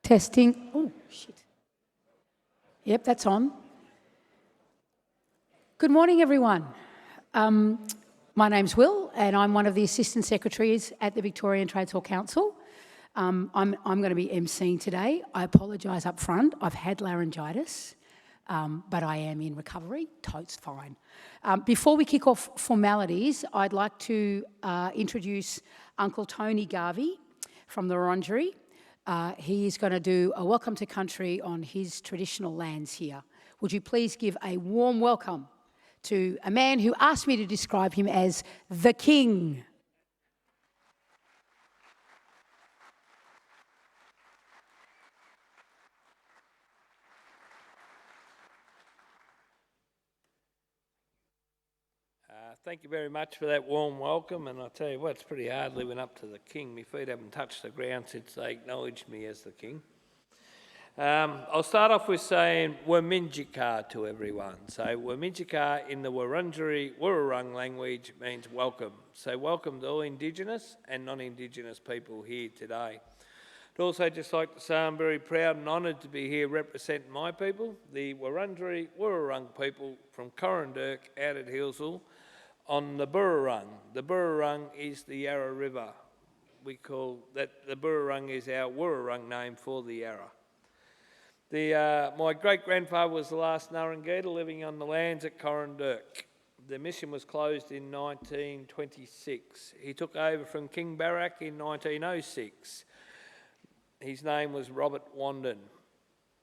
Testing. Oh, shit. Yep, that's on. Good morning, everyone. My name's Will, and I'm one of the Assistant Secretaries at the Victorian Trades Hall Council. I'm going to be emceeing today. I apologise up front. I've had laryngitis, but I am in recovery. Totes fine. Before we kick off formalities, I'd like to introduce Uncle Tony Garvey from the Wurundjeri. He is going to do a welcome to country on his traditional lands here. Would you please give a warm welcome to a man who asked me to describe him as the King. Thank you very much for that warm welcome, and I'll tell you what, it's pretty hard living up to the King. My feet haven't touched the ground since they acknowledged me as the King. I'll start off with saying Wurminjika to everyone. So Wurminjika in the Wurundjeri Wurrung language means welcome. So welcome to all Indigenous and non-Indigenous people here today. I'd also just like to say I'm very proud and honoured to be here representing my people, the Wurundjeri Wurrung people from Corranderk out at Hillsville, on the Burrarung. The Burrarung is the Yarra River. We call that the Burrarung is our Wurrung name for the Yarra. My great-grandfather was the last Nurrungita living on the lands at Corranderk. The mission was closed in 1926. He took over from King Barak in 1906. His name was Robert Wandin.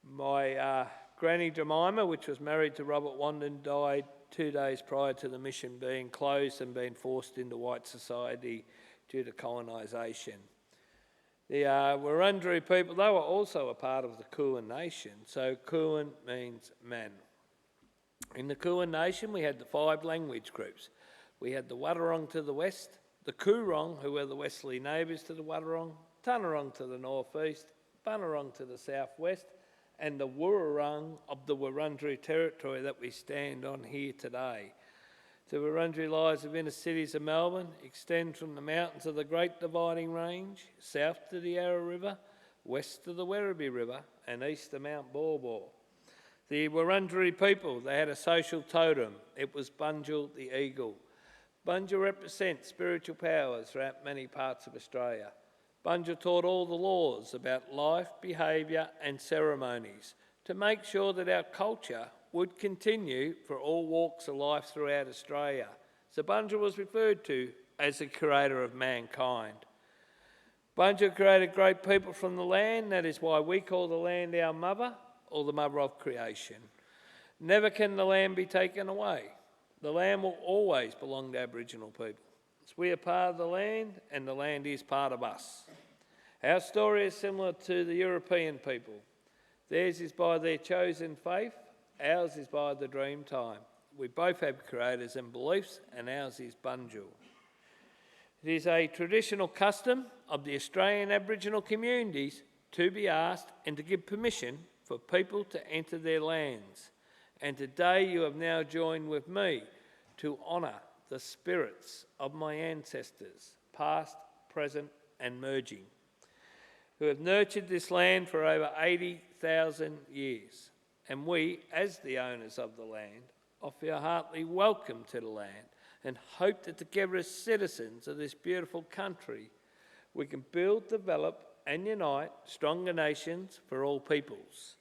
My Granny Jemima, which was married to Robert Wandin, died 2 days prior to the mission being closed and being forced into white society due to colonisation. The Wurundjeri people, they were also a part of the Kulin Nation. So Kulin means man. In the Kulin Nation, we had the 5 language groups. We had the Wadawurrung to the west, the Coorong, who were the westerly neighbours to the Wadawurrung, Tanarong to the northeast, Bunurong to the southwest, and the Wurrung of the Wurundjeri territory that we stand on here today. The Wurundjeri lies within the cities of Melbourne, extend from the mountains of the Great Dividing Range, south to the Yarra River, west to the Werribee River, and east to Mount Baw Baw. The Wurundjeri people, they had a social totem. It was Bunjil the eagle. Bunjil represents spiritual powers throughout many parts of Australia. Bunjil taught all the laws about life, behaviour and ceremonies to make sure that our culture would continue for all walks of life throughout Australia. So Bunjil was referred to as the creator of mankind. Bunjil created great people from the land. That is why we call the land our mother, or the mother of creation. Never can the land be taken away. The land will always belong to Aboriginal people. We are part of the land, and the land is part of us. Our story is similar to the European people. Theirs is by their chosen faith, ours is by the dream time. We both have creators and beliefs, and ours is Bunjil. It is a traditional custom of the Australian Aboriginal communities to be asked and to give permission for people to enter their lands. And today you have now joined with me to honour the spirits of my ancestors, past, present and merging, who have nurtured this land for over 80,000 years. And we, as the owners of the land, offer a heartily welcome to the land and hope that together as citizens of this beautiful country, we can build, develop and unite stronger nations for all peoples.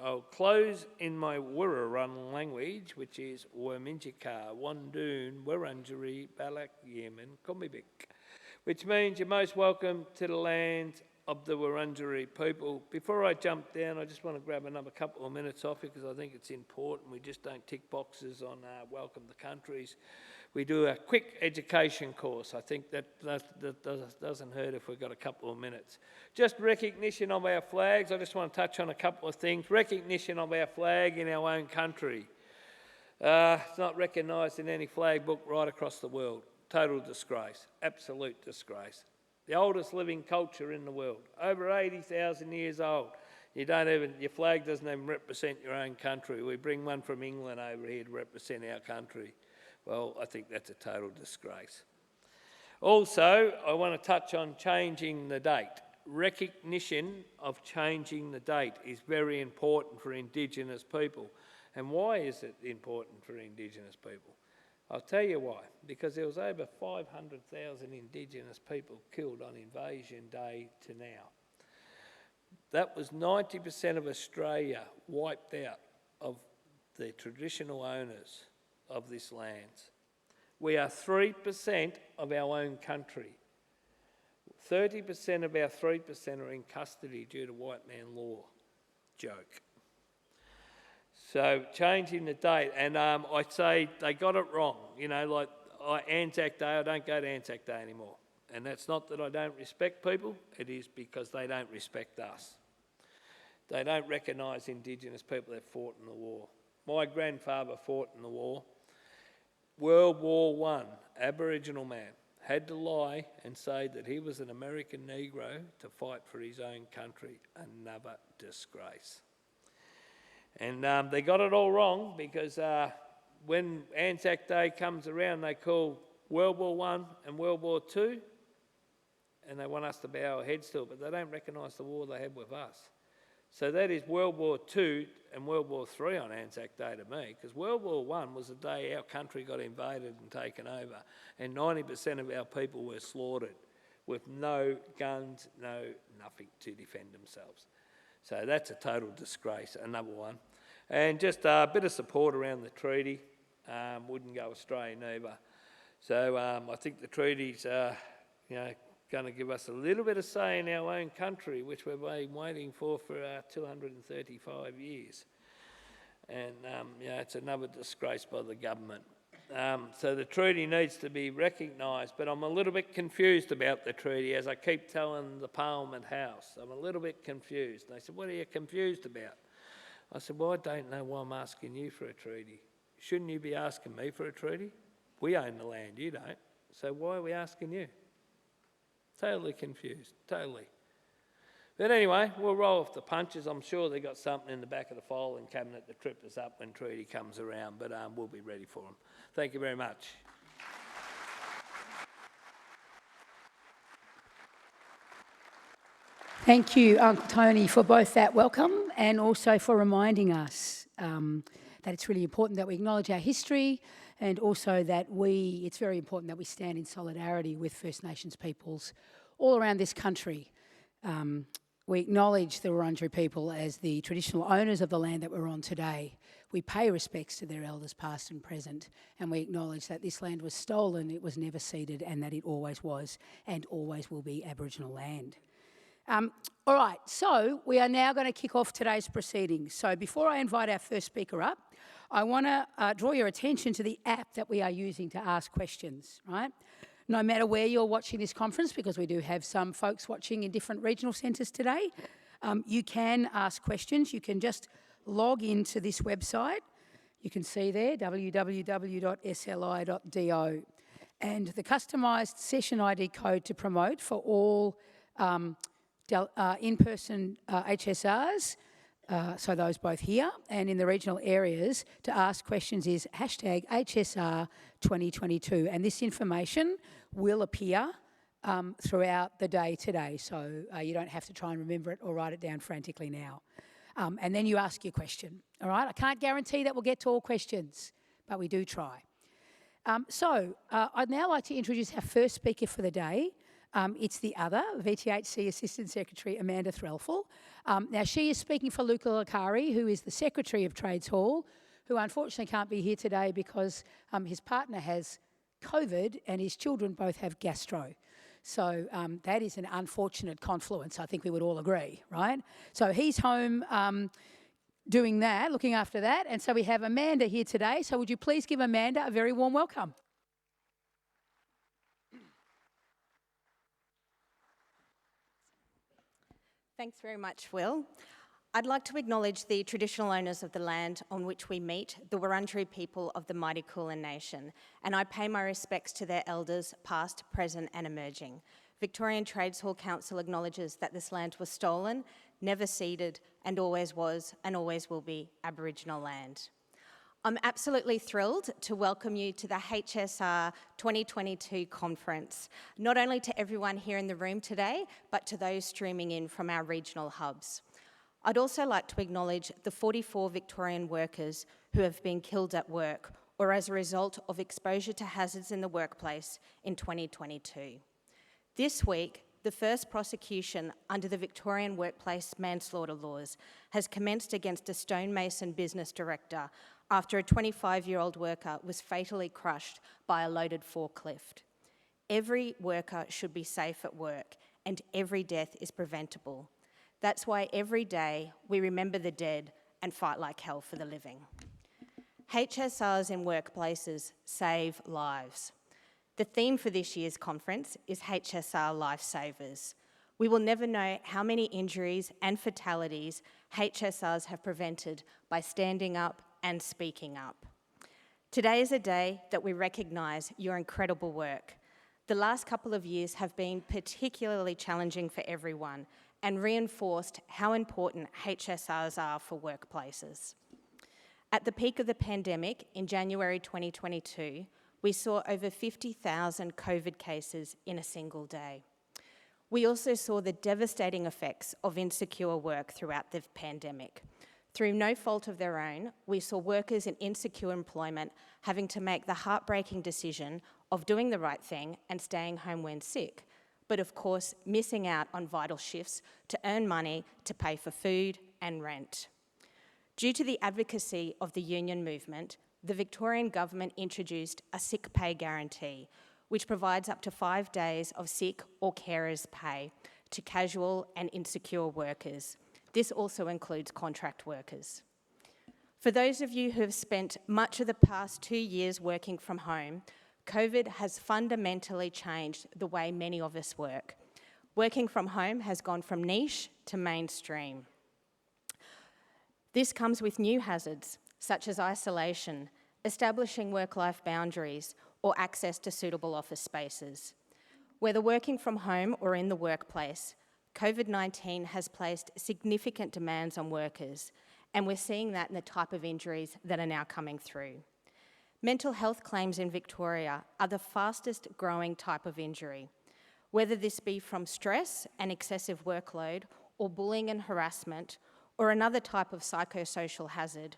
I'll close in my Wurrung language, which is Wurminjaka, Wandoon, Wurundjeri, Balak, Yemen, Kumibik, which means you're most welcome to the land of the Wurundjeri people. Before I jump down, I just want to grab another couple of minutes off it because I think it's important. We just don't tick boxes on welcome the countries. We do a quick education course. I think that doesn't hurt if we've got a couple of minutes. Just recognition of our flags. I just want to touch on a couple of things. Recognition of our flag in our own country. It's not recognised in any flag book right across the world. Total disgrace. Absolute disgrace. The oldest living culture in the world. Over 80,000 years old. Your flag doesn't even represent your own country. We bring one from England over here to represent our country. Well, I think that's a total disgrace. Also, I want to touch on changing the date. Recognition of changing the date is very important for Indigenous people. And why is it important for Indigenous people? I'll tell you why. Because there was over 500,000 Indigenous people killed on Invasion Day to now. That was 90% of Australia wiped out of the traditional owners of this land. We are 3% of our own country. 30% of our 3% are in custody due to white man law. Joke. So changing the date, and I'd say they got it wrong. You know, like Anzac Day, I don't go to Anzac Day anymore. And that's not that I don't respect people, it is because they don't respect us. They don't recognise Indigenous people that fought in the war. My grandfather fought in the war. World War I, Aboriginal man, had to lie and say that he was an American Negro to fight for his own country. Another disgrace. And they got it all wrong because when Anzac Day comes around, they call World War I and World War II, and they want us to bow our heads to it, but they don't recognise the war they had with us. So that is World War II and World War III on Anzac Day to me, because World War I was the day our country got invaded and taken over, and 90% of our people were slaughtered with no guns, no nothing to defend themselves. So that's a total disgrace, another one. And just a bit of support around the treaty. Wouldn't go Australian either. So I think the treaty's going to give us a little bit of say in our own country, which we've been waiting for 235 years. And it's another disgrace by the government. So the treaty needs to be recognised, but I'm a little bit confused about the treaty, as I keep telling the Parliament House. I'm a little bit confused. And they said, what are you confused about? I said, well, I don't know why I'm asking you for a treaty. Shouldn't you be asking me for a treaty? We own the land, you don't. So why are we asking you? Totally confused, totally. But anyway, we'll roll off the punches. I'm sure they got something in the back of the filing cabinet to trip us up when treaty comes around, but we'll be ready for them. Thank you very much. Thank you, Uncle Tony, for both that welcome and also for reminding us that it's really important that we acknowledge our history, and also that it's very important that we stand in solidarity with First Nations peoples all around this country. We acknowledge the Wurundjeri people as the traditional owners of the land that we're on today. We pay respects to their elders past and present, and we acknowledge that this land was stolen, it was never ceded, and that it always was and always will be Aboriginal land. All right, so we are now going to kick off today's proceedings. So before I invite our first speaker up, I want to draw your attention to the app that we are using to ask questions, right? No matter where you're watching this conference, because we do have some folks watching in different regional centres today, you can ask questions. You can just log into this website. You can see there, www.sli.do. And the customised session ID code to promote for all in-person HSRs, so those both here and in the regional areas, to ask questions is hashtag HSR 2022. And this information will appear throughout the day today, so you don't have to try and remember it or write it down frantically now. And then you ask your question, all right? I can't guarantee that we'll get to all questions, but we do try. I'd now like to introduce our first speaker for the day, It's the other, VTHC Assistant Secretary, Amanda Threlfall. Now, she is speaking for Luca Licari, who is the Secretary of Trades Hall, who unfortunately can't be here today because his partner has COVID and his children both have gastro. So that is an unfortunate confluence, I think we would all agree, right? So he's home doing that, looking after that. And so we have Amanda here today. So would you please give Amanda a very warm welcome? Thanks very much, Will. I'd like to acknowledge the traditional owners of the land on which we meet, the Wurundjeri people of the mighty Kulin Nation, and I pay my respects to their elders, past, present and emerging. Victorian Trades Hall Council acknowledges that this land was stolen, never ceded, and always was and always will be Aboriginal land. I'm absolutely thrilled to welcome you to the HSR 2022 conference, not only to everyone here in the room today, but to those streaming in from our regional hubs. I'd also like to acknowledge the 44 Victorian workers who have been killed at work or as a result of exposure to hazards in the workplace in 2022. This week, the first prosecution under the Victorian workplace manslaughter laws has commenced against a stonemason business director after a 25-year-old worker was fatally crushed by a loaded forklift. Every worker should be safe at work and every death is preventable. That's why every day we remember the dead and fight like hell for the living. HSRs in workplaces save lives. The theme for this year's conference is HSR Lifesavers. We will never know how many injuries and fatalities HSRs have prevented by standing up and speaking up. Today is a day that we recognise your incredible work. The last couple of years have been particularly challenging for everyone and reinforced how important HSRs are for workplaces. At the peak of the pandemic in January 2022, we saw over 50,000 COVID cases in a single day. We also saw the devastating effects of insecure work throughout the pandemic. Through no fault of their own, we saw workers in insecure employment having to make the heartbreaking decision of doing the right thing and staying home when sick, but of course missing out on vital shifts to earn money to pay for food and rent. Due to the advocacy of the union movement, the Victorian government introduced a sick pay guarantee, which provides up to 5 days of sick or carers pay to casual and insecure workers. This also includes contract workers. For those of you who have spent much of the past 2 years working from home, COVID has fundamentally changed the way many of us work. Working from home has gone from niche to mainstream. This comes with new hazards, such as isolation, establishing work-life boundaries, or access to suitable office spaces. Whether working from home or in the workplace, COVID-19 has placed significant demands on workers, and we're seeing that in the type of injuries that are now coming through. Mental health claims in Victoria are the fastest growing type of injury. Whether this be from stress and excessive workload, or bullying and harassment, or another type of psychosocial hazard,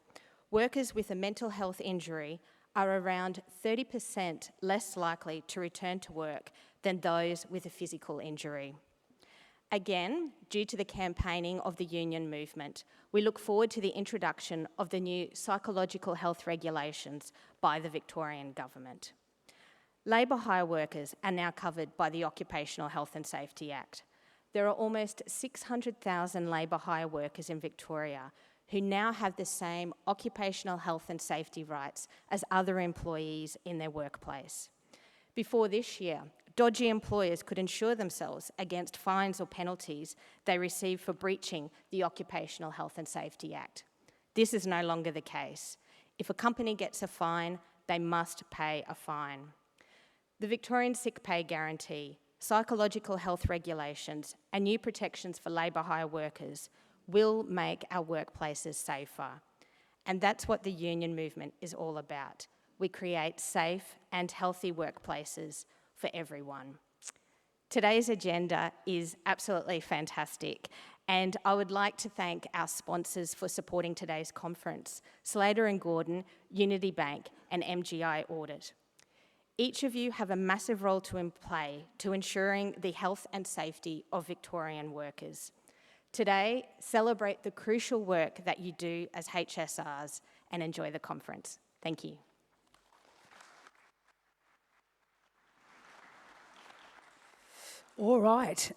workers with a mental health injury are around 30% less likely to return to work than those with a physical injury. Again, due to the campaigning of the union movement, we look forward to the introduction of the new psychological health regulations by the Victorian government. Labour hire workers are now covered by the Occupational Health and Safety Act. There are almost 600,000 labour hire workers in Victoria who now have the same occupational health and safety rights as other employees in their workplace. Before this year, dodgy employers could insure themselves against fines or penalties they receive for breaching the Occupational Health and Safety Act. This is no longer the case. If a company gets a fine, they must pay a fine. The Victorian Sick Pay Guarantee, psychological health regulations, and new protections for labour hire workers will make our workplaces safer. And that's what the union movement is all about. We create safe and healthy workplaces for everyone. Today's agenda is absolutely fantastic, and I would like to thank our sponsors for supporting today's conference, Slater & Gordon, Unity Bank, and MGI Audit. Each of you have a massive role to play to ensuring the health and safety of Victorian workers. Today, celebrate the crucial work that you do as HSRs and enjoy the conference. Thank you. All right.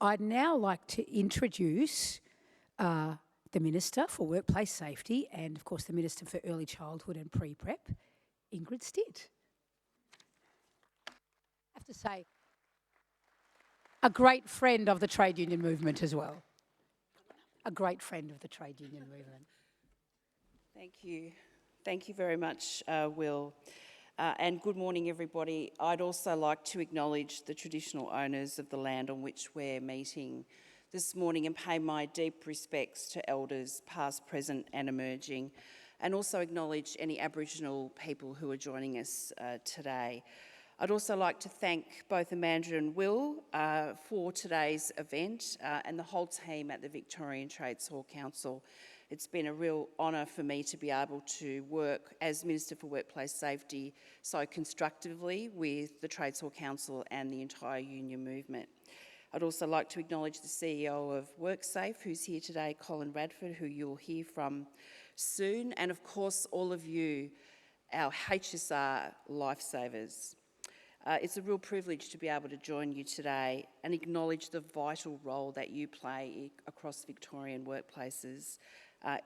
I'd now like to introduce the Minister for Workplace Safety and, of course, the Minister for Early Childhood and Pre-Prep, Ingrid Stitt. I have to say, a great friend of the trade union movement as well. A great friend of the trade union movement. Thank you. Thank you very much, Will. And good morning, everybody. I'd also like to acknowledge the traditional owners of the land on which we're meeting this morning and pay my deep respects to elders past, present and emerging, and also acknowledge any Aboriginal people who are joining us today. I'd also like to thank both Amanda and Will for today's event and the whole team at the Victorian Trades Hall Council. It's been a real honour for me to be able to work as Minister for Workplace Safety so constructively with the Trades Hall Council and the entire union movement. I'd also like to acknowledge the CEO of WorkSafe, who's here today, Colin Radford, who you'll hear from soon, and of course all of you, our HSR lifesavers. It's a real privilege to be able to join you today and acknowledge the vital role that you play across Victorian workplaces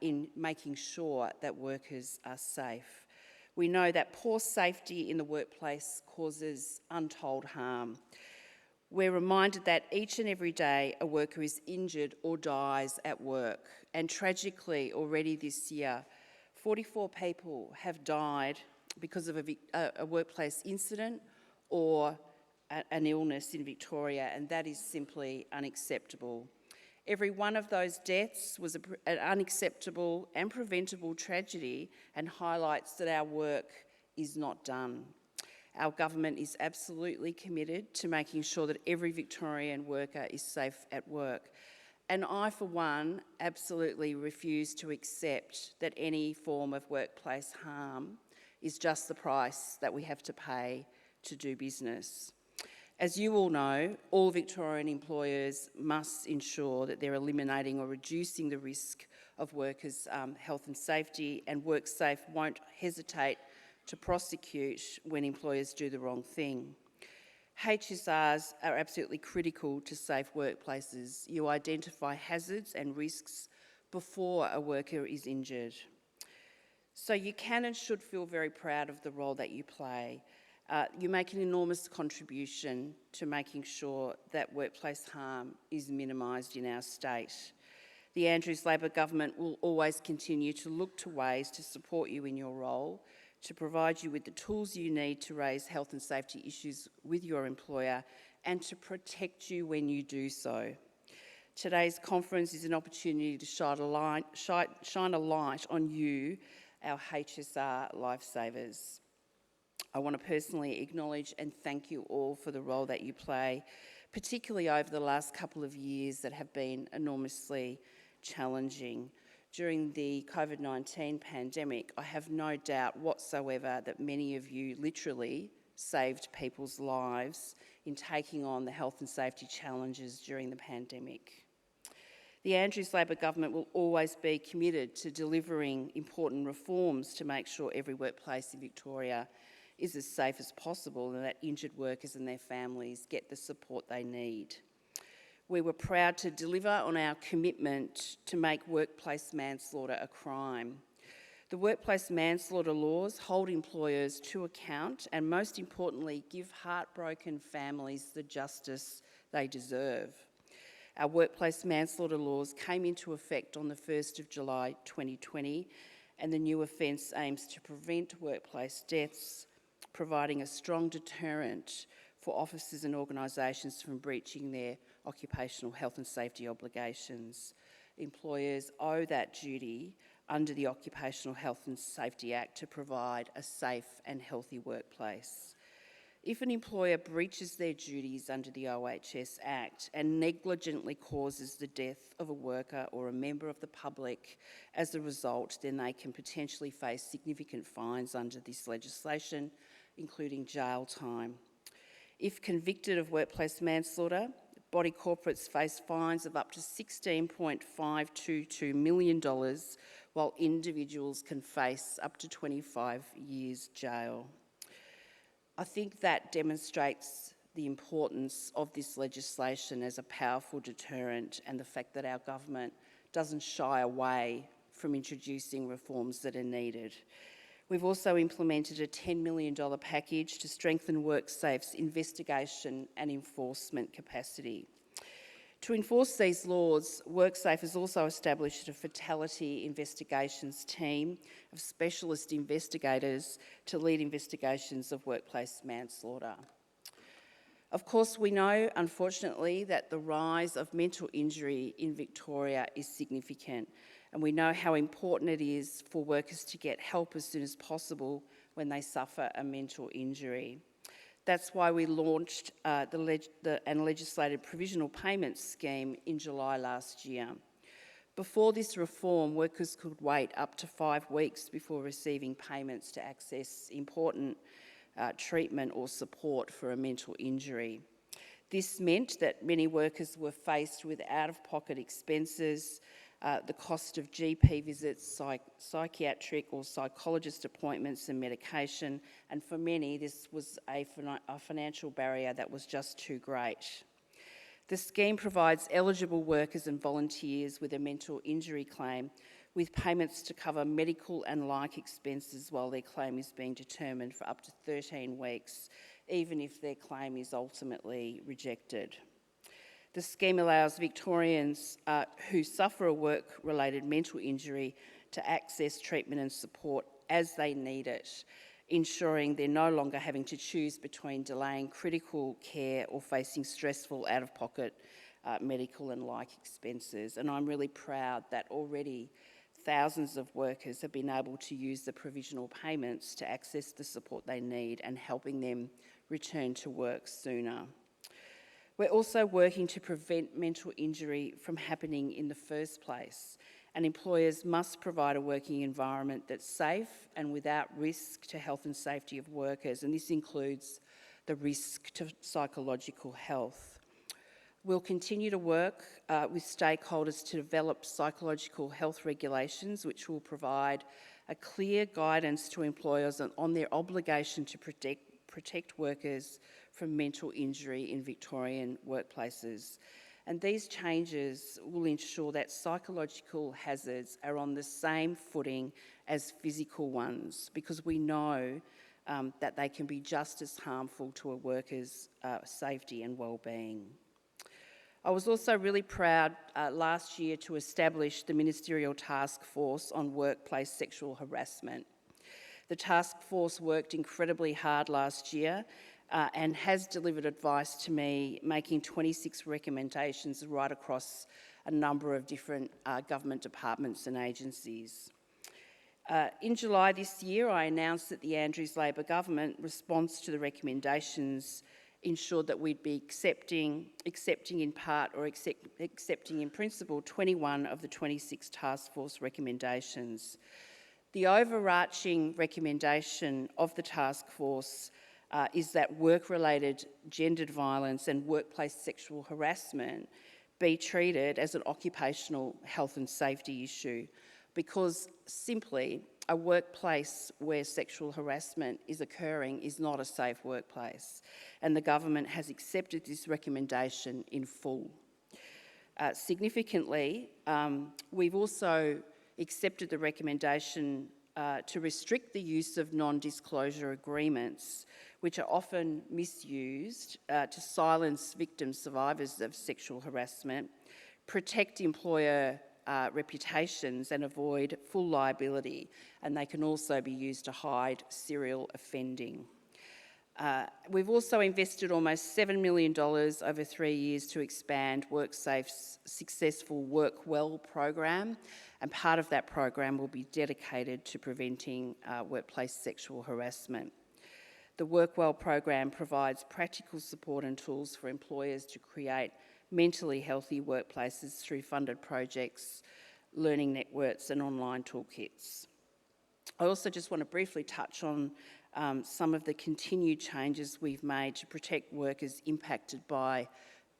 in making sure that workers are safe. We know that poor safety in the workplace causes untold harm. We're reminded that each and every day a worker is injured or dies at work. And tragically, already this year, 44 people have died because of a workplace incident or an illness in Victoria, and that is simply unacceptable. Every one of those deaths was an unacceptable and preventable tragedy and highlights that our work is not done. Our government is absolutely committed to making sure that every Victorian worker is safe at work. And I, for one, absolutely refuse to accept that any form of workplace harm is just the price that we have to pay to do business. As you all know, all Victorian employers must ensure that they're eliminating or reducing the risk of workers' health and safety, and WorkSafe won't hesitate to prosecute when employers do the wrong thing. HSRs are absolutely critical to safe workplaces. You identify hazards and risks before a worker is injured. So you can and should feel very proud of the role that you play. You make an enormous contribution to making sure that workplace harm is minimised in our state. The Andrews Labor government will always continue to look to ways to support you in your role, to provide you with the tools you need to raise health and safety issues with your employer and to protect you when you do so. Today's conference is an opportunity to shine a light on you, our HSR lifesavers. I want to personally acknowledge and thank you all for the role that you play, particularly over the last couple of years that have been enormously challenging. During the COVID-19 pandemic, I have no doubt whatsoever that many of you literally saved people's lives in taking on the health and safety challenges during the pandemic. The Andrews Labor government will always be committed to delivering important reforms to make sure every workplace in Victoria is as safe as possible and that injured workers and their families get the support they need. We were proud to deliver on our commitment to make workplace manslaughter a crime. The workplace manslaughter laws hold employers to account and, most importantly, give heartbroken families the justice they deserve. Our workplace manslaughter laws came into effect on the 1st of July 2020, and the new offence aims to prevent workplace deaths, providing a strong deterrent for officers and organisations from breaching their occupational health and safety obligations. Employers owe that duty under the Occupational Health and Safety Act to provide a safe and healthy workplace. If an employer breaches their duties under the OHS Act and negligently causes the death of a worker or a member of the public as a result, then they can potentially face significant fines under this legislation, including jail time. If convicted of workplace manslaughter, body corporates face fines of up to $16.522 million, while individuals can face up to 25 years jail. I think that demonstrates the importance of this legislation as a powerful deterrent, and the fact that our government doesn't shy away from introducing reforms that are needed. We've also implemented a $10 million package to strengthen WorkSafe's investigation and enforcement capacity. To enforce these laws, WorkSafe has also established a fatality investigations team of specialist investigators to lead investigations of workplace manslaughter. Of course, we know, unfortunately, that the rise of mental injury in Victoria is significant, and we know how important it is for workers to get help as soon as possible when they suffer a mental injury. That's why we launched and legislated provisional payments scheme in July last year. Before this reform, workers could wait up to 5 weeks before receiving payments to access important treatment or support for a mental injury. This meant that many workers were faced with out-of-pocket expenses, the cost of GP visits, psychiatric or psychologist appointments and medication, and for many this was a financial barrier that was just too great. The scheme provides eligible workers and volunteers with a mental injury claim with payments to cover medical and like expenses while their claim is being determined for up to 13 weeks, even if their claim is ultimately rejected. The scheme allows Victorians who suffer a work-related mental injury to access treatment and support as they need it, ensuring they're no longer having to choose between delaying critical care or facing stressful out-of-pocket medical and like expenses. And I'm really proud that already thousands of workers have been able to use the provisional payments to access the support they need and helping them return to work sooner. We're also working to prevent mental injury from happening in the first place, and employers must provide a working environment that's safe and without risk to health and safety of workers, and this includes the risk to psychological health. We'll continue to work with stakeholders to develop psychological health regulations, which will provide a clear guidance to employers on their obligation to protect workers from mental injury in Victorian workplaces. And these changes will ensure that psychological hazards are on the same footing as physical ones, because we know that they can be just as harmful to a worker's safety and well-being. I was also really proud last year to establish the Ministerial Task Force on Workplace Sexual Harassment. The task force worked incredibly hard last year and has delivered advice to me, making 26 recommendations right across a number of different government departments and agencies. In July this year, I announced that the Andrews Labor government response to the recommendations ensured that we'd be accepting in part or accepting in principle 21 of the 26 task force recommendations. The overarching recommendation of the task force is that work-related gendered violence and workplace sexual harassment be treated as an occupational health and safety issue, because simply a workplace where sexual harassment is occurring is not a safe workplace, and the government has accepted this recommendation in full. Significantly, we've also accepted the recommendation to restrict the use of non-disclosure agreements, which are often misused to silence victim survivors of sexual harassment, protect employer reputations and avoid full liability, and they can also be used to hide serial offending. We've also invested almost $7 million over 3 years to expand WorkSafe's successful Work Well program, and part of that program will be dedicated to preventing workplace sexual harassment. The Work Well program provides practical support and tools for employers to create mentally healthy workplaces through funded projects, learning networks and online toolkits. I also just want to briefly touch on some of the continued changes we've made to protect workers impacted by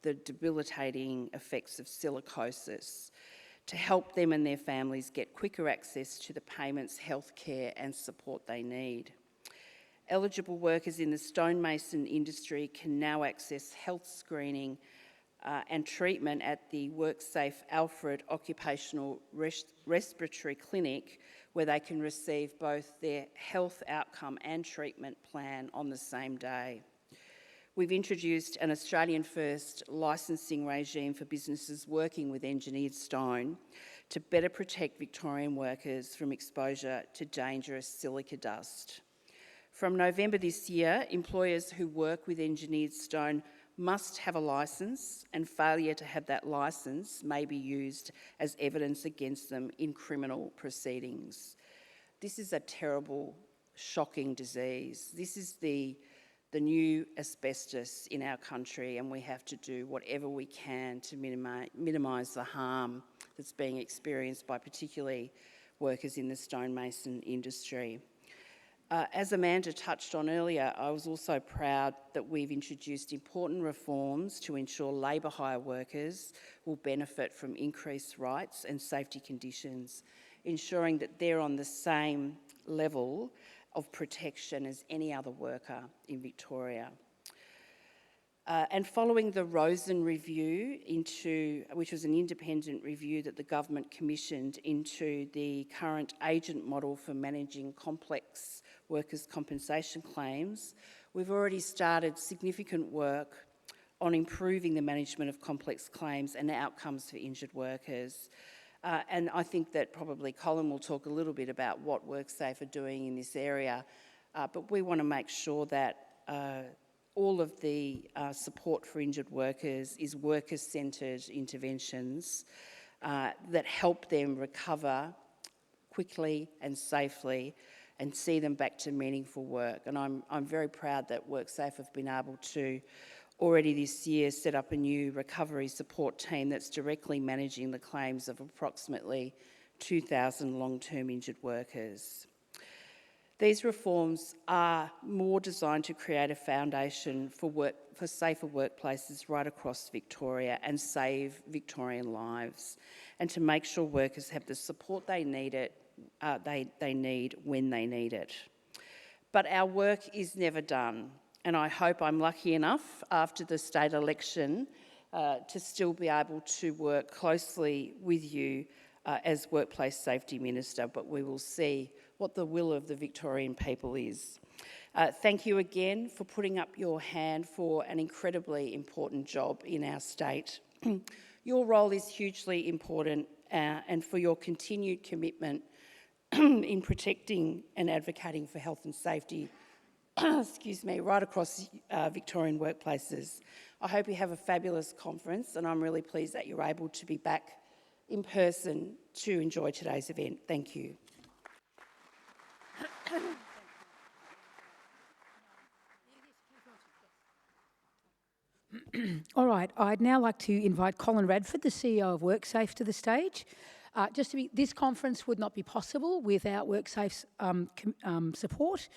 the debilitating effects of silicosis, to help them and their families get quicker access to the payments, healthcare and support they need. Eligible workers in the stonemason industry can now access health screening and treatment at the WorkSafe Alfred Occupational Respiratory Clinic, where they can receive both their health outcome and treatment plan on the same day. We've introduced an Australian-first licensing regime for businesses working with engineered stone to better protect Victorian workers from exposure to dangerous silica dust. From November this year, employers who work with engineered stone must have a licence, and failure to have that licence may be used as evidence against them in criminal proceedings. This is a terrible, shocking disease. This is the new asbestos in our country, and we have to do whatever we can to minimise the harm that's being experienced by particularly workers in the stonemason industry. As Amanda touched on earlier, I was also proud that we've introduced important reforms to ensure labour hire workers will benefit from increased rights and safety conditions, ensuring that they're on the same level of protection as any other worker in Victoria. And following the Rosen review which was an independent review that the government commissioned into the current agent model for managing complex workers' compensation claims, we've already started significant work on improving the management of complex claims and outcomes for injured workers. And I think that probably Colin will talk a little bit about what WorkSafe are doing in this area, but we want to make sure that all of the support for injured workers is worker-centred interventions that help them recover quickly and safely and see them back to meaningful work. And I'm very proud that WorkSafe have been able to already this year set up a new recovery support team that's directly managing the claims of approximately 2,000 long-term injured workers. These reforms are more designed to create a foundation for safer workplaces right across Victoria and save Victorian lives, and to make sure workers have the support they need when they need it. But our work is never done, and I hope I'm lucky enough after the state election to still be able to work closely with you as Workplace Safety Minister, but we will see what the will of the Victorian people is. Thank you again for putting up your hand for an incredibly important job in our state. Your role is hugely important and for your continued commitment in protecting and advocating for health and safety right across Victorian workplaces. I hope you have a fabulous conference, and I'm really pleased that you're able to be back in person to enjoy today's event. Thank you. All right, I'd now like to invite Colin Radford, the CEO of WorkSafe, to the stage. This conference would not be possible without WorkSafe's support.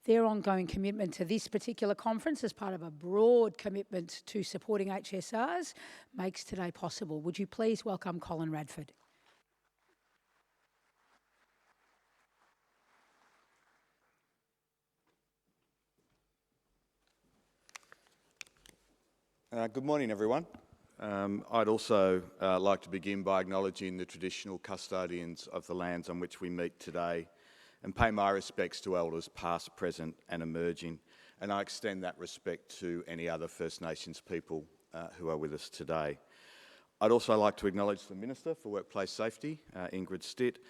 Their ongoing commitment to this particular conference as part of a broad commitment to supporting HSRs makes today possible. Would you please welcome Colin Radford? Good morning, everyone. I'd also like to begin by acknowledging the traditional custodians of the lands on which we meet today and pay my respects to elders past, present and emerging. And I extend that respect to any other First Nations people who are with us today. I'd also like to acknowledge the Minister for Workplace Safety, Ingrid Stitt,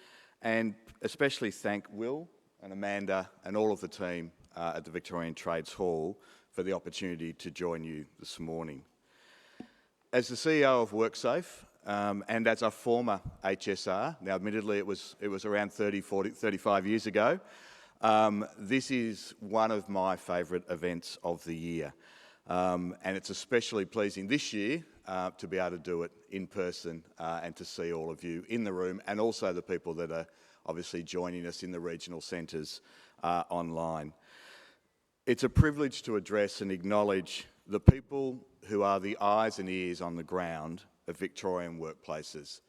and especially thank Will and Amanda and all of the team at the Victorian Trades Hall for the opportunity to join you this morning. As the CEO of WorkSafe and as a former HSR, now admittedly it was around 35 years ago, this is one of my favourite events of the year. And it's especially pleasing this year to be able to do it in person and to see all of you in the room, and also the people that are obviously joining us in the regional centres online. It's a privilege to address and acknowledge the people who are the eyes and ears on the ground of Victorian workplaces,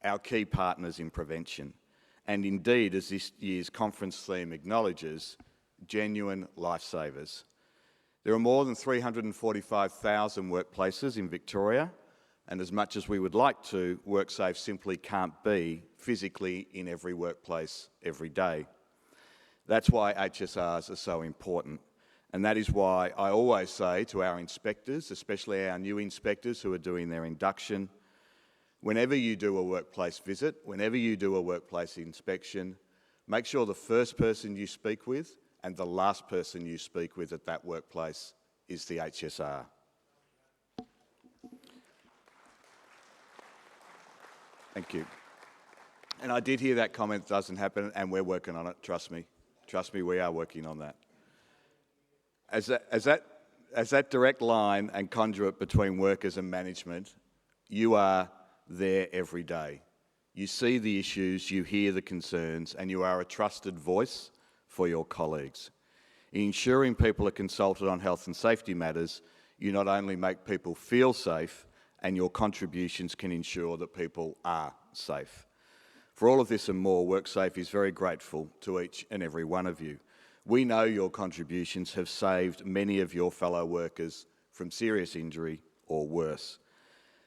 our key partners in prevention, and indeed, as this year's conference theme acknowledges, genuine lifesavers. There are more than 345,000 workplaces in Victoria, and as much as we would like to, WorkSafe simply can't be physically in every workplace every day. That's why HSRs are so important, and that is why I always say to our inspectors, especially our new inspectors who are doing their induction, whenever you do a workplace visit, whenever you do a workplace inspection, make sure the first person you speak with and the last person you speak with at that workplace is the HSR. Thank you. And I did hear that comment doesn't happen, and we're working on it, trust me. Trust me, we are working on that. As that direct line and conduit between workers and management, you are there every day. You see the issues, you hear the concerns, and you are a trusted voice for your colleagues. In ensuring people are consulted on health and safety matters, you not only make people feel safe, and your contributions can ensure that people are safe. For all of this and more, WorkSafe is very grateful to each and every one of you. We know your contributions have saved many of your fellow workers from serious injury or worse.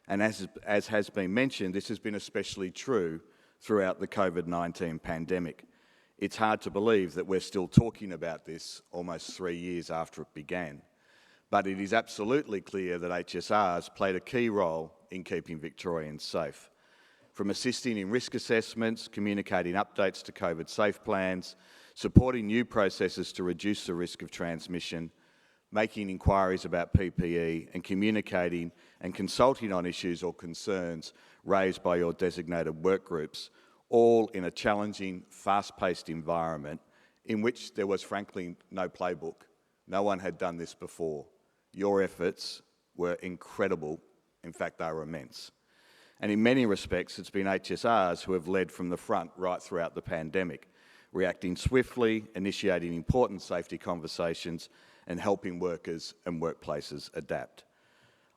And as has been mentioned, this has been especially true throughout the COVID-19 pandemic. It's hard to believe that we're still talking about this almost 3 years after it began. But it is absolutely clear that HSRs played a key role in keeping Victorians safe. From assisting in risk assessments, communicating updates to COVID safe plans, supporting new processes to reduce the risk of transmission, making inquiries about PPE and communicating and consulting on issues or concerns raised by your designated work groups, all in a challenging, fast-paced environment in which there was frankly no playbook. No one had done this before. Your efforts were incredible. In fact, they were immense. And in many respects, it's been HSRs who have led from the front right throughout the pandemic, reacting swiftly, initiating important safety conversations, and helping workers and workplaces adapt.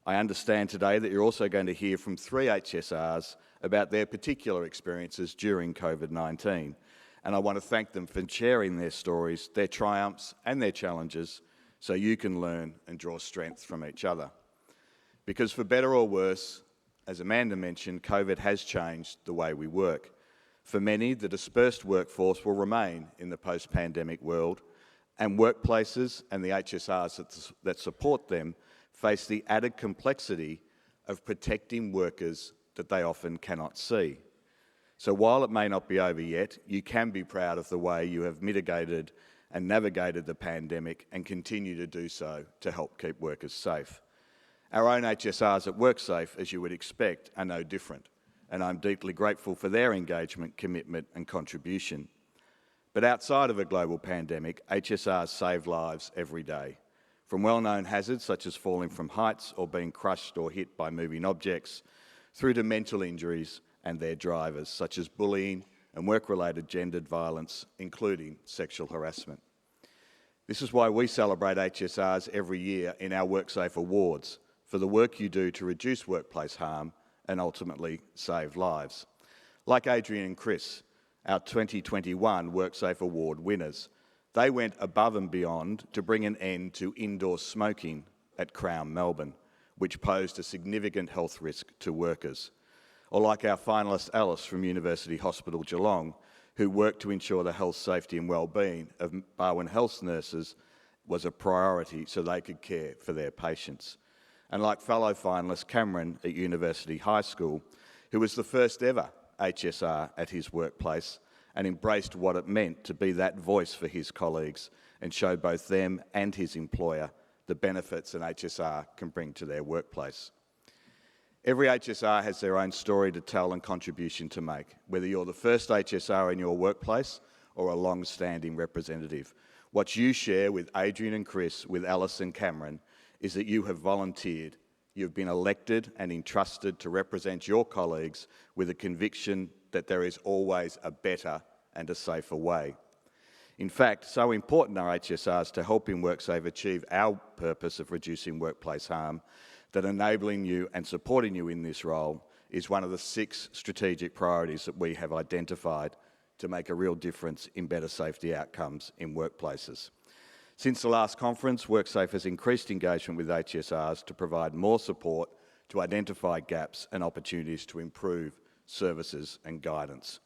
I understand today that you're also going to hear from 3 HSRs about their particular experiences during COVID-19, and I want to thank them for sharing their stories, their triumphs and their challenges, so you can learn and draw strength from each other. Because for better or worse, as Amanda mentioned, COVID has changed the way we work. For many, the dispersed workforce will remain in the post-pandemic world, and workplaces and the HSRs that support them face the added complexity of protecting workers that they often cannot see. So while it may not be over yet, you can be proud of the way you have mitigated and navigated the pandemic and continue to do so to help keep workers safe. Our own HSRs at WorkSafe, as you would expect, are no different, and I'm deeply grateful for their engagement, commitment and contribution. But outside of a global pandemic, HSRs save lives every day, from well-known hazards such as falling from heights or being crushed or hit by moving objects, through to mental injuries and their drivers, such as bullying and work-related gendered violence, including sexual harassment. This is why we celebrate HSRs every year in our WorkSafe Awards, for the work you do to reduce workplace harm and ultimately save lives. Like Adrian and Chris, our 2021 WorkSafe Award winners, they went above and beyond to bring an end to indoor smoking at Crown Melbourne, which posed a significant health risk to workers. Or like our finalist Alice from University Hospital Geelong, who worked to ensure the health, safety and well-being of Barwon Health nurses was a priority so they could care for their patients. And like fellow finalist Cameron at University High School, who was the first ever HSR at his workplace and embraced what it meant to be that voice for his colleagues and show both them and his employer the benefits an HSR can bring to their workplace. Every HSR has their own story to tell and contribution to make, whether you're the first HSR in your workplace or a long-standing representative. What you share with Adrian and Chris, with Alice and Cameron, is that you have volunteered. You've been elected and entrusted to represent your colleagues with a conviction that there is always a better and a safer way. In fact, so important are HSRs to helping WorkSafe achieve our purpose of reducing workplace harm that enabling you and supporting you in this role is one of the 6 strategic priorities that we have identified to make a real difference in better safety outcomes in workplaces. Since the last conference, WorkSafe has increased engagement with HSRs to provide more support to identify gaps and opportunities to improve services and guidance.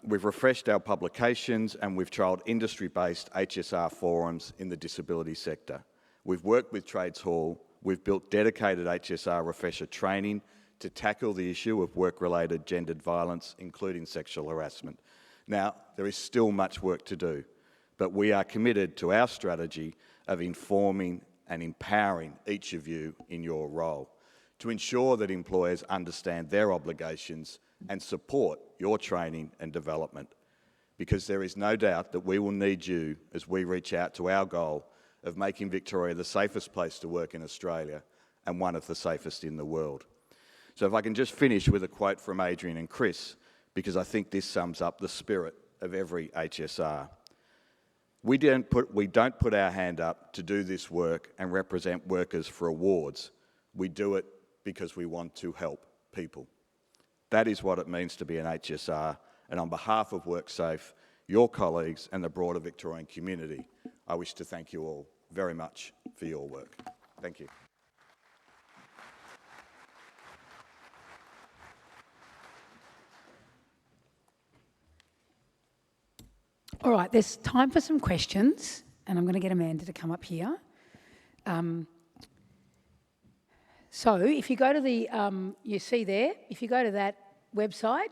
We've refreshed our publications and we've trialled industry-based HSR forums in the disability sector. We've worked with Trades Hall, we've built dedicated HSR refresher training to tackle the issue of work-related gendered violence, including sexual harassment. Now, there is still much work to do, but we are committed to our strategy of informing and empowering each of you in your role to ensure that employers understand their obligations and support your training and development, because there is no doubt that we will need you as we reach out to our goal of making Victoria the safest place to work in Australia and one of the safest in the world. So if I can just finish with a quote from Adrian and Chris, because I think this sums up the spirit of every HSR. We don't put our hand up to do this work and represent workers for awards. We do it because we want to help people. That is what it means to be an HSR, and on behalf of WorkSafe, your colleagues and the broader Victorian community, I wish to thank you all very much for your work. Thank you. All right, there's time for some questions, and I'm going to get Amanda to come up here. So if you go to the, you see there, if you go to that website,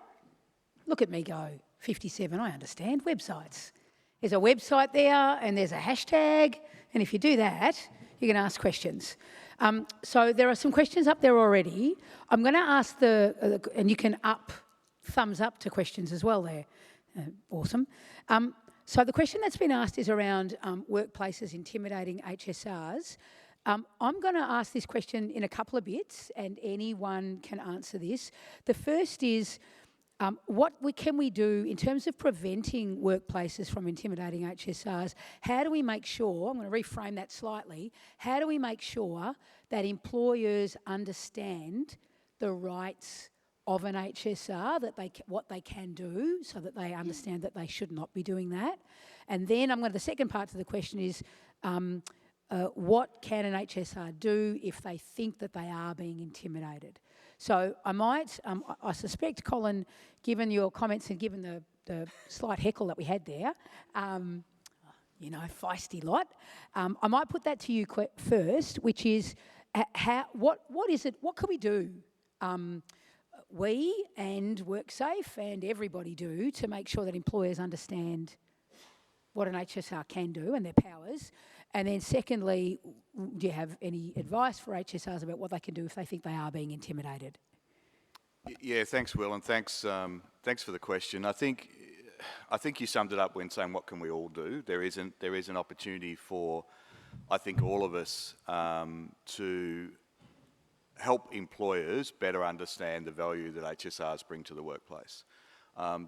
look at me go, 57, I understand, websites. There's a website there and there's a hashtag, and if you do that, you can ask questions. So there are some questions up there already. I'm going to ask and you can thumbs up to questions as well there. Awesome. So the question that's been asked is around workplaces intimidating HSRs. I'm going to ask this question in a couple of bits, and anyone can answer this. The first is, what can we do in terms of preventing workplaces from intimidating HSRs? How do we make sure, I'm going to reframe that slightly, how do we make sure that employers understand the rights of an HSR, what they can do, so that they understand that they should not be doing that? And then the second part to the question is, what can an HSR do if they think that they are being intimidated? So I might, I suspect, Colin, given your comments and given the slight heckle that we had there, feisty lot, I might put that to you first, which is, what is it, what can we do? We and WorkSafe and everybody do to make sure that employers understand what an HSR can do and their powers. And then secondly, do you have any advice for HSRs about what they can do if they think they are being intimidated? Yeah, thanks, Will, and thanks for the question. I think you summed it up when saying what can we all do. There is an opportunity for, I think, all of us to help employers better understand the value that HSRs bring to the workplace.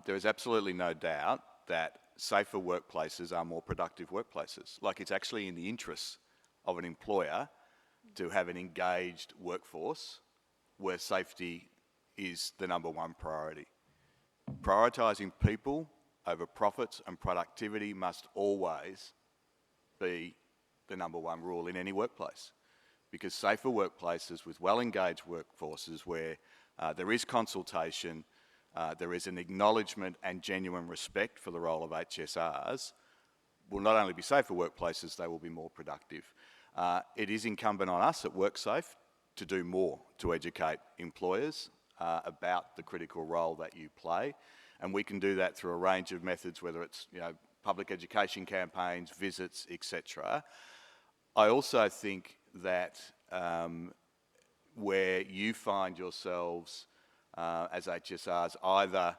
There is absolutely no doubt that safer workplaces are more productive workplaces. Like, it's actually in the interests of an employer to have an engaged workforce where safety is the number one priority. Prioritising people over profits and productivity must always be the number one rule in any workplace, because safer workplaces with well-engaged workforces where there is consultation, there is an acknowledgement and genuine respect for the role of HSRs, will not only be safer workplaces, they will be more productive. It is incumbent on us at WorkSafe to do more to educate employers about the critical role that you play, and we can do that through a range of methods, whether it's public education campaigns, visits, etc. I also think that where you find yourselves as HSRs either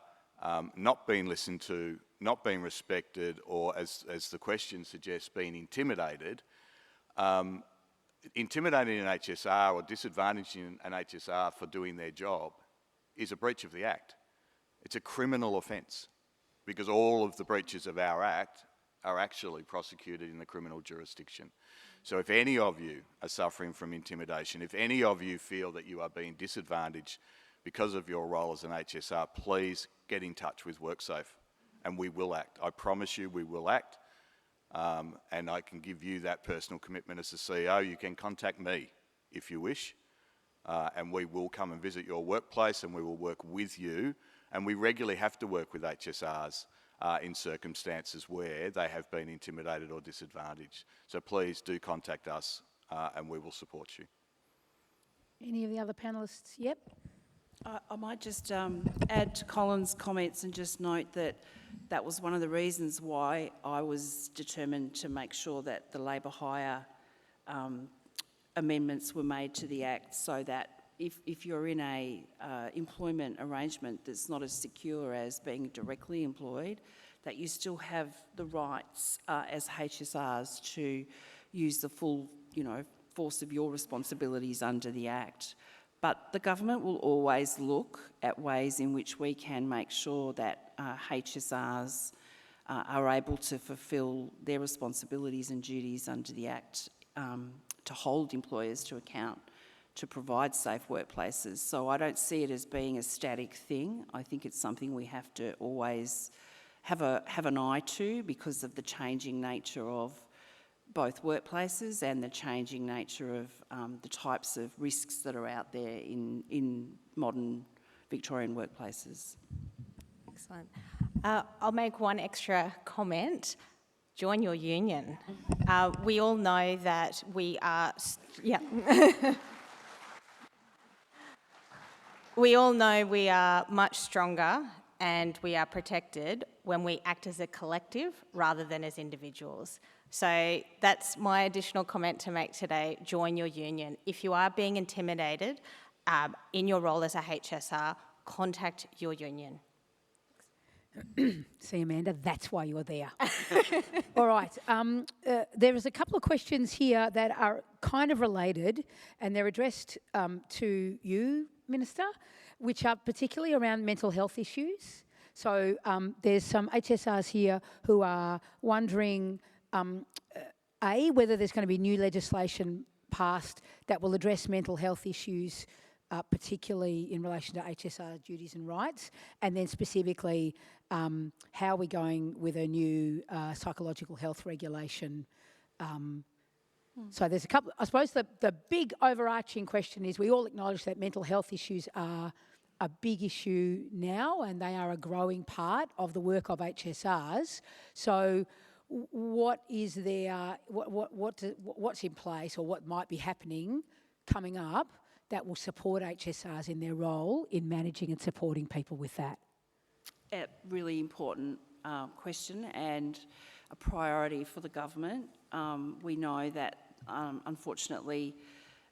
not being listened to, not being respected, or as the question suggests, being intimidated, intimidating an HSR or disadvantaging an HSR for doing their job is a breach of the Act. It's a criminal offence because all of the breaches of our Act are actually prosecuted in the criminal jurisdiction. So if any of you are suffering from intimidation, if any of you feel that you are being disadvantaged because of your role as an HSR, please get in touch with WorkSafe and we will act. I promise you we will act, and I can give you that personal commitment as the CEO. You can contact me if you wish, and we will come and visit your workplace and we will work with you, and we regularly have to work with HSRs in circumstances where they have been intimidated or disadvantaged. So please do contact us and we will support you. Any of the other panellists? Yep. I might just add to Colin's comments and just note that that was one of the reasons why I was determined to make sure that the labour hire amendments were made to the Act, so that if you're in a employment arrangement that's not as secure as being directly employed, that you still have the rights as HSRs to use the full, force of your responsibilities under the Act. But the government will always look at ways in which we can make sure that HSRs are able to fulfil their responsibilities and duties under the Act, to hold employers to account, to provide safe workplaces. So I don't see it as being a static thing. I think it's something we have to always have an eye to, because of the changing nature of both workplaces and the changing nature of the types of risks that are out there in modern Victorian workplaces. Excellent. I'll make one extra comment. Join your union. We all know that we are, we all know we are much stronger and we are protected when we act as a collective rather than as individuals. So that's my additional comment to make today. Join your union. If you are being intimidated in your role as a HSR, contact your union. See, Amanda, that's why you're there. All right. There is a couple of questions here that are kind of related, and they're addressed to you, Minister, which are particularly around mental health issues. So there's some HSRs here who are wondering, whether there's going to be new legislation passed that will address mental health issues, particularly in relation to HSR duties and rights, and then specifically how are we going with a new psychological health regulation. So there's a couple, I suppose the big overarching question is, we all acknowledge that mental health issues are a big issue now, and they are a growing part of the work of HSRs. So what is there, what's in place, or what might be happening coming up that will support HSRs in their role in managing and supporting people with that? A really important question and a priority for the government. We know that unfortunately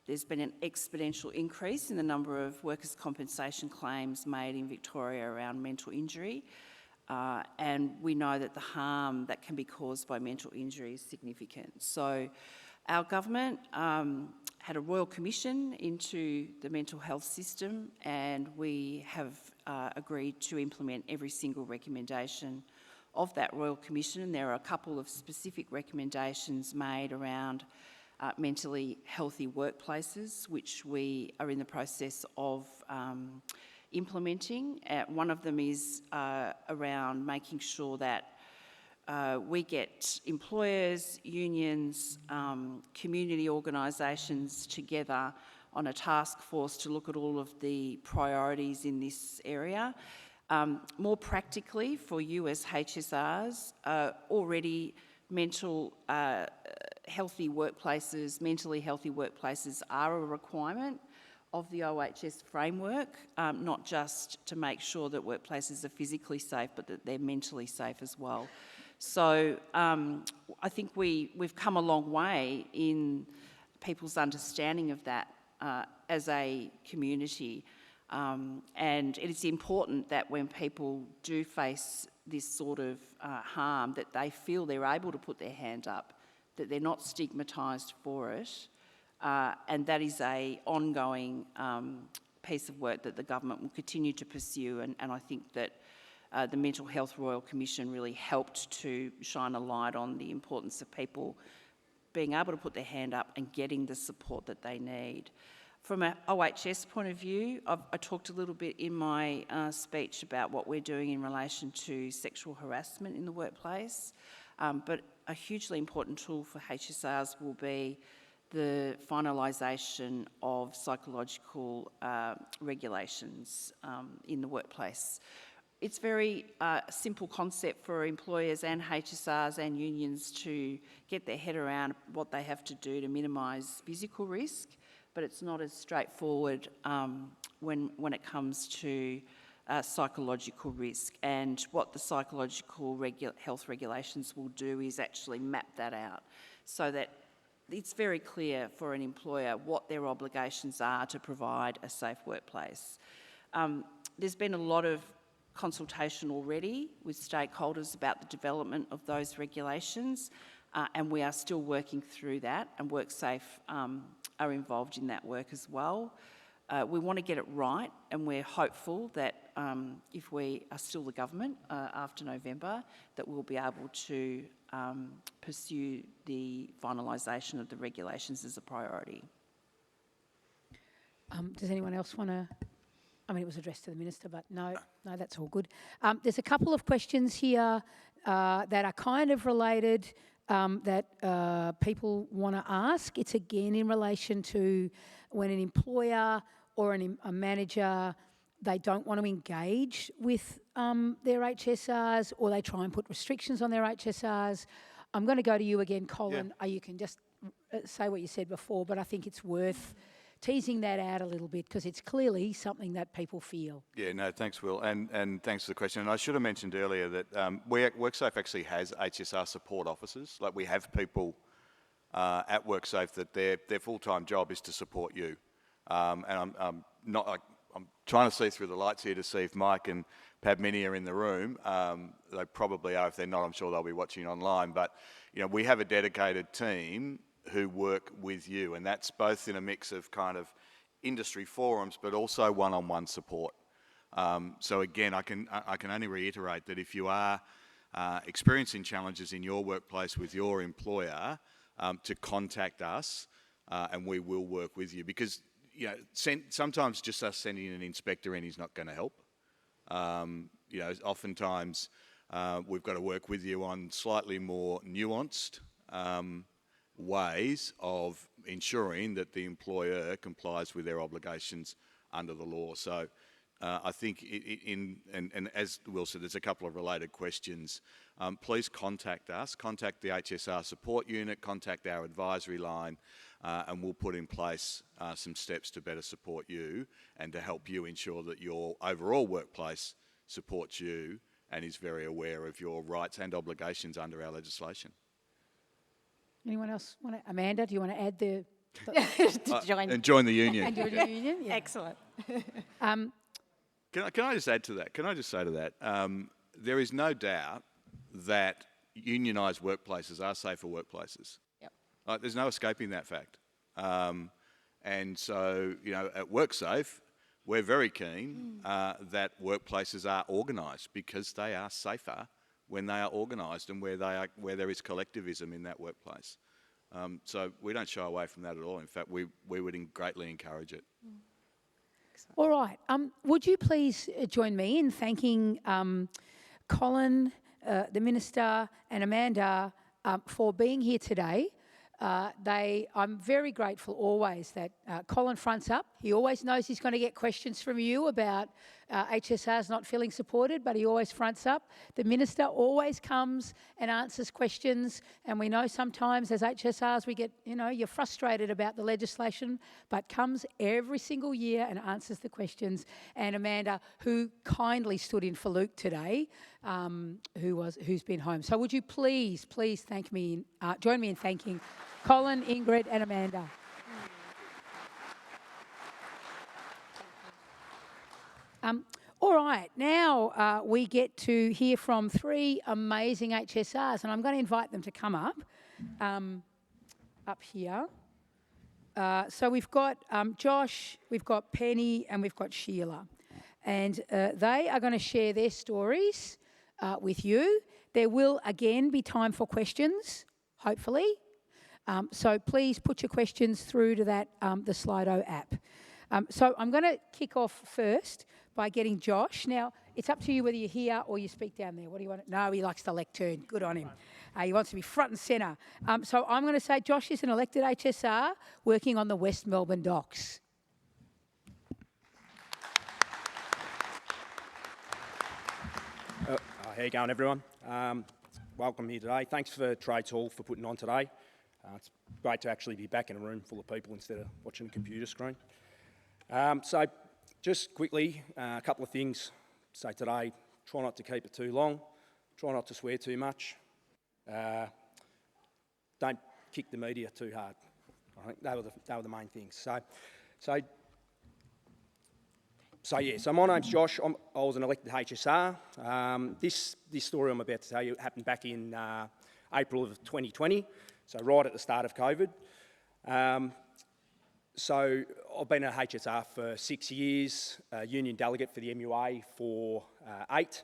there's been an exponential increase in the number of workers' compensation claims made in Victoria around mental injury. And we know that the harm that can be caused by mental injury is significant. So our government had a royal commission into the mental health system, and we have agreed to implement every single recommendation of that royal commission. And there are a couple of specific recommendations made around mentally healthy workplaces, which we are in the process of implementing. One of them is around making sure that we get employers, unions, community organisations together on a task force to look at all of the priorities in this area. More practically, for you as HSRs, already mentally healthy workplaces are a requirement of the OHS framework, not just to make sure that workplaces are physically safe, but that they're mentally safe as well. So I think we've come a long way in people's understanding of that as a community. And it is important that when people do face this sort of harm, that they feel they're able to put their hand up, that they're not stigmatised for it. And that is an ongoing piece of work that the government will continue to pursue. And I think that the Mental Health Royal Commission really helped to shine a light on the importance of people being able to put their hand up and getting the support that they need. From an OHS point of view, I talked a little bit in my speech about what we're doing in relation to sexual harassment in the workplace, but a hugely important tool for HSRs will be the finalisation of psychological regulations in the workplace. It's very simple concept for employers and HSRs and unions to get their head around what they have to do to minimise physical risk, but it's not as straightforward when it comes to psychological risk. And what the psychological health regulations will do is actually map that out so that it's very clear for an employer what their obligations are to provide a safe workplace. There's been a lot of consultation already with stakeholders about the development of those regulations, and we are still working through that, and WorkSafe are involved in that work as well. We want to get it right, and we're hopeful that if we are still the government after November, that we'll be able to pursue the finalisation of the regulations as a priority. Does anyone else want to? I mean, it was addressed to the Minister, but no, that's all good. There's a couple of questions here that are kind of related that people want to ask. It's again in relation to when an employer or a manager, they don't want to engage with their HSRs, or they try and put restrictions on their HSRs. I'm going to go to you again, Colin. Yeah. You can just say what you said before, but I think it's worth teasing that out a little bit because it's clearly something that people feel. Yeah, no, thanks, Will, and thanks for the question. And I should have mentioned earlier that WorkSafe actually has HSR support officers. Like, we have people at WorkSafe that their full-time job is to support you. And I'm trying to see through the lights here to see if Mike and Padmini are in the room. They probably are. If they're not, I'm sure they'll be watching online. But we have a dedicated team who work with you, and that's both in a mix of kind of industry forums, but also one-on-one support. So again, I can only reiterate that if you are experiencing challenges in your workplace with your employer, to contact us, and we will work with you, because sometimes just us sending an inspector in is not going to help. Oftentimes we've got to work with you on slightly more nuanced ways of ensuring that the employer complies with their obligations under the law. So I think and as Will said, there's a couple of related questions. Please contact us, contact the HSR support unit, contact our advisory line, and we'll put in place some steps to better support you and to help you ensure that your overall workplace supports you and is very aware of your rights and obligations under our legislation. Anyone else want to? Amanda, do you want to add the and join the union? and join the union? Yeah. Excellent. Can I just add to that? Can I just say to that? There is no doubt that unionised workplaces are safer workplaces. Yep. There's no escaping that fact. And so, at WorkSafe, we're very keen that workplaces are organised, because they are safer when they are organised and where there is collectivism in that workplace. So we don't shy away from that at all. In fact, we would greatly encourage it. All right. Would you please join me in thanking Colin, the Minister, and Amanda for being here today. I'm very grateful always that Colin fronts up. He always knows he's going to get questions from you about HSRs not feeling supported, but he always fronts up. The Minister always comes and answers questions, and we know sometimes as HSRs we get, you're frustrated about the legislation, but comes every single year and answers the questions. And Amanda, who kindly stood in for Luke today, who's been home. So would you please thank me, join me in thanking Colin, Ingrid, and Amanda. All right, now we get to hear from three amazing HSRs, and I'm going to invite them to come up here. So we've got Josh, we've got Penny, and we've got Sheila. and they are going to share their stories with you. There will again be time for questions, hopefully. So please put your questions through to that the Slido app. So I'm going to kick off first by getting Josh. Now, it's up to you whether you're here or you speak down there. What do you want? No, he likes the lectern. Good on him. He wants to be front and centre. So I'm going to say Josh is an elected HSR working on the West Melbourne docks. How you going, everyone? Welcome here today. Thanks for Trades Hall for putting on today. It's great to actually be back in a room full of people instead of watching a computer screen. So just quickly, a couple of things. So today, try not to keep it too long. Try not to swear too much. Don't kick the media too hard. I think they were the main things. So my name's Josh. I was an elected HSR. This story I'm about to tell you happened back in April of 2020, so right at the start of COVID. So I've been a HSR for 6 years, a union delegate for the MUA for 8.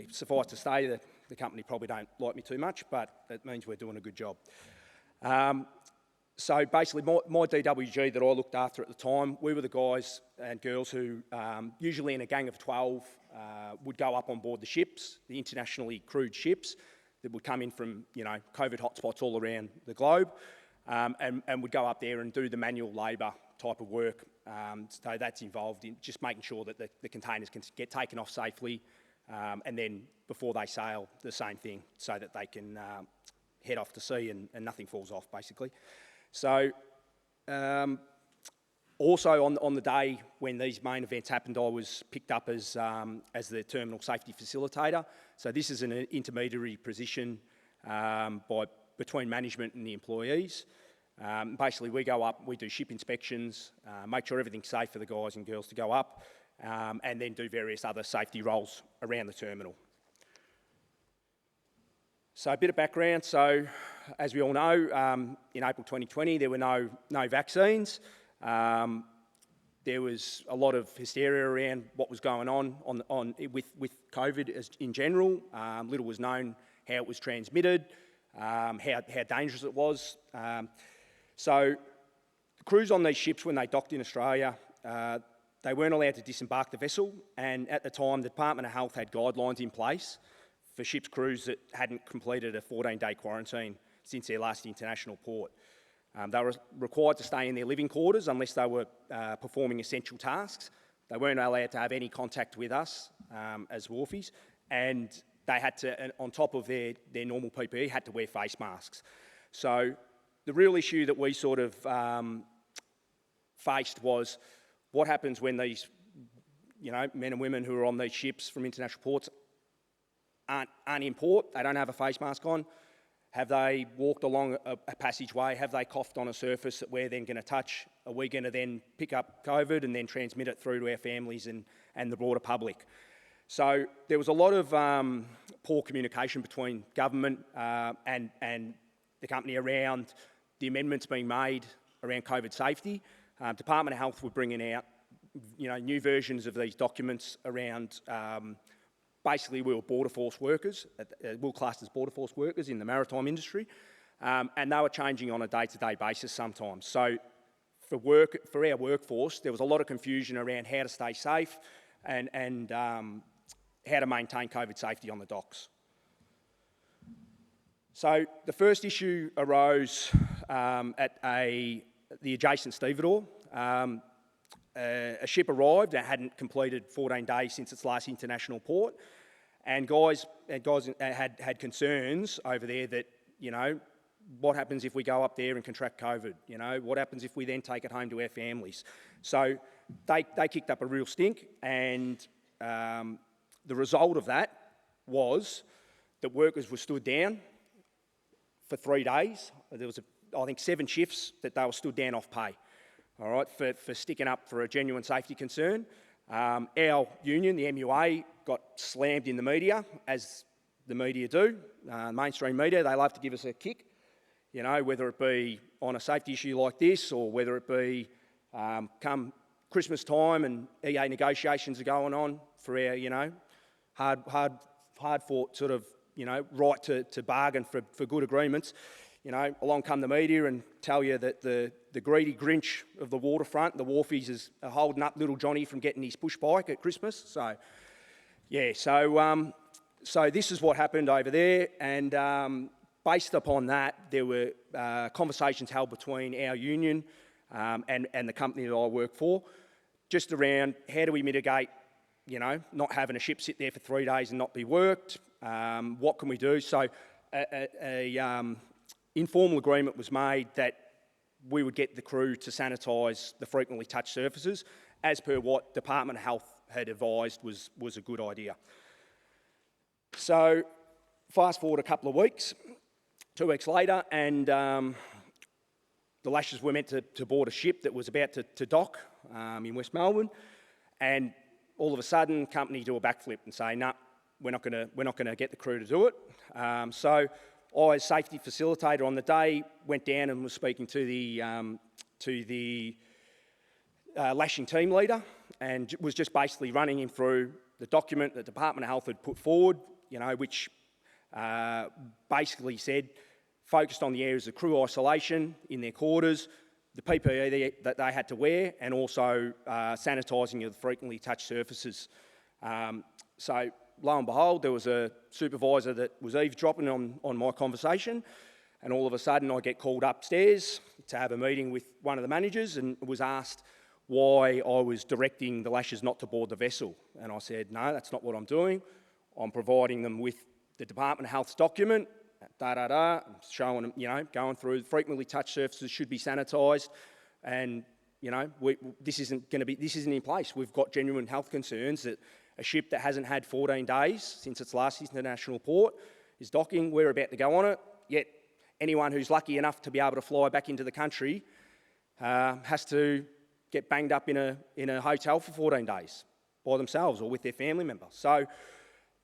Suffice to say that the company probably don't like me too much, but it means we're doing a good job. So basically, my DWG that I looked after at the time, we were the guys and girls who, usually in a gang of 12, would go up on board the ships, the internationally crewed ships that would come in from, COVID hotspots all around the globe, and would go up there and do the manual labour type of work. So that's involved in just making sure that the containers can get taken off safely, and then before they sail, the same thing, so that they can head off to sea and nothing falls off, basically. So, also on the day when these main events happened, I was picked up as the terminal safety facilitator. So this is an intermediary position between management and the employees. Basically, we go up, we do ship inspections, make sure everything's safe for the guys and girls to go up, and then do various other safety roles around the terminal. So a bit of background. So, as we all know, in April 2020, there were no vaccines. There was a lot of hysteria around what was going on with COVID in general. Little was known how it was transmitted, how dangerous it was. So the crews on these ships, when they docked in Australia, they weren't allowed to disembark the vessel, and at the time, the Department of Health had guidelines in place for ships' crews that hadn't completed a 14-day quarantine since their last international port. They were required to stay in their living quarters unless they were performing essential tasks. They weren't allowed to have any contact with us as wharfies, and they had to, on top of their normal PPE, had to wear face masks. So the real issue that we sort of faced was what happens when these, men and women who are on these ships from international ports aren't in port, they don't have a face mask on. Have they walked along a passageway? Have they coughed on a surface that we're then going to touch? Are we going to then pick up COVID and then transmit it through to our families and the broader public? So there was a lot of poor communication between government and the company around the amendments being made around COVID safety. Department of Health were bringing out, new versions of these documents around. Basically, we were border force workers, we were classed as border force workers in the maritime industry, and they were changing on a day-to-day basis sometimes. So for our workforce, there was a lot of confusion around how to stay safe and how to maintain COVID safety on the docks. So the first issue arose at the adjacent stevedore. A ship arrived that hadn't completed 14 days since its last international port, and guys had concerns over there that, what happens if we go up there and contract COVID? What happens if we then take it home to our families? So they kicked up a real stink, and the result of that was that workers were stood down for 3 days. There was, I think, 7 shifts that they were stood down off pay. All right, for sticking up for a genuine safety concern. Our union, the MUA, got slammed in the media, as the media do. Mainstream media, they love to give us a kick, whether it be on a safety issue like this or whether it be come Christmas time and EA negotiations are going on for our, you know, hard fought sort of, you know, right to bargain for good agreements. You know, along come the media and tell you that the greedy Grinch of the waterfront, the wharfies, is holding up little Johnny from getting his push bike at Christmas. So, yeah, so this is what happened over there, and based upon that, there were conversations held between our union and the company that I work for, just around how do we mitigate, you know, not having a ship sit there for 3 days and not be worked. What can we do? So informal agreement was made that we would get the crew to sanitise the frequently touched surfaces, as per what Department of Health had advised was a good idea. So fast forward a couple of weeks, 2 weeks later, and the Lashes were meant to board a ship that was about to dock in West Melbourne, and all of a sudden, company do a backflip and say, no, we're not going to get the crew to do it. So I, as safety facilitator on the day, went down and was speaking to the lashing team leader, and was just basically running him through the document that Department of Health had put forward, you know, which basically said, focused on the areas of crew isolation in their quarters, the PPE that they had to wear, and also sanitising of the frequently touched surfaces. So lo and behold, there was a supervisor that was eavesdropping on my conversation, and all of a sudden I get called upstairs to have a meeting with one of the managers, and was asked why I was directing the Lashes not to board the vessel. And I said, no, that's not what I'm doing. I'm providing them with the Department of Health's document, showing them, you know, going through frequently touched surfaces should be sanitised, and, you know, this isn't in place. We've got genuine health concerns that a ship that hasn't had 14 days since its last international port is docking. We're about to go on it, yet anyone who's lucky enough to be able to fly back into the country has to get banged up in a hotel for 14 days by themselves or with their family member. So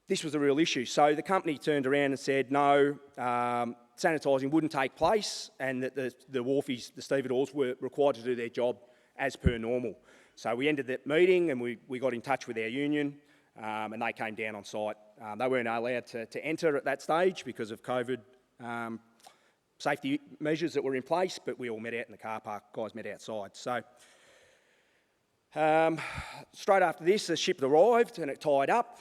this was a real issue. So the company turned around and said no, sanitising wouldn't take place, and that the wharfies, the stevedores, were required to do their job as per normal. So we ended that meeting, and we got in touch with our union, and they came down on site. They weren't allowed to enter at that stage because of COVID safety measures that were in place, but we all met out in the car park, guys met outside. So straight after this, the ship arrived and it tied up.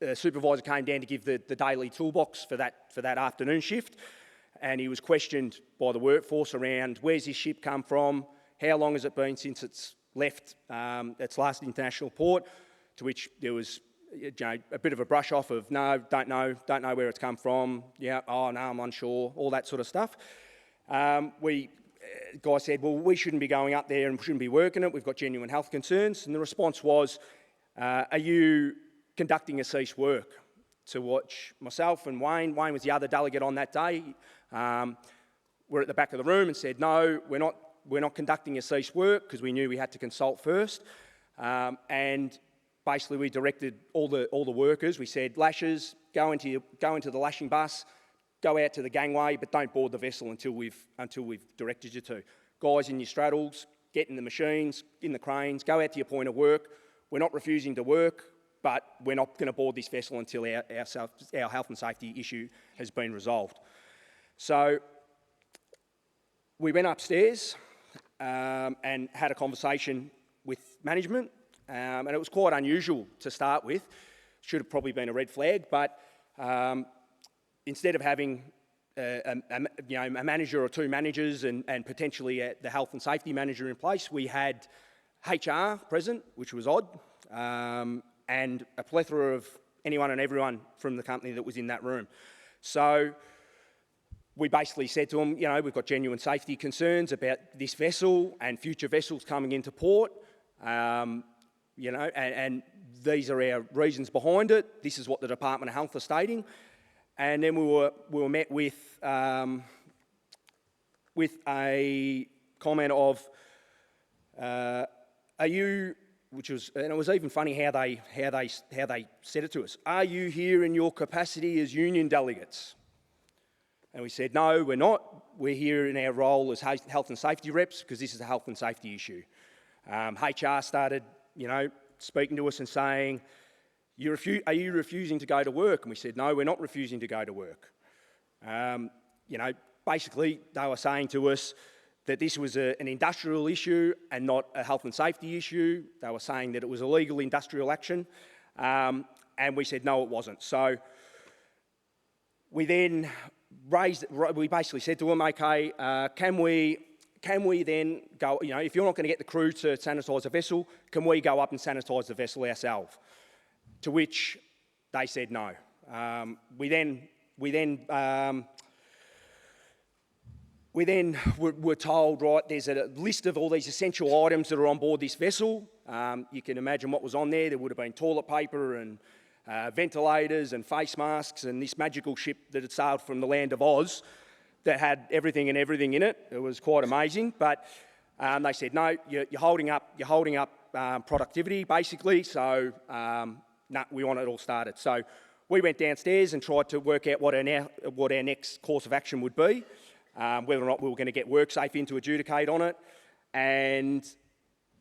The supervisor came down to give the daily toolbox for that afternoon shift, and he was questioned by the workforce around where's this ship come from, how long has it been since it's left its last international port, to which there was, you know, a bit of a brush off of no, don't know where it's come from, yeah, oh no, I'm unsure, all that sort of stuff. Guy said, well, we shouldn't be going up there and shouldn't be working it, we've got genuine health concerns, and the response was, are you conducting a cease work? To which myself and Wayne was the other delegate on that day, were at the back of the room and said, no, we're not conducting a cease work, because we knew we had to consult first. And basically we directed all the workers, we said, Lashes, go into the lashing bus, go out to the gangway, but don't board the vessel until we've directed you to. Guys in your straddles, get in the machines, in the cranes, go out to your point of work. We're not refusing to work, but we're not going to board this vessel until our health and safety issue has been resolved. So we went upstairs and had a conversation with management, and it was quite unusual to start with. Should have probably been a red flag, but instead of having a manager or two managers and potentially the health and safety manager in place, we had HR present, which was odd, and a plethora of anyone and everyone from the company that was in that room. So we basically said to them, you know, we've got genuine safety concerns about this vessel and future vessels coming into port, you know, and these are our reasons behind it. This is what the Department of Health are stating. And then we were met with a comment of, are you, which was, and it was even funny how they said it to us. Are you here in your capacity as union delegates? And we said, no, we're not. We're here in our role as health and safety reps, because this is a health and safety issue. HR started, speaking to us and saying, are you refusing to go to work? And we said, no, we're not refusing to go to work. Basically, they were saying to us that this was an industrial issue and not a health and safety issue. They were saying that it was illegal industrial action. And we said, no, it wasn't. So we then we basically said to them, okay, can we then go, if you're not going to get the crew to sanitise the vessel, can we go up and sanitise the vessel ourselves? To which they said no. We then were told, right, there's a list of all these essential items that are on board this vessel. You can imagine what was on there. There would have been toilet paper and ventilators and face masks and this magical ship that had sailed from the land of Oz that had everything in it. It was quite amazing. But they said, no, you're holding up productivity, basically. So no, we want it all started. So we went downstairs and tried to work out what our next course of action would be, whether or not we were going to get WorkSafe in to adjudicate on it. And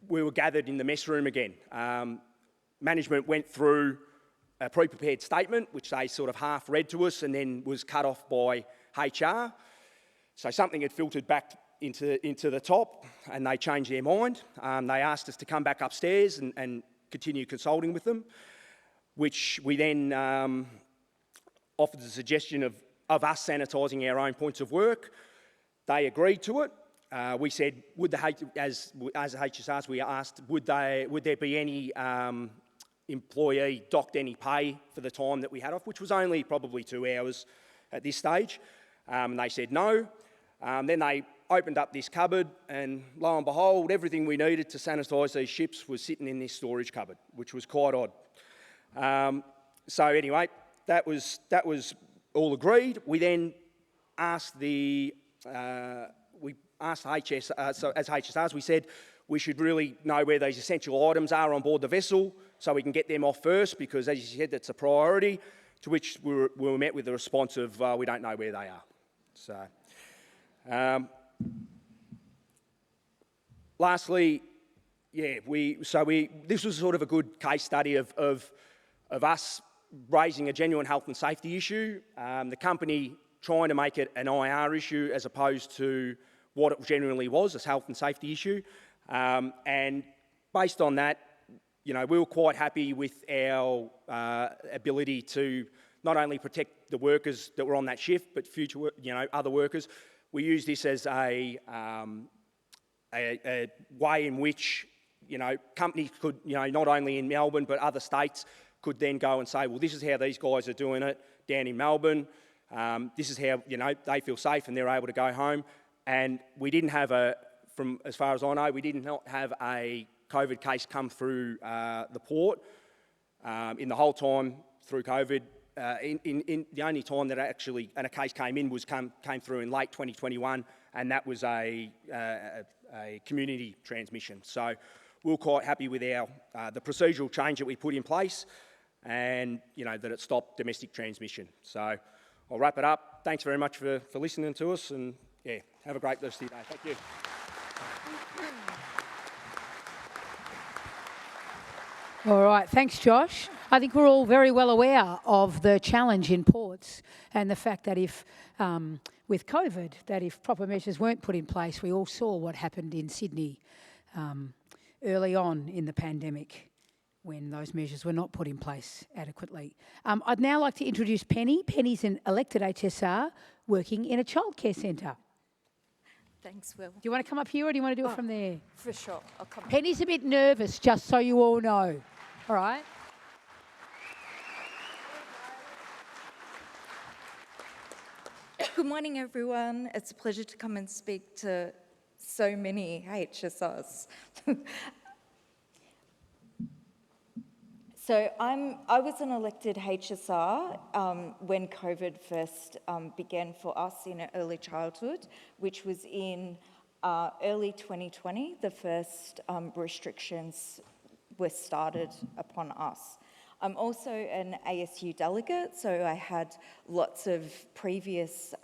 we were gathered in the mess room again. Management went through a pre-prepared statement, which they sort of half read to us and then was cut off by HR. So something had filtered back into the top and they changed their mind. They asked us to come back upstairs and continue consulting with them, which we then offered the suggestion of us sanitising our own points of work. They agreed to it. We said, as HSRs, we asked, would there be any employee docked any pay for the time that we had off, which was only probably 2 hours at this stage. And they said no. Then they opened up this cupboard and lo and behold, everything we needed to sanitise these ships was sitting in this storage cupboard, which was quite odd. So anyway, that was all agreed. We then asked as HSRs, we said we should really know where these essential items are on board the vessel so we can get them off first because, as you said, that's a priority, to which we were met with the response of, we don't know where they are. So, lastly, this was sort of a good case study of us raising a genuine health and safety issue, the company trying to make it an IR issue as opposed to what it genuinely was, a health and safety issue. And based on that, we were quite happy with our ability to not only protect the workers that were on that shift, but future, other workers. We use this as a way in which, companies could, not only in Melbourne, but other states could then go and say, well, this is how these guys are doing it down in Melbourne. This is how, they feel safe and they're able to go home. And we didn't have from as far as I know, we did not have a COVID case come through the port in the whole time through COVID. In the only time that actually a case came in came through in late 2021, and that was a community transmission. So we were quite happy with the procedural change that we put in place, and that it stopped domestic transmission. So I'll wrap it up. Thanks very much for listening to us, and have a great rest of your day. Thank you. All right, thanks, Josh. I think we're all very well aware of the challenge in ports and the fact that if, with COVID, that if proper measures weren't put in place, we all saw what happened in Sydney early on in the pandemic when those measures were not put in place adequately. I'd now like to introduce Penny. Penny's an elected HSR working in a childcare centre. Thanks, Will. Do you want to come up here or do you want to do it from there? For sure, I'll come. Penny's a bit nervous, just so you all know. All right? Good morning, everyone. It's a pleasure to come and speak to so many HSRs. So I was an elected HSR when COVID first began for us in early childhood, which was in early 2020. The first restrictions were started upon us. I'm also an ASU delegate, so I had lots of previous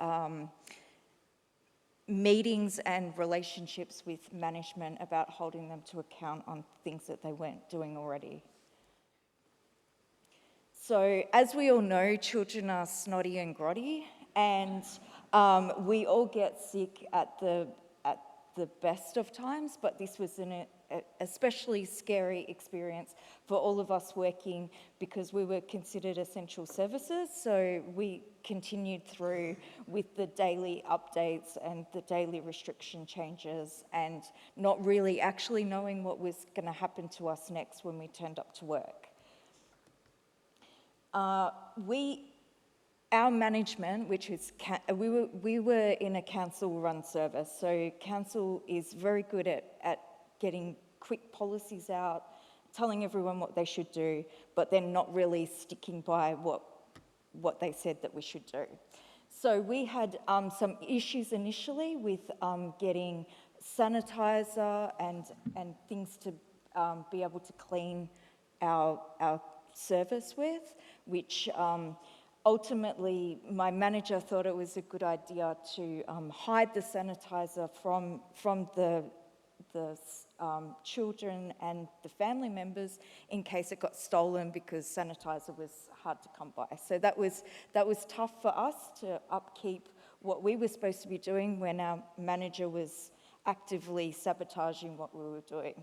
meetings and relationships with management about holding them to account on things that they weren't doing already. So, as we all know, children are snotty and grotty, and we all get sick at the best of times, but this was an especially scary experience for all of us working because we were considered essential services. So we continued through with the daily updates and the daily restriction changes and not really actually knowing what was going to happen to us next when we turned up to work. Our management, which is, we were in a council-run service, so council is very good at getting quick policies out, telling everyone what they should do, but then not really sticking by what they said that we should do. So we had some issues initially with getting sanitizer and things to be able to clean our service with, which ultimately my manager thought it was a good idea to hide the sanitizer from the children and the family members in case it got stolen because sanitizer was hard to come by. So that was tough for us to upkeep what we were supposed to be doing when our manager was actively sabotaging what we were doing.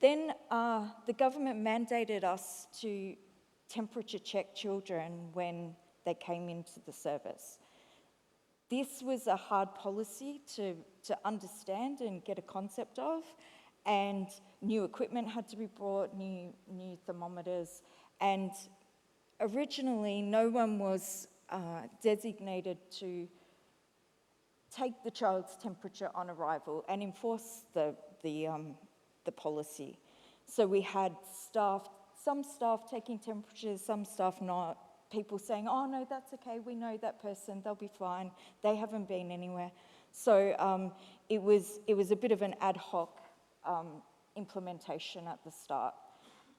Then the government mandated us to temperature check children when they came into the service. This was a hard policy to understand and get a concept of, and new equipment had to be brought, new thermometers, and originally no one was designated to take the child's temperature on arrival and enforce the policy. So we had some staff taking temperatures, some staff not, people saying, oh no, that's okay, we know that person, they'll be fine, they haven't been anywhere. So it was a bit of an ad hoc implementation at the start.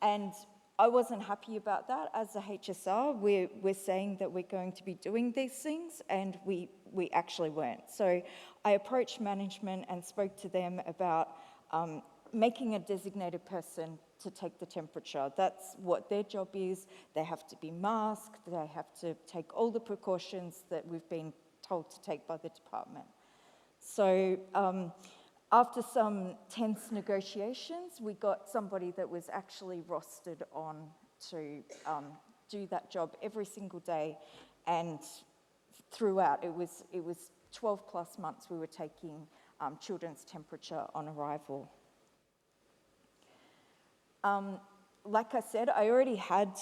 And I wasn't happy about that. As a HSR, we're saying that we're going to be doing these things, and we actually weren't. So I approached management and spoke to them about making a designated person to take the temperature. That's what their job is. They have to be masked, they have to take all the precautions that we've been told to take by the department. So after some tense negotiations, we got somebody that was actually rostered on to do that job every single day, and throughout, it was 12 plus months we were taking children's temperature on arrival. Like I said, I already had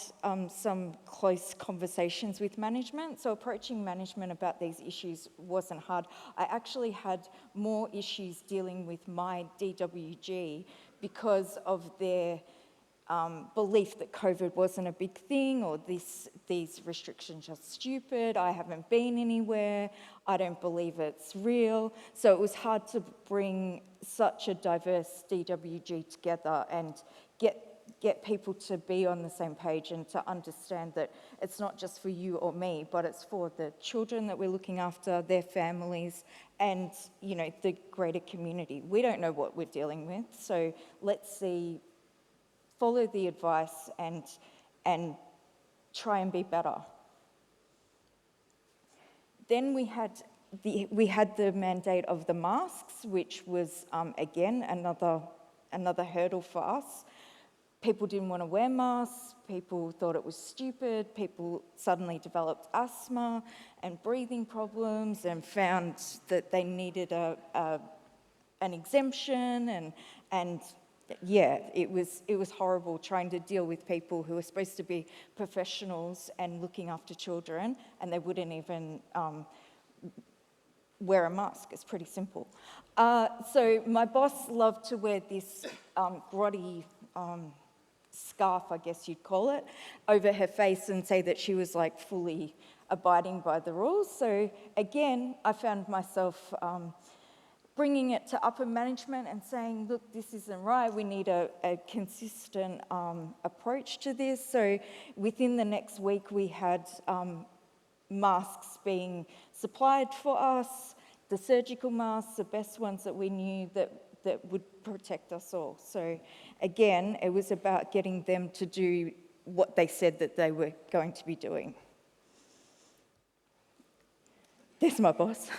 some close conversations with management, so approaching management about these issues wasn't hard. I actually had more issues dealing with my DWG because of their belief that COVID wasn't a big thing, or these restrictions are stupid, I haven't been anywhere, I don't believe it's real. So it was hard to bring such a diverse DWG together and get people to be on the same page and to understand that it's not just for you or me, but it's for the children that we're looking after, their families, and the greater community. We don't know what we're dealing with, so let's follow the advice and try and be better. Then we had the mandate of the masks, which was again another hurdle for us. People didn't want to wear masks, people thought it was stupid, people suddenly developed asthma and breathing problems and found that they needed an exemption, and yeah, it was horrible trying to deal with people who were supposed to be professionals and looking after children, and they wouldn't even wear a mask. It's pretty simple. So my boss loved to wear this grotty scarf, I guess you'd call it, over her face and say that she was like fully abiding by the rules. So again, I found myself bringing it to upper management and saying, look, this isn't right, we need a consistent approach to this. So within the next week, we had masks being supplied for us, the surgical masks, the best ones that we knew that would protect us all. So again, it was about getting them to do what they said that they were going to be doing. There's my boss.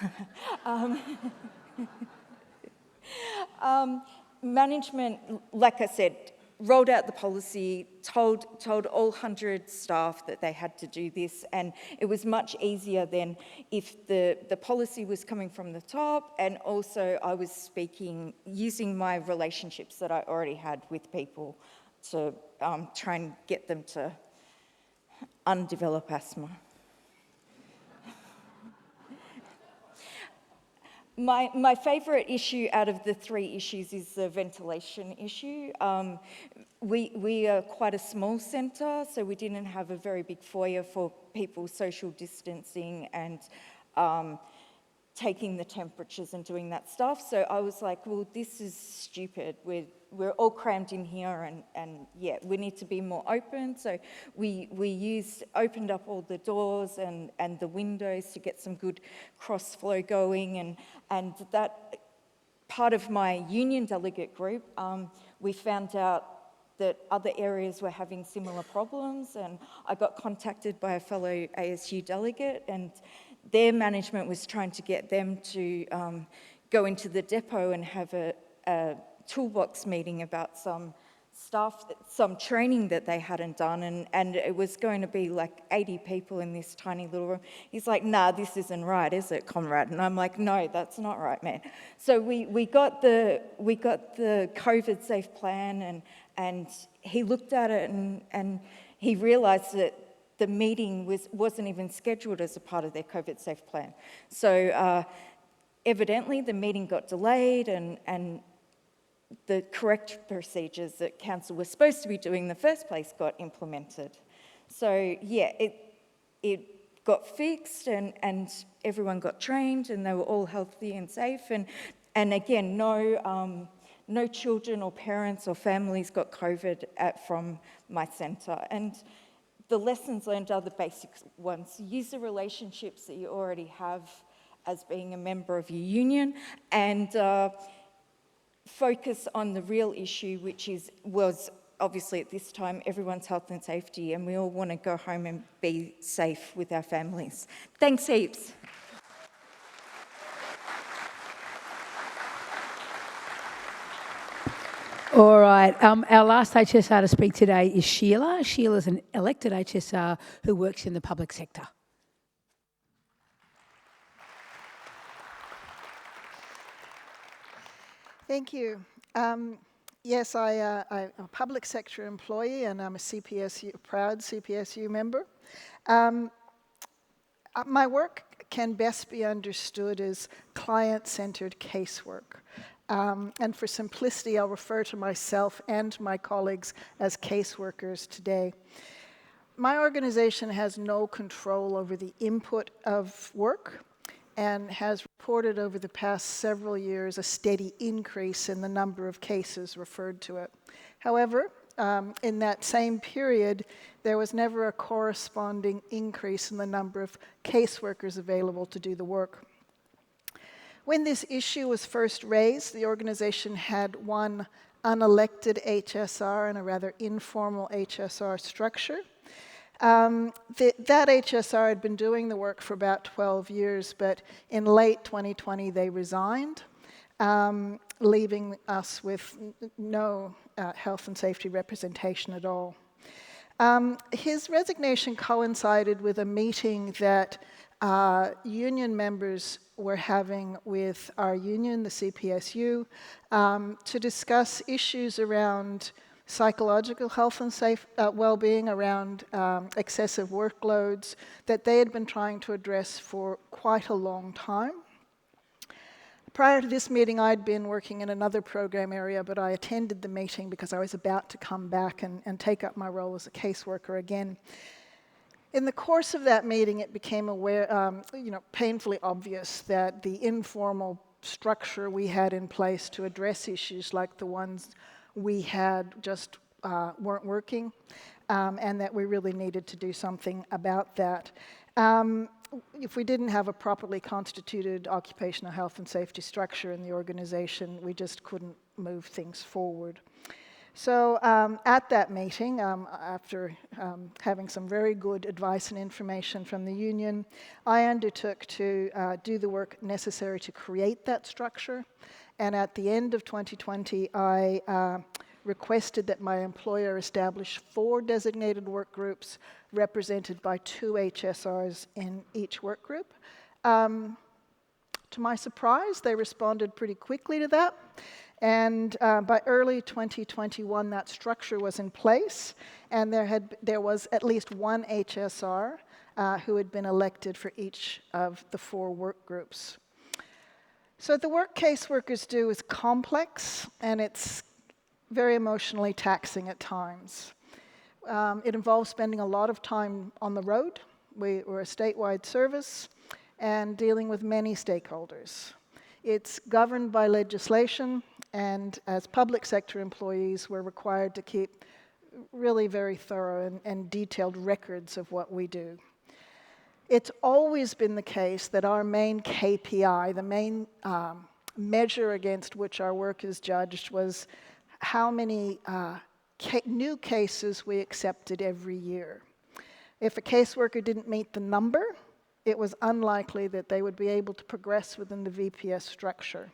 Management, like I said, rolled out the policy, told all 100 staff that they had to do this, and it was much easier than if the policy was coming from the top, and also I was speaking, using my relationships that I already had with people to try and get them to undevelop asthma. My favourite issue out of the 3 issues is the ventilation issue. We are quite a small centre, so we didn't have a very big foyer for people social distancing and taking the temperatures and doing that stuff. So I was like, well, this is stupid. We're all crammed in here, and yeah, we need to be more open. So we opened up all the doors and the windows to get some good cross flow going, and that part of my union delegate group, we found out that other areas were having similar problems, and I got contacted by a fellow ASU delegate, and their management was trying to get them to go into the depot and have a toolbox meeting about some training that they hadn't done, and it was going to be like 80 people in this tiny little room. He's like, nah, this isn't right, is it, comrade? And I'm like, no, that's not right, man. So we got the COVID safe plan, and he looked at it, and he realised that the meeting wasn't even scheduled as a part of their COVID safe plan. So evidently the meeting got delayed, and the correct procedures that council was supposed to be doing in the first place got implemented. So yeah, it got fixed, and everyone got trained, and they were all healthy and safe, and again, no children or parents or families got COVID from my centre. And the lessons learned are the basic ones. Use the relationships that you already have as being a member of your union, and focus on the real issue, which was obviously at this time everyone's health and safety, and we all want to go home and be safe with our families. Thanks heaps. All right, our last HSR to speak today is Sheila. Sheila's an elected HSR who works in the public sector. Thank you. Yes, I'm a public sector employee, and I'm a CPSU, proud CPSU member. My work can best be understood as client-centered casework. And for simplicity, I'll refer to myself and my colleagues as caseworkers today. My organization has no control over the input of work and has reported over the past several years a steady increase in the number of cases referred to it. However, in that same period, there was never a corresponding increase in the number of caseworkers available to do the work. When this issue was first raised, the organization had one unelected HSR and a rather informal HSR structure. That HSR had been doing the work for about 12 years, but in late 2020 they resigned, leaving us with no health and safety representation at all. His resignation coincided with a meeting that union members were having with our union, the CPSU, to discuss issues around psychological health and well-being, around excessive workloads that they had been trying to address for quite a long time. Prior to this meeting, I'd been working in another program area, but I attended the meeting because I was about to come back and take up my role as a caseworker again. In the course of that meeting, it became painfully obvious that the informal structure we had in place to address issues like the ones we had just weren't working, and that we really needed to do something about that. if we didn't have a properly constituted occupational health and safety structure in the organization, we just couldn't move things forward. So at that meeting, after having some very good advice and information from the union, I undertook to do the work necessary to create that structure. And at the end of 2020, I requested that my employer establish 4 designated work groups represented by 2 HSRs in each work group. To my surprise, they responded pretty quickly to that. And by early 2021, that structure was in place, and there was at least 1 HSR who had been elected for each of the 4 work groups. So the work caseworkers do is complex, and it's very emotionally taxing at times. It involves spending a lot of time on the road. We're a statewide service and dealing with many stakeholders. It's governed by legislation, and as public sector employees, we're required to keep really very thorough and detailed records of what we do. It's always been the case that our main KPI, the main measure against which our work is judged, was how many new cases we accepted every year. If a caseworker didn't meet the number, it was unlikely that they would be able to progress within the VPS structure.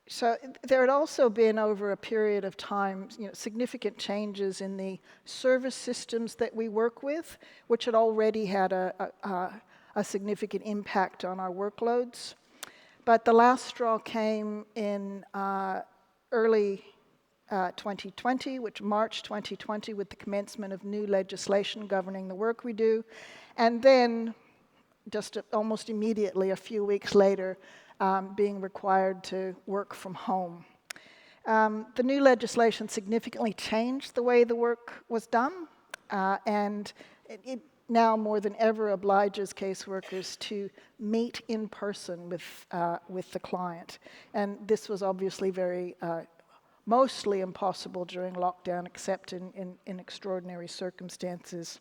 So there had also been, over a period of time, significant changes in the service systems that we work with, which had already had a significant impact on our workloads. But the last straw came in early 2020, March 2020, with the commencement of new legislation governing the work we do. And then, just almost immediately, a few weeks later, being required to work from home. The new legislation significantly changed the way the work was done, and it now more than ever obliges caseworkers to meet in person with the client. And this was obviously mostly impossible during lockdown, except in extraordinary circumstances.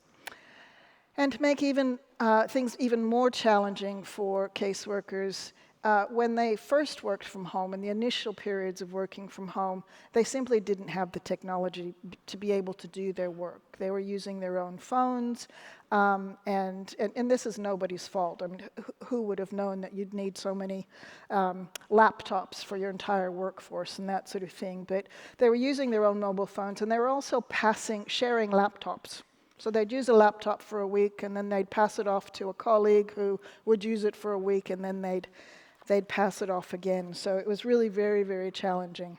And to make things even more challenging for caseworkers, when they first worked from home, in the initial periods of working from home, they simply didn't have the technology to be able to do their work. They were using their own phones, and this is nobody's fault. I mean, who would have known that you'd need so many laptops for your entire workforce and that sort of thing? But they were using their own mobile phones, and they were also sharing laptops. So they'd use a laptop for a week, and then they'd pass it off to a colleague who would use it for a week, and then they'd pass it off again. So it was really very, very challenging.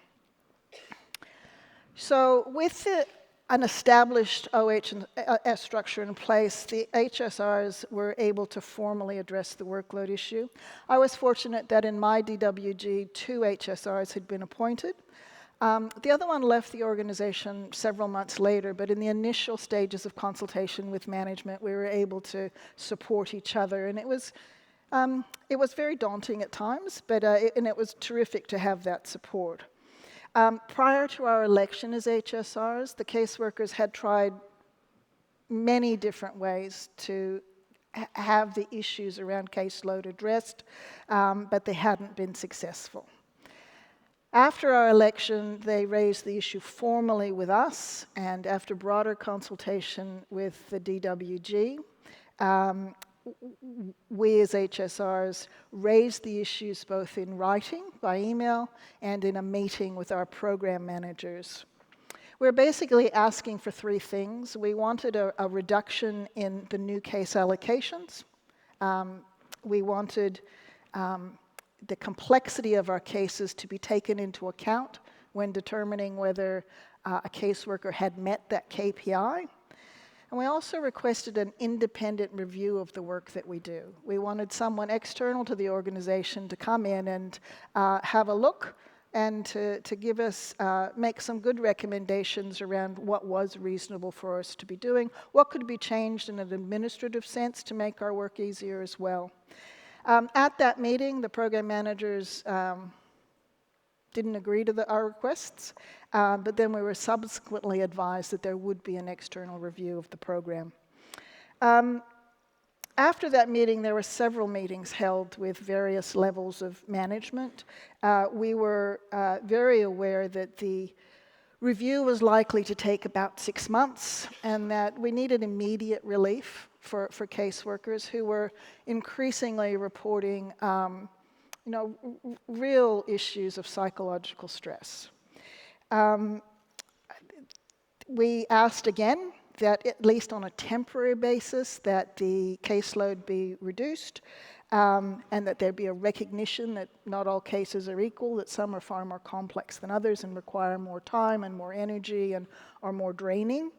So with an established OHS structure in place, the HSRs were able to formally address the workload issue. I was fortunate that in my DWG, 2 HSRs had been appointed. The other one left the organization several months later, but in the initial stages of consultation with management, we were able to support each other, and it was very daunting at times, but it was terrific to have that support. Prior to our election as HSRs, the caseworkers had tried many different ways to have the issues around caseload addressed, but they hadn't been successful. After our election, they raised the issue formally with us, and after broader consultation with the DWG, we as HSRs raised the issues both in writing, by email, and in a meeting with our program managers. We're basically asking for 3 things. We wanted a reduction in the new case allocations. We wanted the complexity of our cases to be taken into account when determining whether a caseworker had met that KPI. And we also requested an independent review of the work that we do. We wanted someone external to the organization to come in and have a look and to give us, make some good recommendations around what was reasonable for us to be doing, what could be changed in an administrative sense to make our work easier as well. At that meeting, the program managers didn't agree to our requests, but then we were subsequently advised that there would be an external review of the program. After that meeting, there were several meetings held with various levels of management. We were very aware that the review was likely to take about 6 months and that we needed immediate relief for caseworkers who were increasingly reporting real issues of psychological stress. We asked again that, at least on a temporary basis, that the caseload be reduced and that there be a recognition that not all cases are equal, that some are far more complex than others and require more time and more energy and are more draining.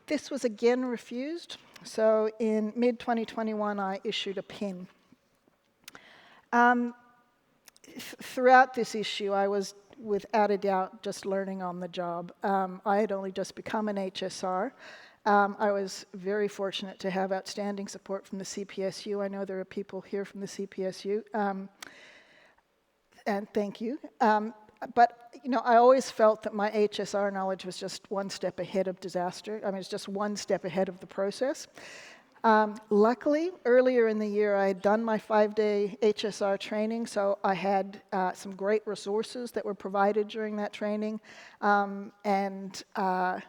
This was again refused, so in mid-2021 I issued a PIN. Throughout this issue, I was, without a doubt, just learning on the job. I had only just become an HSR. I was very fortunate to have outstanding support from the CPSU. I know there are people here from the CPSU, and thank you. But I always felt that my HSR knowledge was just one step ahead of disaster. I mean, it's just one step ahead of the process. Luckily, earlier in the year, I had done my 5-day HSR training, so I had some great resources that were provided during that training. The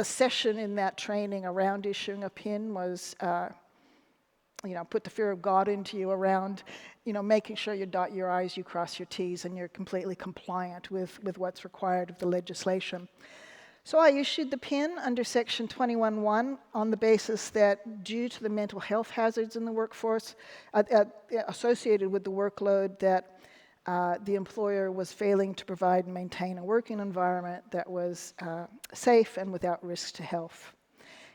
session in that training around issuing a PIN was, put the fear of God into you around, making sure you dot your I's, you cross your T's, and you're completely compliant with what's required of the legislation. So I issued the PIN under Section 21(1) on the basis that due to the mental health hazards in the workforce associated with the workload, that the employer was failing to provide and maintain a working environment that was safe and without risk to health.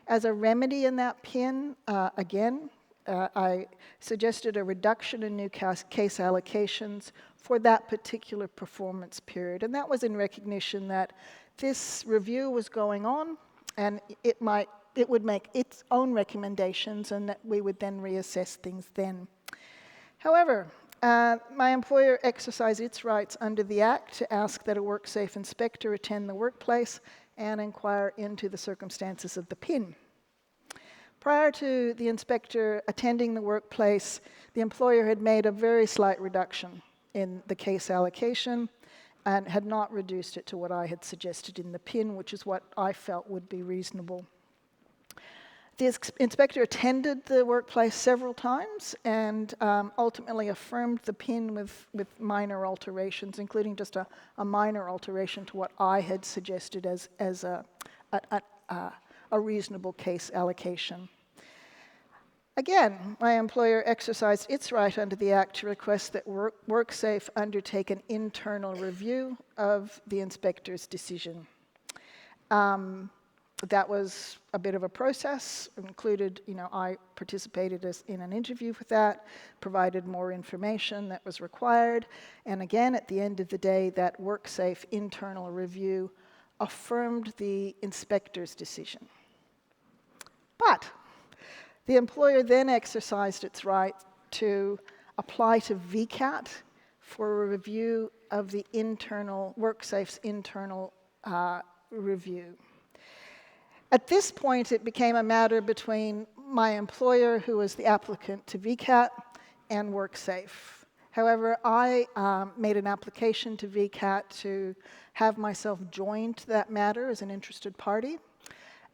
As a remedy in that PIN, I suggested a reduction in new case allocations for that particular performance period, and that was in recognition that this review was going on, and it would make its own recommendations, and that we would then reassess things then. However, my employer exercised its rights under the Act to ask that a WorkSafe inspector attend the workplace and inquire into the circumstances of the PIN. Prior to the inspector attending the workplace, the employer had made a very slight reduction in the case allocation and had not reduced it to what I had suggested in the PIN, which is what I felt would be reasonable. The inspector attended the workplace several times and ultimately affirmed the PIN with minor alterations, including just a minor alteration to what I had suggested as a reasonable case allocation. Again, my employer exercised its right under the Act to request that WorkSafe undertake an internal review of the inspector's decision. That was a bit of a process. It included, I participated in an interview with that, provided more information that was required, and again, at the end of the day, that WorkSafe internal review affirmed the inspector's decision. But the employer then exercised its right to apply to VCAT for a review of the WorkSafe's internal review. At this point, it became a matter between my employer, who was the applicant to VCAT, and WorkSafe. However, I made an application to VCAT to have myself joined to that matter as an interested party,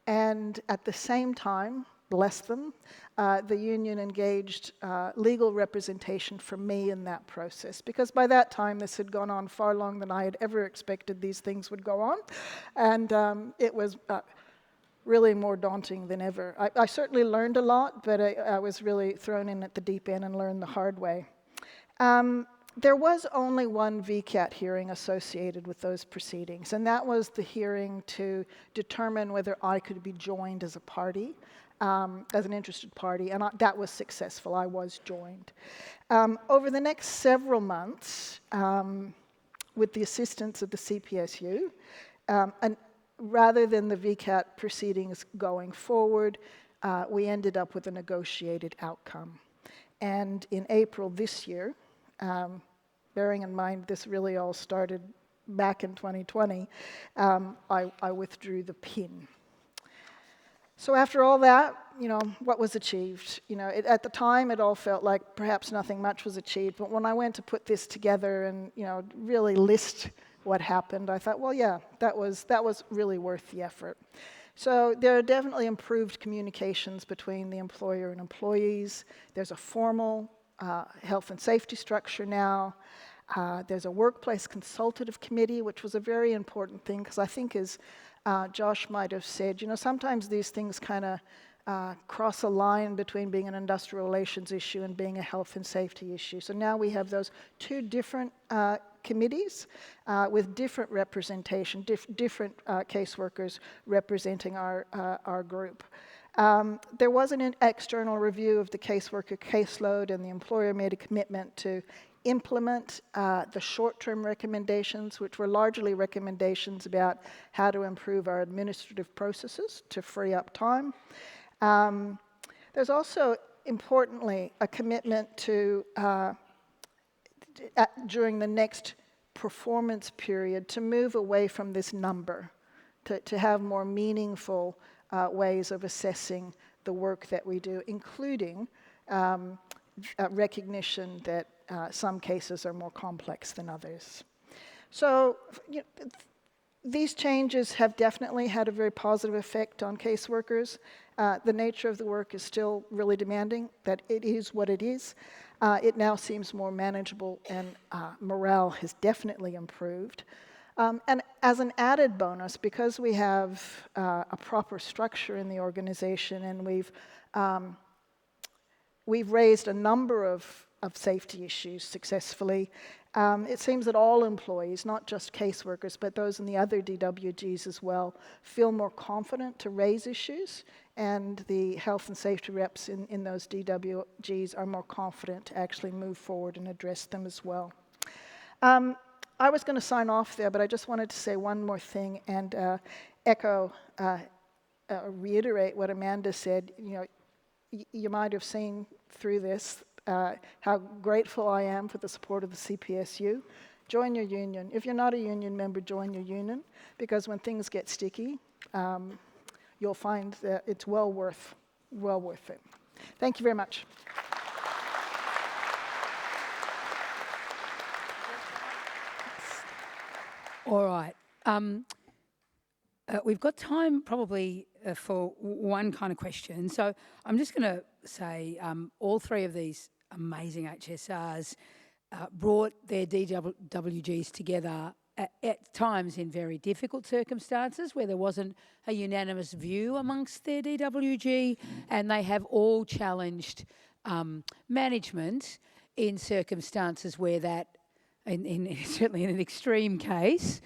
and at the same time, bless them, the union engaged legal representation for me in that process, because by that time this had gone on far longer than I had ever expected these things would go on, and it was really more daunting than ever. I certainly learned a lot, but I was really thrown in at the deep end and learned the hard way. There was only one VCAT hearing associated with those proceedings, and that was the hearing to determine whether I could be joined as a party, as an interested party, and that was successful. I was joined. Over the next several months, with the assistance of the CPSU, and rather than the VCAT proceedings going forward, we ended up with a negotiated outcome. And in April this year, Bearing in mind this really all started back in 2020, I withdrew the pin. So after all that, what was achieved? At the time, it all felt like perhaps nothing much was achieved. But when I went to put this together and, really list what happened, I thought, well, yeah, that was really worth the effort. So there are definitely improved communications between the employer and employees. There's a formal health and safety structure now. There's a workplace consultative committee, which was a very important thing, because I think, as Josh might have said, sometimes these things kind of cross a line between being an industrial relations issue and being a health and safety issue. So now we have those two different committees with different representation, different caseworkers representing our group. There was an external review of the caseworker caseload, and the employer made a commitment to implement the short-term recommendations, which were largely recommendations about how to improve our administrative processes to free up time. There's also, importantly, a commitment to, during the next performance period, to move away from this number, to have more meaningful ways of assessing the work that we do, including recognition that some cases are more complex than others. So these changes have definitely had a very positive effect on caseworkers. The nature of the work is still really demanding, that it is what it is. It now seems more manageable, and morale has definitely improved. And as an added bonus, because we have a proper structure in the organization, and we've raised a number of safety issues successfully. It seems that all employees, not just caseworkers, but those in the other DWGs as well, feel more confident to raise issues, and the health and safety reps in those DWGs are more confident to actually move forward and address them as well. I was going to sign off there, but I just wanted to say one more thing and reiterate what Amanda said. You might have seen through this how grateful I am for the support of the CPSU. Join your union. If you're not a union member, join your union, because when things get sticky, you'll find that it's well worth it. Thank you very much. All right. We've got time probably for one kind of question. So I'm just going to say all three of these amazing HSRs brought their DWGs together at times in very difficult circumstances where there wasn't a unanimous view amongst their DWG, and they have all challenged management in circumstances where that, certainly in an extreme case,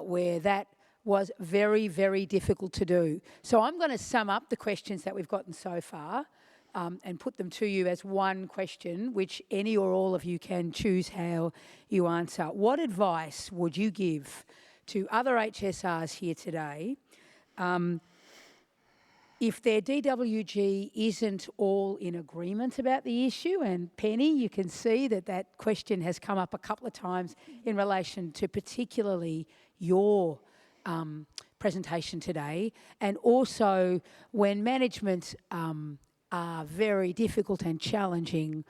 where that was very, very difficult to do. So I'm going to sum up the questions that we've gotten so far and put them to you as one question, which any or all of you can choose how you answer. What advice would you give to other HSRs here today if their DWG isn't all in agreement about the issue? And Penny, you can see that that question has come up a couple of times in relation to particularly your presentation today, and also when management are very difficult and challenging,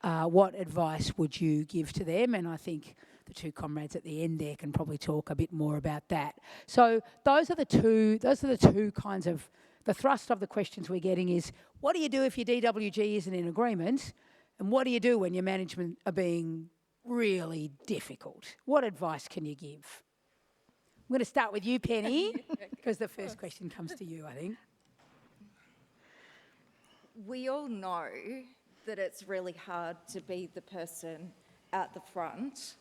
what advice would you give to them? And I think the two comrades at the end there can probably talk a bit more about that. So those are the two kinds of, the thrust of the questions we're getting is, what do you do if your DWG isn't in agreement? And what do you do when your management are being really difficult? What advice can you give? I'm going to start with you, Penny, because the first question comes to you, I think. We all know that it's really hard to be the person at the front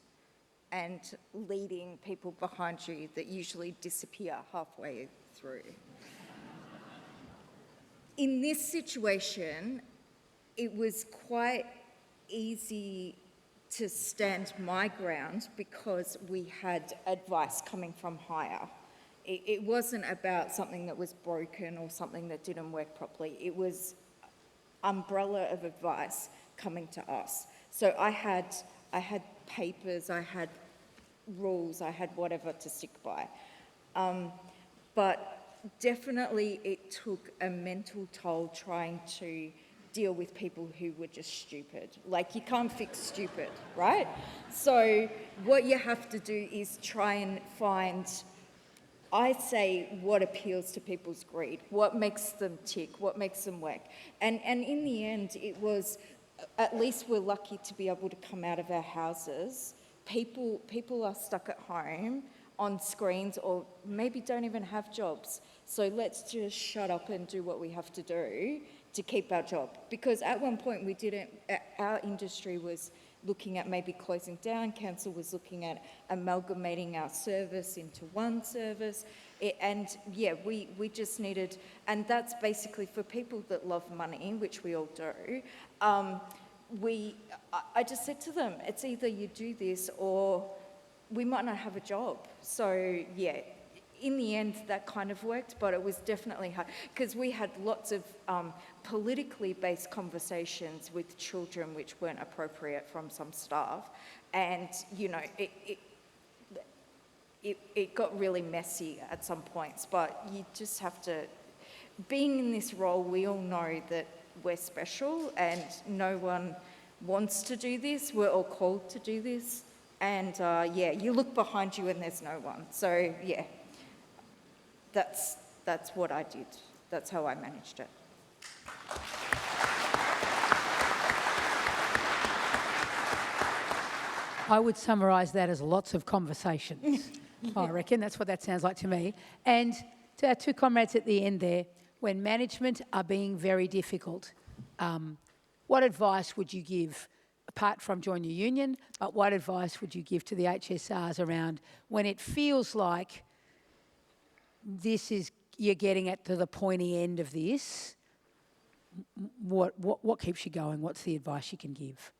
and leading people behind you that usually disappear halfway through. In this situation, it was quite easy to stand my ground because we had advice coming from higher. It wasn't about something that was broken or something that didn't work properly. It was umbrella of advice coming to us. So I had I had papers, I had rules, I had whatever to stick by. But definitely it took a mental toll trying to deal with people who were just stupid. Like, you can't fix stupid, right? So what you have to do is try and find, I say, what appeals to people's greed, what makes them tick, what makes them work. And in the end, it was, at least we're lucky to be able to come out of our houses. People are stuck at home on screens, or maybe don't even have jobs. So let's just shut up and do what we have to do to keep our job. Because at one point our industry was looking at maybe closing down, council was looking at amalgamating our service into one service. We just needed, and that's basically for people that love money, which we all do. I just said to them, it's either you do this or we might not have a job. So yeah, in the end that kind of worked, but it was definitely hard because we had lots of politically based conversations with children which weren't appropriate from some staff, and it got really messy at some points. But you just have to, being in this role, we all know that we're special and no one wants to do this. We're all called to do this. And you look behind you and there's no one. So yeah, that's what I did. That's how I managed it. I would summarise that as lots of conversations. I reckon that's what that sounds like to me. And to our two comrades at the end there, when management are being very difficult, what advice would you give, apart from join your union, but what advice would you give to the HSRs around when it feels like you're getting to the pointy end of this? What keeps you going? What's the advice you can give?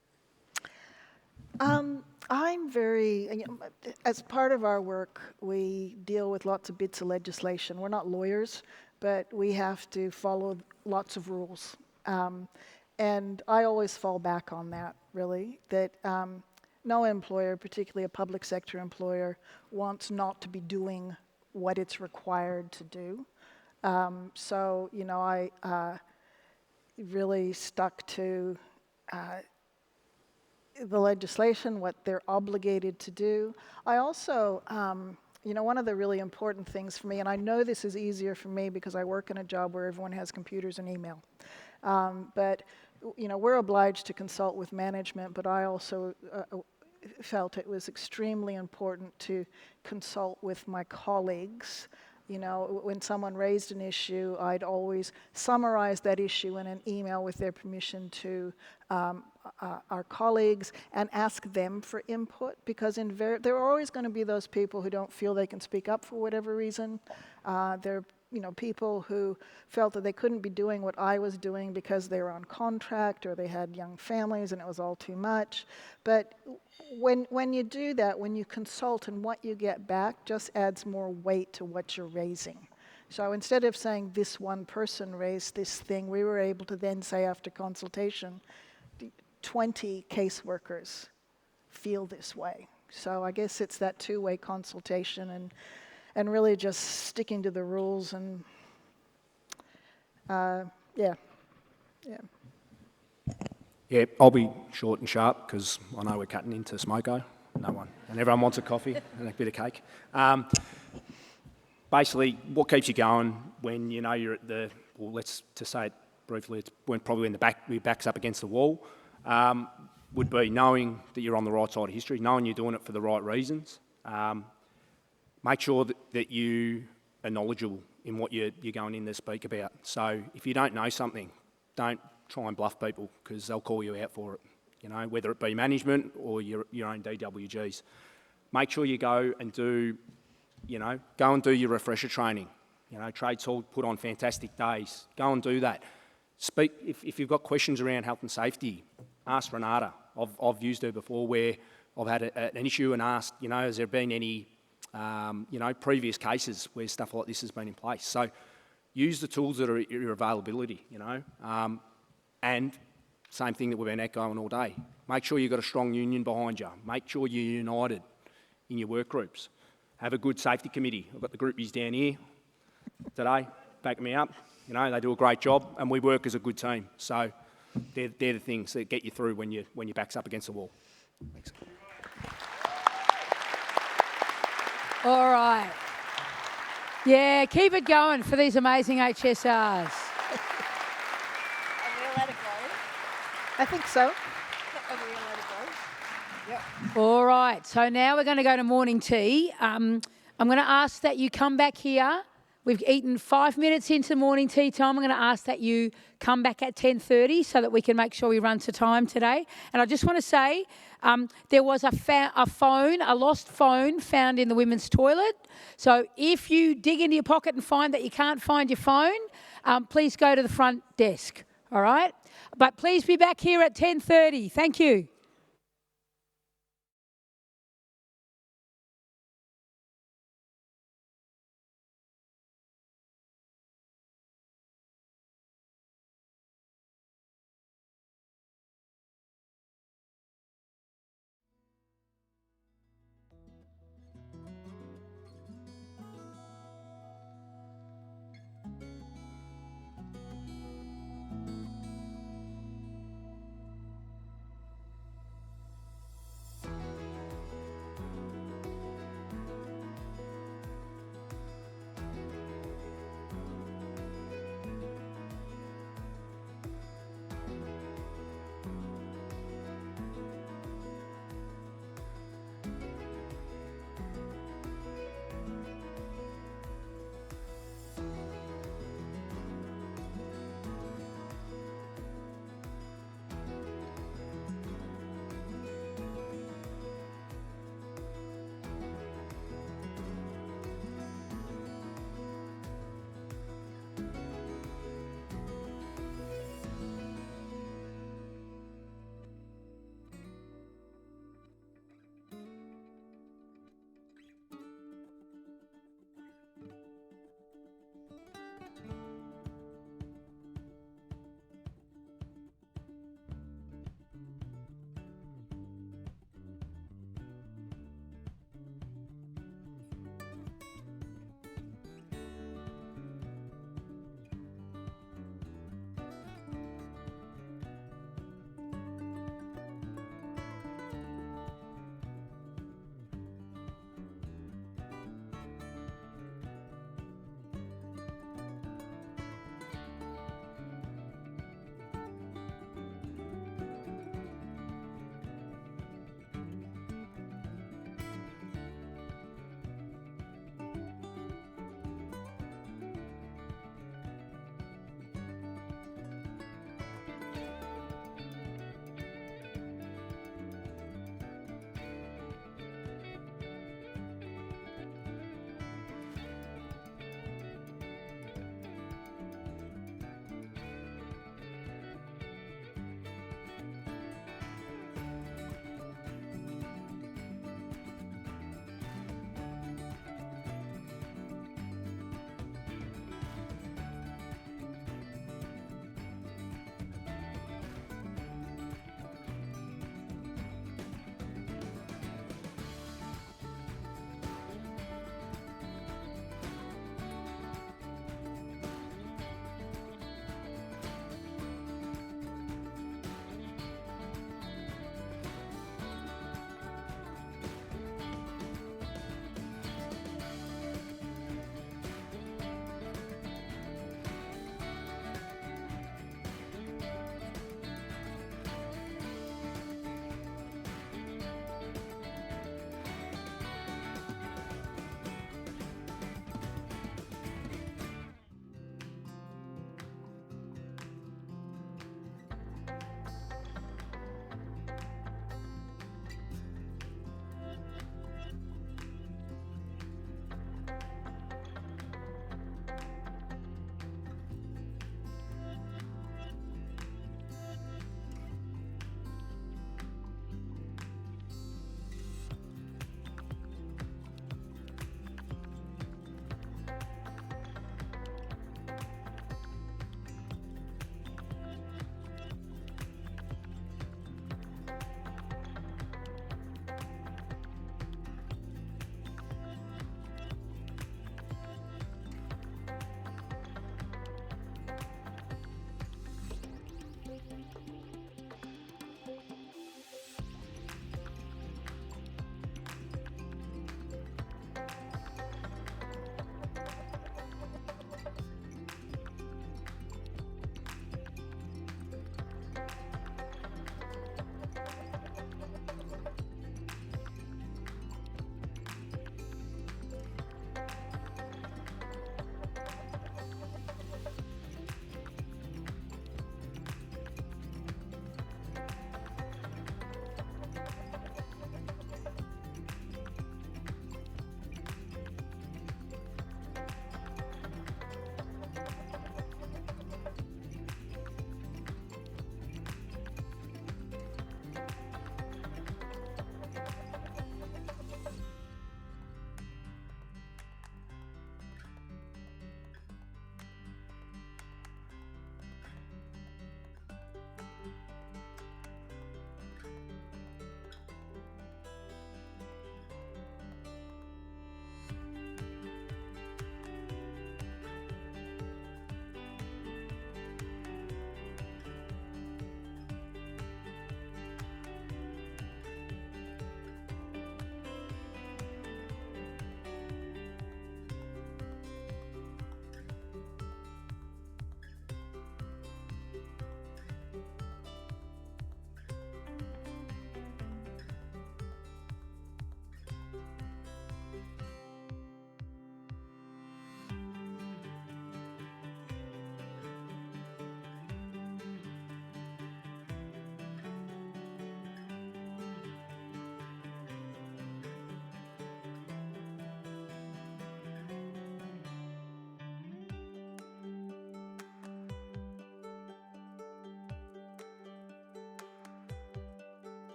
I'm very, as part of our work, we deal with lots of bits of legislation. We're not lawyers, but we have to follow lots of rules. And I always fall back on that, really, that no employer, particularly a public sector employer, wants not to be doing what it's required to do. I really stuck to the legislation, what they're obligated to do. I also, one of the really important things for me, and I know this is easier for me because I work in a job where everyone has computers and email, but we're obliged to consult with management, but I also felt it was extremely important to consult with my colleagues. When someone raised an issue, I'd always summarize that issue in an email with their permission to our colleagues and ask them for input, because there are always going to be those people who don't feel they can speak up for whatever reason. There are people who felt that they couldn't be doing what I was doing because they were on contract or they had young families and it was all too much. But when you do that, when you consult, and what you get back just adds more weight to what you're raising. So instead of saying this one person raised this thing, we were able to then say after consultation, 20 caseworkers feel this way. So I guess it's that two-way consultation and really just sticking to the rules and Yeah, I'll be short and sharp because I know we're cutting into smoko. No one. And everyone wants a coffee and a bit of cake. Basically, what keeps you going when you're at let's just say it briefly, it's probably when your back's up against the wall, would be knowing that you're on the right side of history, knowing you're doing it for the right reasons. Make sure that you are knowledgeable in what you're going in to speak about. So if you don't know something, don't try and bluff people because they'll call you out for it, whether it be management or your own DWGs. Make sure you go and do your refresher training. Trades Hall put on fantastic days. Go and do that. Speak, if you've got questions around health and safety, ask Renata. I've used her before where I've had an issue and asked, has there been any previous cases where stuff like this has been in place. So use the tools that are at your availability, and Same thing that we've been echoing all day. Make sure you've got a strong union behind you. Make sure you're united in your work groups. Have a good safety committee. I've got the groupies down here today, backing me up. You know, they do a great job, and we work as a good team. So they're the things that get you through when your back's up against the wall. Thanks. All right. Yeah, keep it going for these amazing HSRs. Are we allowed to go? I think so. Are we allowed to go? Yep. All right, so now we're going to go to morning tea. I'm going to ask that you come back here. We've eaten 5 minutes into morning tea time. I'm going to ask that you come back at 10:30 so that we can make sure we run to time today. And I just want to say there was a lost phone found in the women's toilet. So if you dig into your pocket and find that you can't find your phone, please go to the front desk, all right? But please be back here at 10:30. Thank you.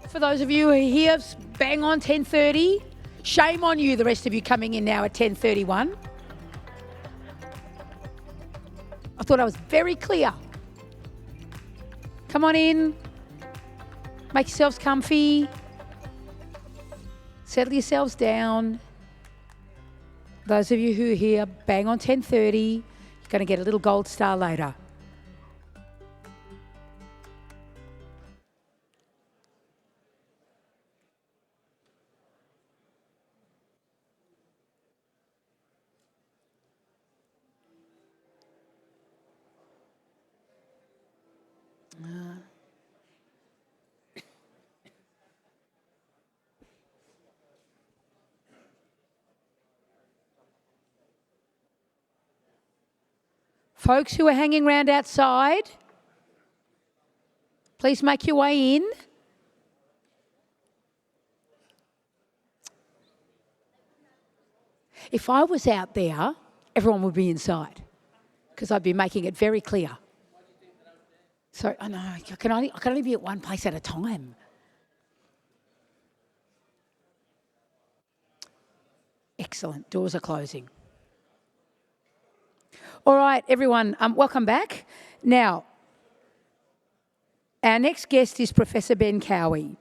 for those of you who are here, bang on 10:30. Shame on you, the rest of you coming in now at 10:31. I thought I was very clear. Come on in. Make yourselves comfy. Settle yourselves down. Those of you who are here, bang on 10:30. You're going to get a little gold star later. Folks who are hanging around outside, please make your way in. If I was out there, everyone would be inside because I'd be making it very clear. So, I know, I can only be at one place at a time. Excellent, doors are closing. All right, everyone, welcome back. Now, our next guest is Professor Ben Cowie.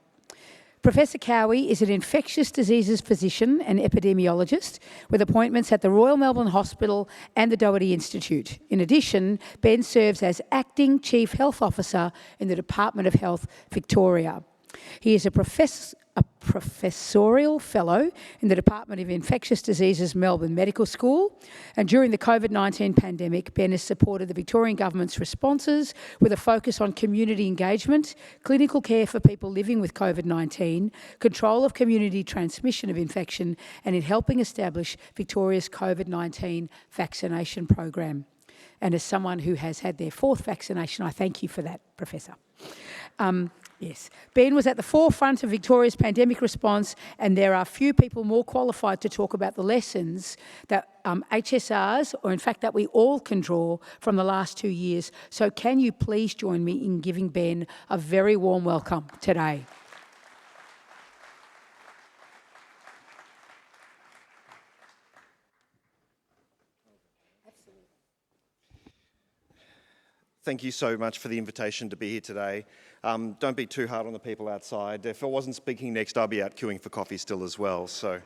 Professor Cowie is an infectious diseases physician and epidemiologist with appointments at the Royal Melbourne Hospital and the Doherty Institute. In addition, Ben serves as Acting Chief Health Officer in the Department of Health, Victoria. He is a professorial fellow in the Department of Infectious Diseases, Melbourne Medical School. And during the COVID-19 pandemic, Ben has supported the Victorian Government's responses with a focus on community engagement, clinical care for people living with COVID-19, control of community transmission of infection, and in helping establish Victoria's COVID-19 vaccination program. And as someone who has had their 4th vaccination, I thank you for that, Professor. Yes, Ben was at the forefront of Victoria's pandemic response, and there are few people more qualified to talk about the lessons that HSRs, or in fact that we all can draw from the last 2 years. So can you please join me in giving Ben a very warm welcome today? Thank you so much for the invitation to be here today. Don't be too hard on the people outside. If I wasn't speaking next, I'd be out queuing for coffee still as well. So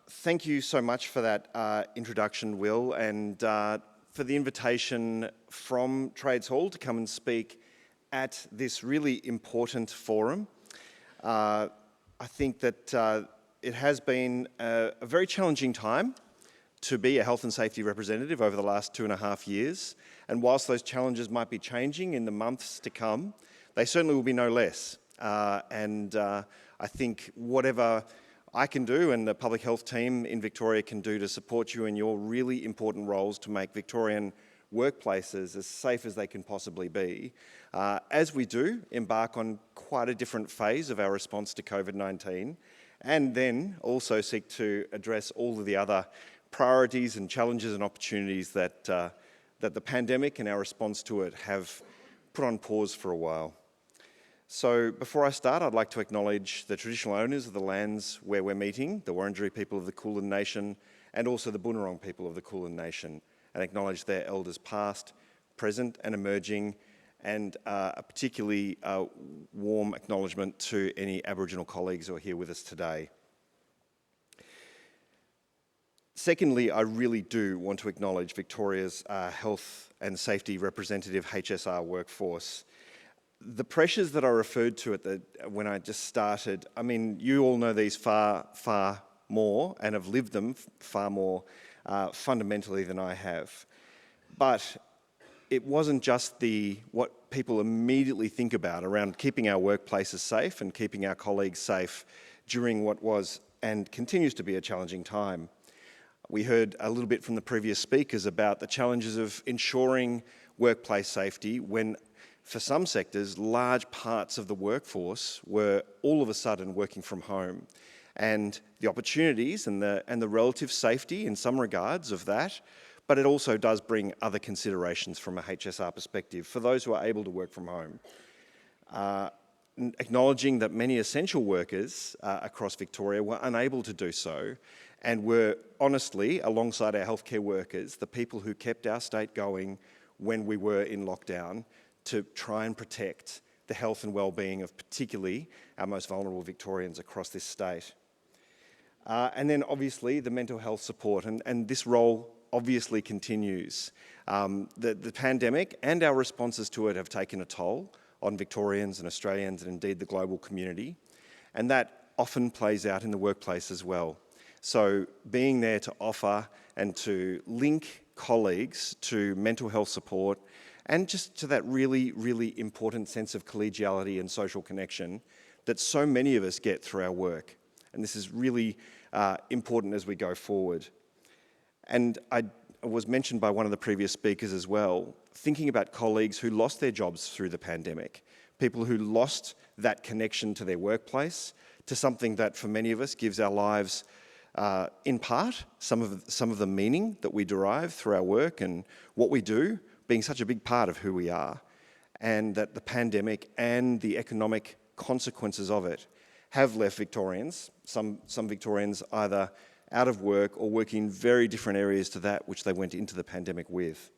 thank you so much for that introduction, Will, and for the invitation from Trades Hall to come and speak at this really important forum. I think that it has been a very challenging time to be a health and safety representative over the last 2.5 years. And whilst those challenges might be changing in the months to come, they certainly will be no less. I think whatever I can do and the public health team in Victoria can do to support you in your really important roles to make Victorian workplaces as safe as they can possibly be, as we do embark on quite a different phase of our response to COVID-19, and then also seek to address all of the other priorities and challenges and opportunities that the pandemic and our response to it have put on pause for a while. So before I start, I'd like to acknowledge the traditional owners of the lands where we're meeting, the Wurundjeri people of the Kulin Nation, and also the Boonwurrung people of the Kulin Nation, and acknowledge their elders past, present and emerging, and a particularly warm acknowledgement to any Aboriginal colleagues who are here with us today. Secondly, I really do want to acknowledge Victoria's health and safety representative HSR workforce. The pressures that I referred to when I just started, I mean, you all know these far, far more and have lived them far more fundamentally than I have. But it wasn't just what people immediately think about around keeping our workplaces safe and keeping our colleagues safe during what was and continues to be a challenging time. We heard a little bit from the previous speakers about the challenges of ensuring workplace safety when, for some sectors, large parts of the workforce were all of a sudden working from home. And the opportunities and the relative safety in some regards of that, but it also does bring other considerations from a HSR perspective for those who are able to work from home. acknowledging that many essential workers across Victoria were unable to do so and were honestly, alongside our healthcare workers, the people who kept our state going when we were in lockdown to try and protect the health and well-being of particularly our most vulnerable Victorians across this state. And then obviously the mental health support, and this role obviously continues. The pandemic and our responses to it have taken a toll on Victorians and Australians and indeed the global community, and that often plays out in the workplace as well. So being there to offer and to link colleagues to mental health support and just to that really, really important sense of collegiality and social connection that so many of us get through our work. And this is really important as we go forward. And I was mentioned by one of the previous speakers as well, thinking about colleagues who lost their jobs through the pandemic, people who lost that connection to their workplace, to something that for many of us gives our lives, in part, some of the meaning that we derive through our work and what we do being such a big part of who we are, and that the pandemic and the economic consequences of it have left Victorians, some Victorians either out of work or working in very different areas to that which they went into the pandemic with.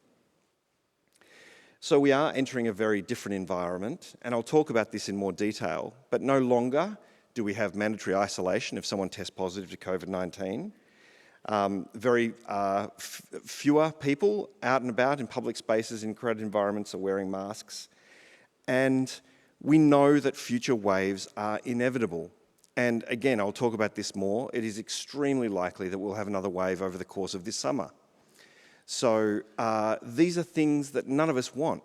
So we are entering a very different environment, and I'll talk about this in more detail, but no longer do we have mandatory isolation if someone tests positive to COVID-19. Fewer people out and about in public spaces in crowded environments are wearing masks. And we know that future waves are inevitable. And again, I'll talk about this more. It is extremely likely that we'll have another wave over the course of this summer. So these are things that none of us want.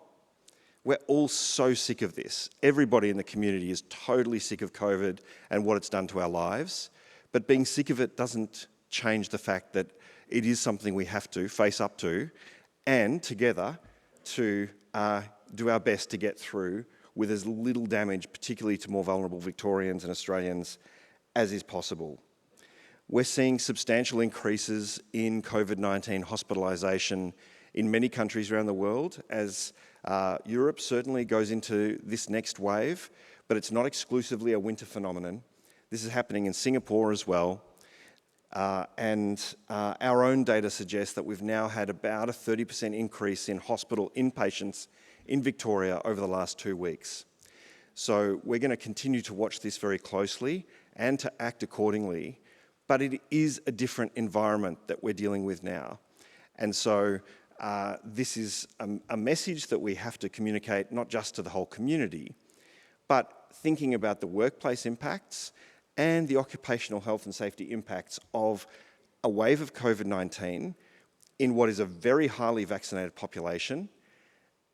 We're all so sick of this. Everybody in the community is totally sick of COVID and what it's done to our lives. But being sick of it doesn't change the fact that it is something we have to face up to and together to do our best to get through with as little damage, particularly to more vulnerable Victorians and Australians, as is possible. We're seeing substantial increases in COVID-19 hospitalisation in many countries around the world as Europe certainly goes into this next wave, but it's not exclusively a winter phenomenon. This is happening in Singapore as well. And our own data suggests that we've now had about a 30% increase in hospital inpatients in Victoria over the last 2 weeks. So we're going to continue to watch this very closely and to act accordingly, but it is a different environment that we're dealing with now. And so this is a message that we have to communicate not just to the whole community, but thinking about the workplace impacts and the occupational health and safety impacts of a wave of COVID-19 in what is a very highly vaccinated population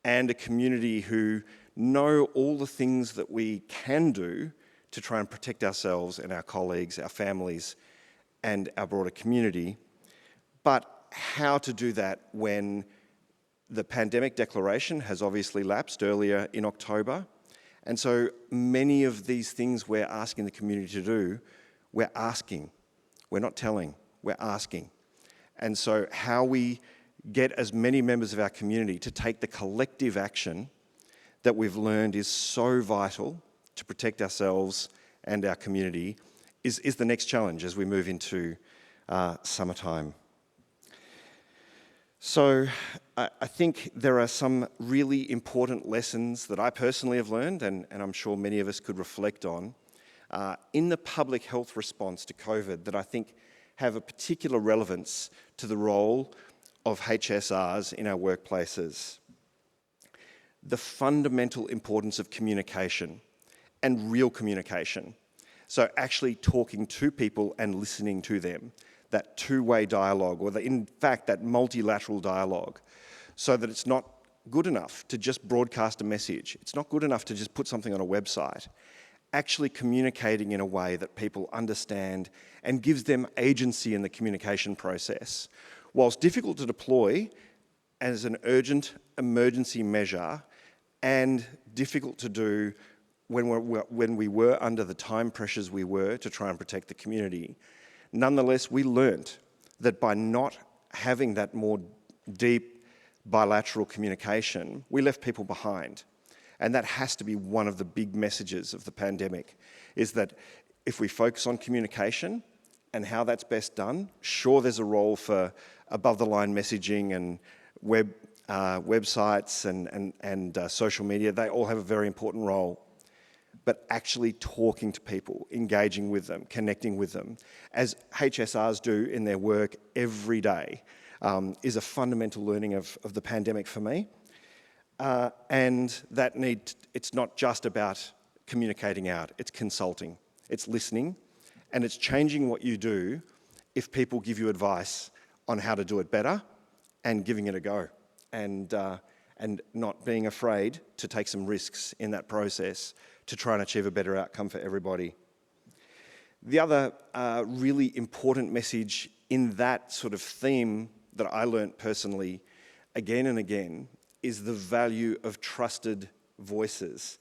and a community who know all the things that we can do to try and protect ourselves and our colleagues, our families, and our broader community, but how to do that when the pandemic declaration has obviously lapsed earlier in October. And so many of these things we're asking the community to do, we're asking. We're not telling, we're asking. And so how we get as many members of our community to take the collective action that we've learned is so vital to protect ourselves and our community is the next challenge as we move into summertime. So I think there are some really important lessons that I personally have learned, and I'm sure many of us could reflect on, in the public health response to COVID that I think have a particular relevance to the role of HSRs in our workplaces. The fundamental importance of communication and real communication. So actually talking to people and listening to them, that two-way dialogue, or in fact that multilateral dialogue, so that it's not good enough to just broadcast a message. It's not good enough to just put something on a website. Actually communicating in a way that people understand and gives them agency in the communication process. Whilst difficult to deploy as an urgent emergency measure and difficult to do when we were under the time pressures we were to try and protect the community, nonetheless, we learnt that by not having that more deep bilateral communication, we left people behind. And that has to be one of the big messages of the pandemic, is that if we focus on communication and how that's best done, sure, there's a role for above-the-line messaging and websites and social media. They all have a very important role. But actually talking to people, engaging with them, connecting with them, as HSRs do in their work every day, is a fundamental learning of the pandemic for me. And it's not just about communicating out, it's consulting, it's listening, and it's changing what you do if people give you advice on how to do it better and giving it a go, and not being afraid to take some risks in that process to try and achieve a better outcome for everybody. The other really important message in that sort of theme that I learnt personally again and again is the value of trusted voices.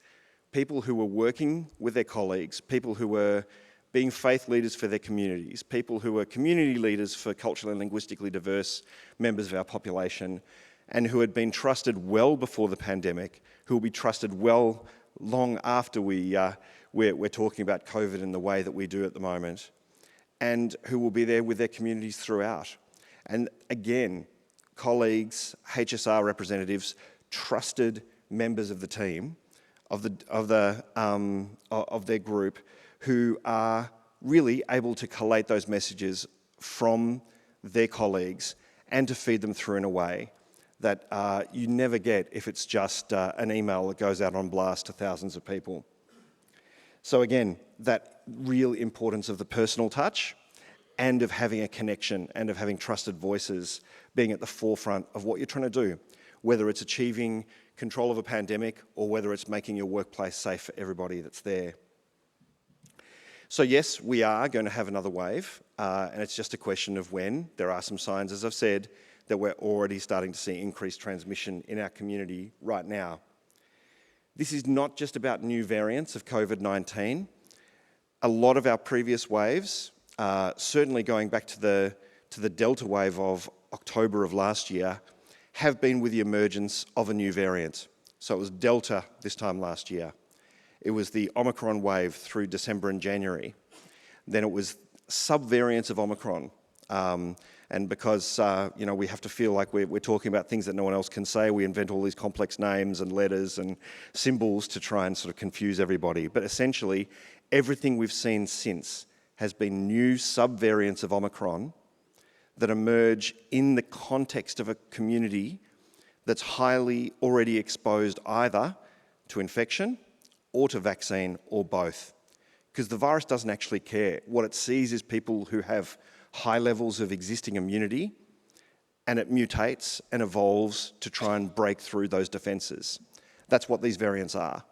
People who were working with their colleagues, people who were being faith leaders for their communities, people who were community leaders for culturally and linguistically diverse members of our population, and who had been trusted well before the pandemic, who will be trusted well long after we're talking about COVID in the way that we do at the moment, and who will be there with their communities throughout. And again, colleagues, HSR representatives, trusted members of the team, of their group, who are really able to collate those messages from their colleagues and to feed them through in a way that you never get if it's just an email that goes out on blast to thousands of people. So again, that real importance of the personal touch and of having a connection and of having trusted voices being at the forefront of what you're trying to do, whether it's achieving control of a pandemic or whether it's making your workplace safe for everybody that's there. So yes, we are going to have another wave, and it's just a question of when. There are some signs, as I've said, that we're already starting to see increased transmission in our community right now. This is not just about new variants of COVID-19. A lot of our previous waves, certainly going back to the Delta wave of October of last year, have been with the emergence of a new variant. So it was Delta this time last year. It was the Omicron wave through December and January. Then it was subvariants of Omicron. And because we have to feel like we're talking about things that no one else can say, we invent all these complex names and letters and symbols to try and sort of confuse everybody. But essentially, everything we've seen since has been new subvariants of Omicron that emerge in the context of a community that's highly already exposed either to infection or to vaccine or both. Because the virus doesn't actually care. What it sees is people who have high levels of existing immunity, and it mutates and evolves to try and break through those defences. That's what these variants are.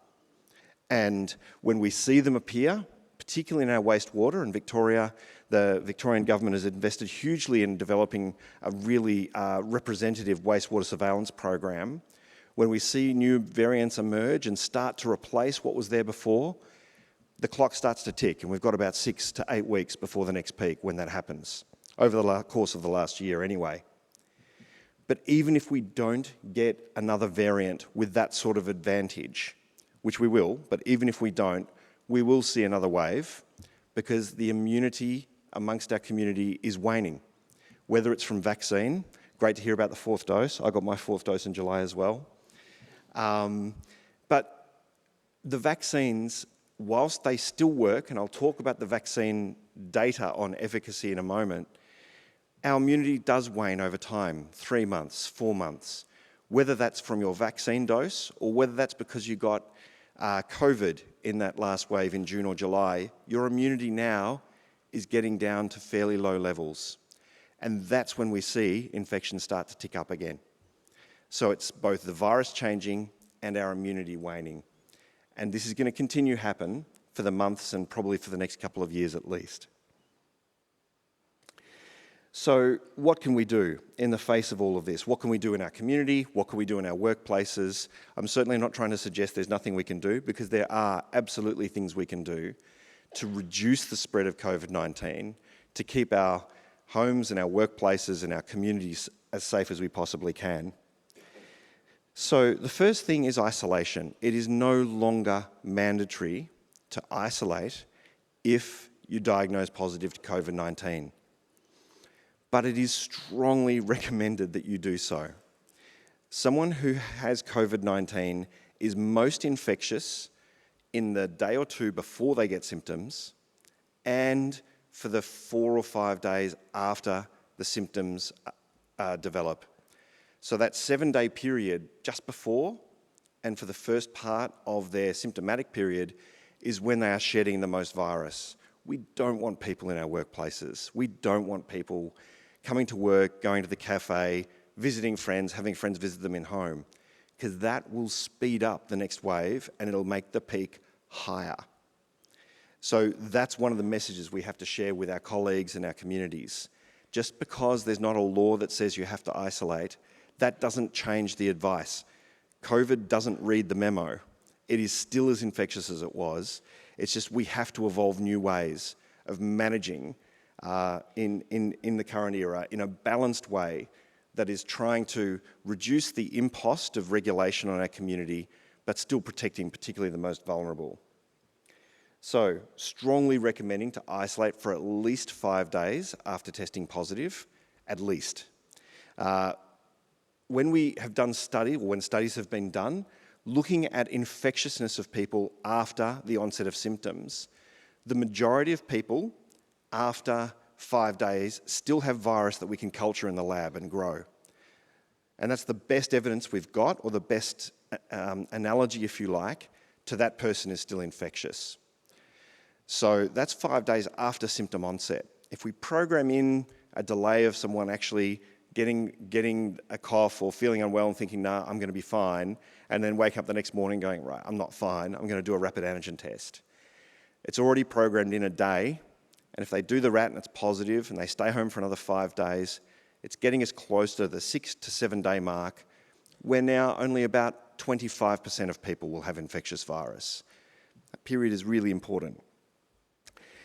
And when we see them appear, particularly in our wastewater in Victoria, the Victorian government has invested hugely in developing a really representative wastewater surveillance program. When we see new variants emerge and start to replace what was there before, the clock starts to tick, and we've got about 6 to 8 weeks before the next peak when that happens, over the course of the last year anyway. But even if we don't get another variant with that sort of advantage, which we will, but even if we don't, we will see another wave because the immunity amongst our community is waning. Whether it's from vaccine, great to hear about the 4th dose. I got my 4th dose in July as well. But the vaccines, whilst they still work, and I'll talk about the vaccine data on efficacy in a moment, our immunity does wane over time, 3 months, 4 months, whether that's from your vaccine dose or whether that's because you got COVID in that last wave in June or July. Your immunity now is getting down to fairly low levels. And that's when we see infections start to tick up again. So it's both the virus changing and our immunity waning. And this is going to continue to happen for the months and probably for the next couple of years at least. So what can we do in the face of all of this? What can we do in our community? What can we do in our workplaces? I'm certainly not trying to suggest there's nothing we can do, because there are absolutely things we can do to reduce the spread of COVID-19, to keep our homes and our workplaces and our communities as safe as we possibly can. So the first thing is isolation. It is no longer mandatory to isolate if you diagnose positive to COVID-19. But it is strongly recommended that you do so. Someone who has COVID-19 is most infectious in the day or two before they get symptoms and for the 4 or 5 days after the symptoms develop. So that 7-day period just before and for the first part of their symptomatic period is when they are shedding the most virus. We don't want people in our workplaces. We don't want people coming to work, going to the cafe, visiting friends, having friends visit them in home, because that will speed up the next wave and it'll make the peak higher. So that's one of the messages we have to share with our colleagues and our communities. Just because there's not a law that says you have to isolate, that doesn't change the advice. COVID doesn't read the memo. It is still as infectious as it was. It's just we have to evolve new ways of managing in the current era in a balanced way that is trying to reduce the impost of regulation on our community, but still protecting particularly the most vulnerable. So, strongly recommending to isolate for at least 5 days after testing positive, at least. When we have done study, or when studies have been done, looking at infectiousness of people after the onset of symptoms, the majority of people after 5 days still have virus that we can culture in the lab and grow. And that's the best evidence we've got, or the best analogy, if you like, to that person is still infectious. So that's 5 days after symptom onset. If we program in a delay of someone actually getting a cough or feeling unwell and thinking, nah, I'm going to be fine, and then wake up the next morning going, right, I'm not fine, I'm going to do a rapid antigen test. It's already programmed in a day, and if they do the RAT and it's positive and they stay home for another 5 days, it's getting us close to the 6 to 7 day mark, where now only about 25% of people will have infectious virus. That period is really important.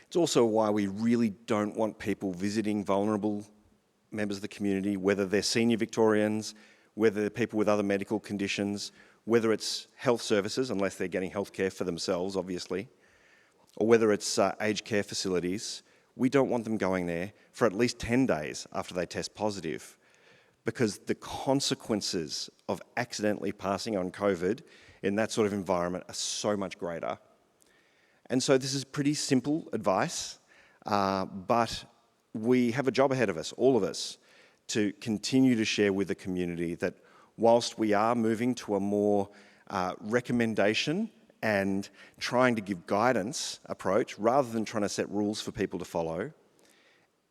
It's also why we really don't want people visiting vulnerable members of the community, whether they're senior Victorians, whether they're people with other medical conditions, whether it's health services, unless they're getting health care for themselves, obviously, or whether it's aged care facilities. We don't want them going there for at least 10 days after they test positive, because the consequences of accidentally passing on COVID in that sort of environment are so much greater. And so this is pretty simple advice, but we have a job ahead of us, all of us, to continue to share with the community that whilst we are moving to a more recommendation and trying to give guidance approach, rather than trying to set rules for people to follow,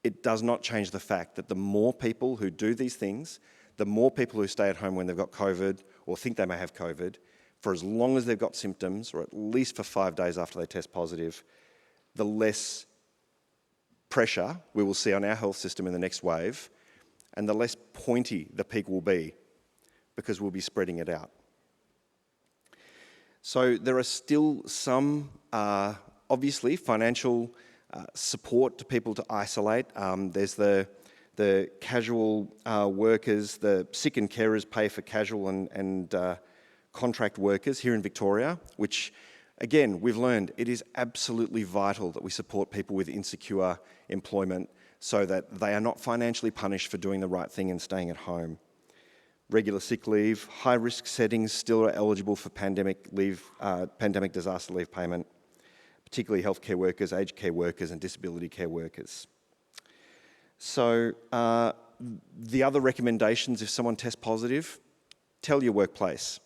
it does not change the fact that the more people who do these things, the more people who stay at home when they've got COVID or think they may have COVID, for as long as they've got symptoms, or at least for 5 days after they test positive, the less pressure we will see on our health system in the next wave, and the less pointy the peak will be, because we'll be spreading it out. So there are still some, obviously, financial support to people to isolate. There's the casual workers, the sick and carers pay for casual and contract workers here in Victoria, which, again, we've learned it is absolutely vital that we support people with insecure employment so that they are not financially punished for doing the right thing and staying at home. Regular sick leave, high-risk settings still are eligible for pandemic disaster leave payment, particularly healthcare workers, aged care workers and disability care workers. So the other recommendations, if someone tests positive, tell your workplace,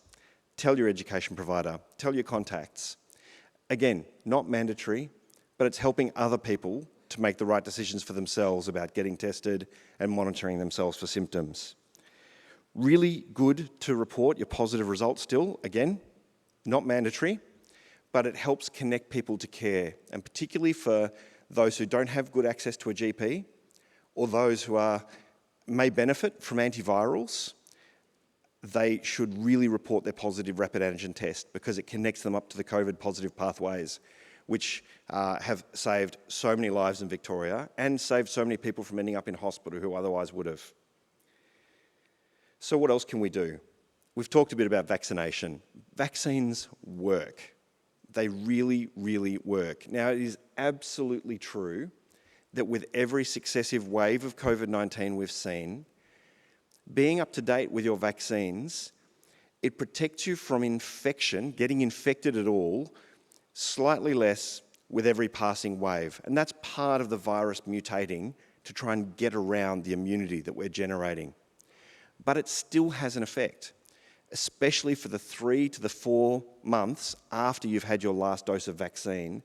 tell your education provider, tell your contacts. Again, not mandatory, but it's helping other people to make the right decisions for themselves about getting tested and monitoring themselves for symptoms. Really good to report your positive results still, again, not mandatory, but it helps connect people to care, and particularly for those who don't have good access to a GP, or those who may benefit from antivirals, they should really report their positive rapid antigen test, because it connects them up to the COVID positive pathways, which have saved so many lives in Victoria and saved so many people from ending up in hospital who otherwise would have. So what else can we do? we've talked a bit about vaccination. Vaccines work. They really, really work. Now, it is absolutely true that with every successive wave of COVID-19 we've seen, being up to date with your vaccines, it protects you from infection, getting infected at all, slightly less with every passing wave. And that's part of the virus mutating to try and get around the immunity that we're generating. But it still has an effect, especially for the 3 to the 4 months after you've had your last dose of vaccine.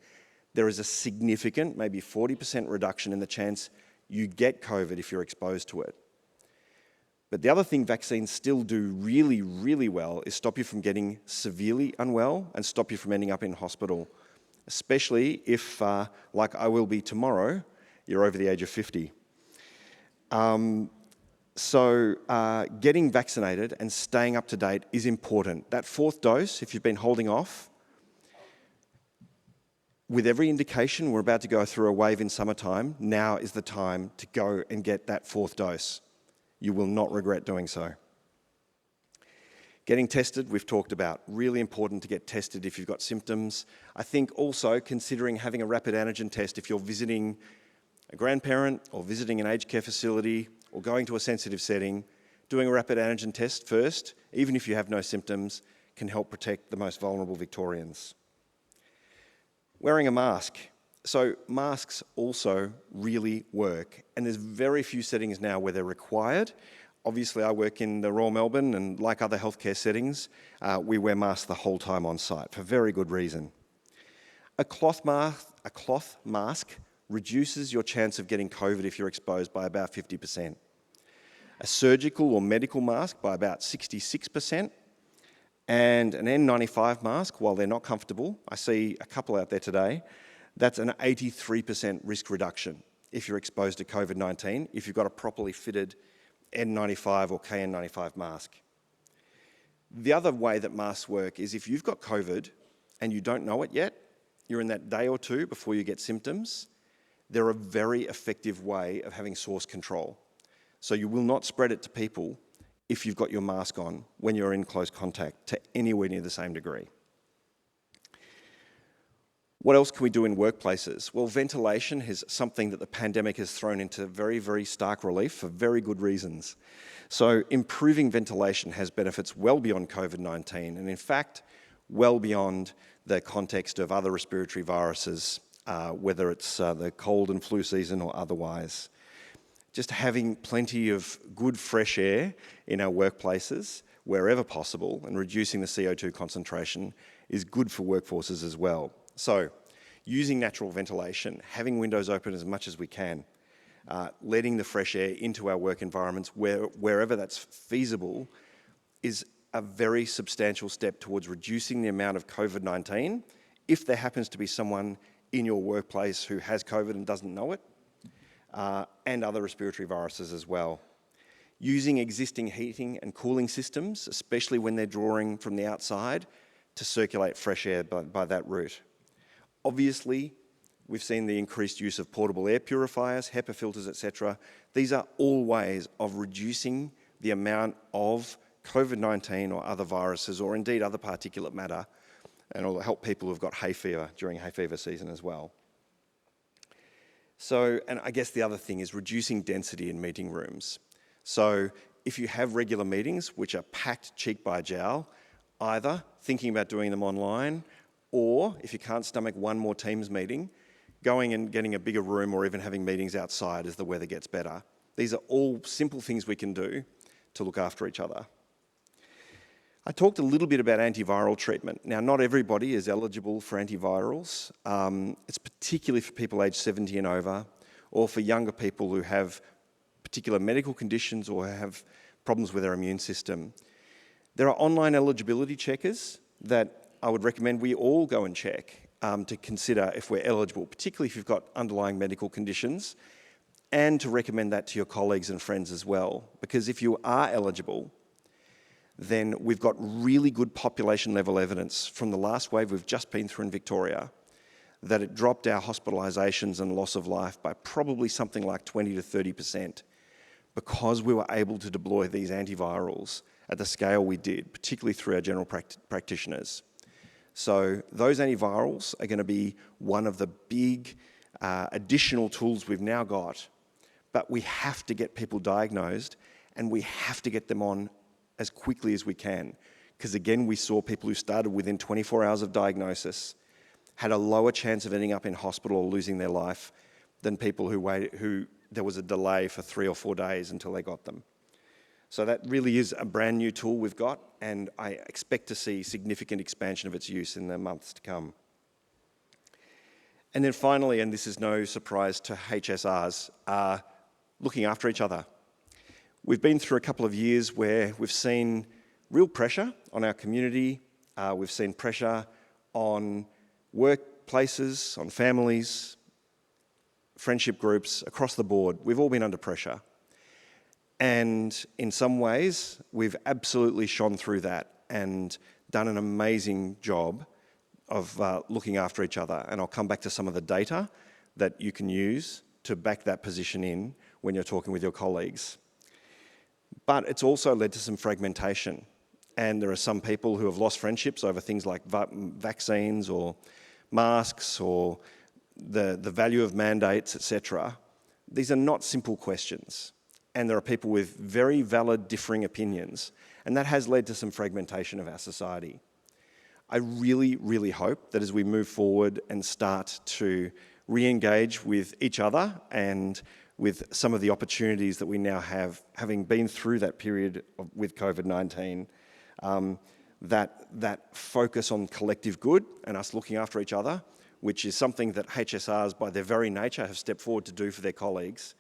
There is a significant, maybe 40% reduction in the chance you get COVID if you're exposed to it. But the other thing vaccines still do really, really well is stop you from getting severely unwell and stop you from ending up in hospital, especially if, like I will be tomorrow, you're over the age of 50. So getting vaccinated and staying up to date is important. That 4th dose, if you've been holding off, with every indication we're about to go through a wave in summertime, now is the time to go and get that 4th dose. You will not regret doing so. Getting tested, we've talked about. Really important to get tested if you've got symptoms. I think also considering having a rapid antigen test if you're visiting a grandparent or visiting an aged care facility or going to a sensitive setting, doing a rapid antigen test first, even if you have no symptoms, can help protect the most vulnerable Victorians. Wearing a mask. So masks also really work, and there's very few settings now where they're required. Obviously, I work in the Royal Melbourne, and like other healthcare settings, we wear masks the whole time on site for very good reason. A cloth mask reduces your chance of getting COVID if you're exposed by about 50%. A surgical or medical mask by about 66%. And an N95 mask, while they're not comfortable, I see a couple out there today, that's an 83% risk reduction if you're exposed to COVID-19, if you've got a properly fitted N95 or KN95 mask. The other way that masks work is if you've got COVID and you don't know it yet, you're in that day or two before you get symptoms, they're a very effective way of having source control. So you will not spread it to people if you've got your mask on when you're in close contact to anywhere near the same degree. What else can we do in workplaces? Well, ventilation is something that the pandemic has thrown into very, very stark relief for very good reasons. So improving ventilation has benefits well beyond COVID-19 and in fact, well beyond the context of other respiratory viruses, whether it's the cold and flu season or otherwise. Just having plenty of good fresh air in our workplaces, wherever possible, and reducing the CO2 concentration is good for workforces as well. So, using natural ventilation, having windows open as much as we can, letting the fresh air into our work environments wherever that's feasible is a very substantial step towards reducing the amount of COVID-19 if there happens to be someone in your workplace who has COVID and doesn't know it, and other respiratory viruses as well. Using existing heating and cooling systems, especially when they're drawing from the outside, to circulate fresh air by that route. Obviously, we've seen the increased use of portable air purifiers, HEPA filters, etc. These are all ways of reducing the amount of COVID-19 or other viruses, or indeed other particulate matter, and it'll help people who've got hay fever during hay fever season as well. So, and I guess the other thing is reducing density in meeting rooms. So if you have regular meetings which are packed cheek by jowl, either thinking about doing them online, or if you can't stomach one more Teams meeting, going and getting a bigger room or even having meetings outside as the weather gets better. These are all simple things we can do to look after each other. I talked a little bit about antiviral treatment. Now, not everybody is eligible for antivirals. It's particularly for people aged 70 and over, or for younger people who have particular medical conditions or have problems with their immune system. There are online eligibility checkers that I would recommend we all go and check to consider if we're eligible, particularly if you've got underlying medical conditions, and to recommend that to your colleagues and friends as well. Because if you are eligible, then we've got really good population level evidence from the last wave we've just been through in Victoria that it dropped our hospitalisations and loss of life by probably something like 20 to 30% because we were able to deploy these antivirals at the scale we did, particularly through our general practitioners. So those antivirals are going to be one of the big additional tools we've now got, but we have to get people diagnosed and we have to get them on as quickly as we can. Because again, we saw people who started within 24 hours of diagnosis had a lower chance of ending up in hospital or losing their life than people who there was a delay for 3 or 4 days until they got them. So that really is a brand new tool we've got, and I expect to see significant expansion of its use in the months to come. And then finally, and this is no surprise to HSRs, are looking after each other. We've been through a couple of years where we've seen real pressure on our community, we've seen pressure on workplaces, on families, friendship groups, across the board. We've all been under pressure. And in some ways, we've absolutely shone through that and done an amazing job of looking after each other. And I'll come back to some of the data that you can use to back that position in when you're talking with your colleagues. But it's also led to some fragmentation. And there are some people who have lost friendships over things like vaccines or masks or the value of mandates, etc. These are not simple questions. And there are people with very valid differing opinions. And that has led to some fragmentation of our society. I really, really hope that as we move forward and start to re-engage with each other and with some of the opportunities that we now have, having been through that period with COVID-19, that focus on collective good and us looking after each other, which is something that HSRs by their very nature have stepped forward to do for their colleagues,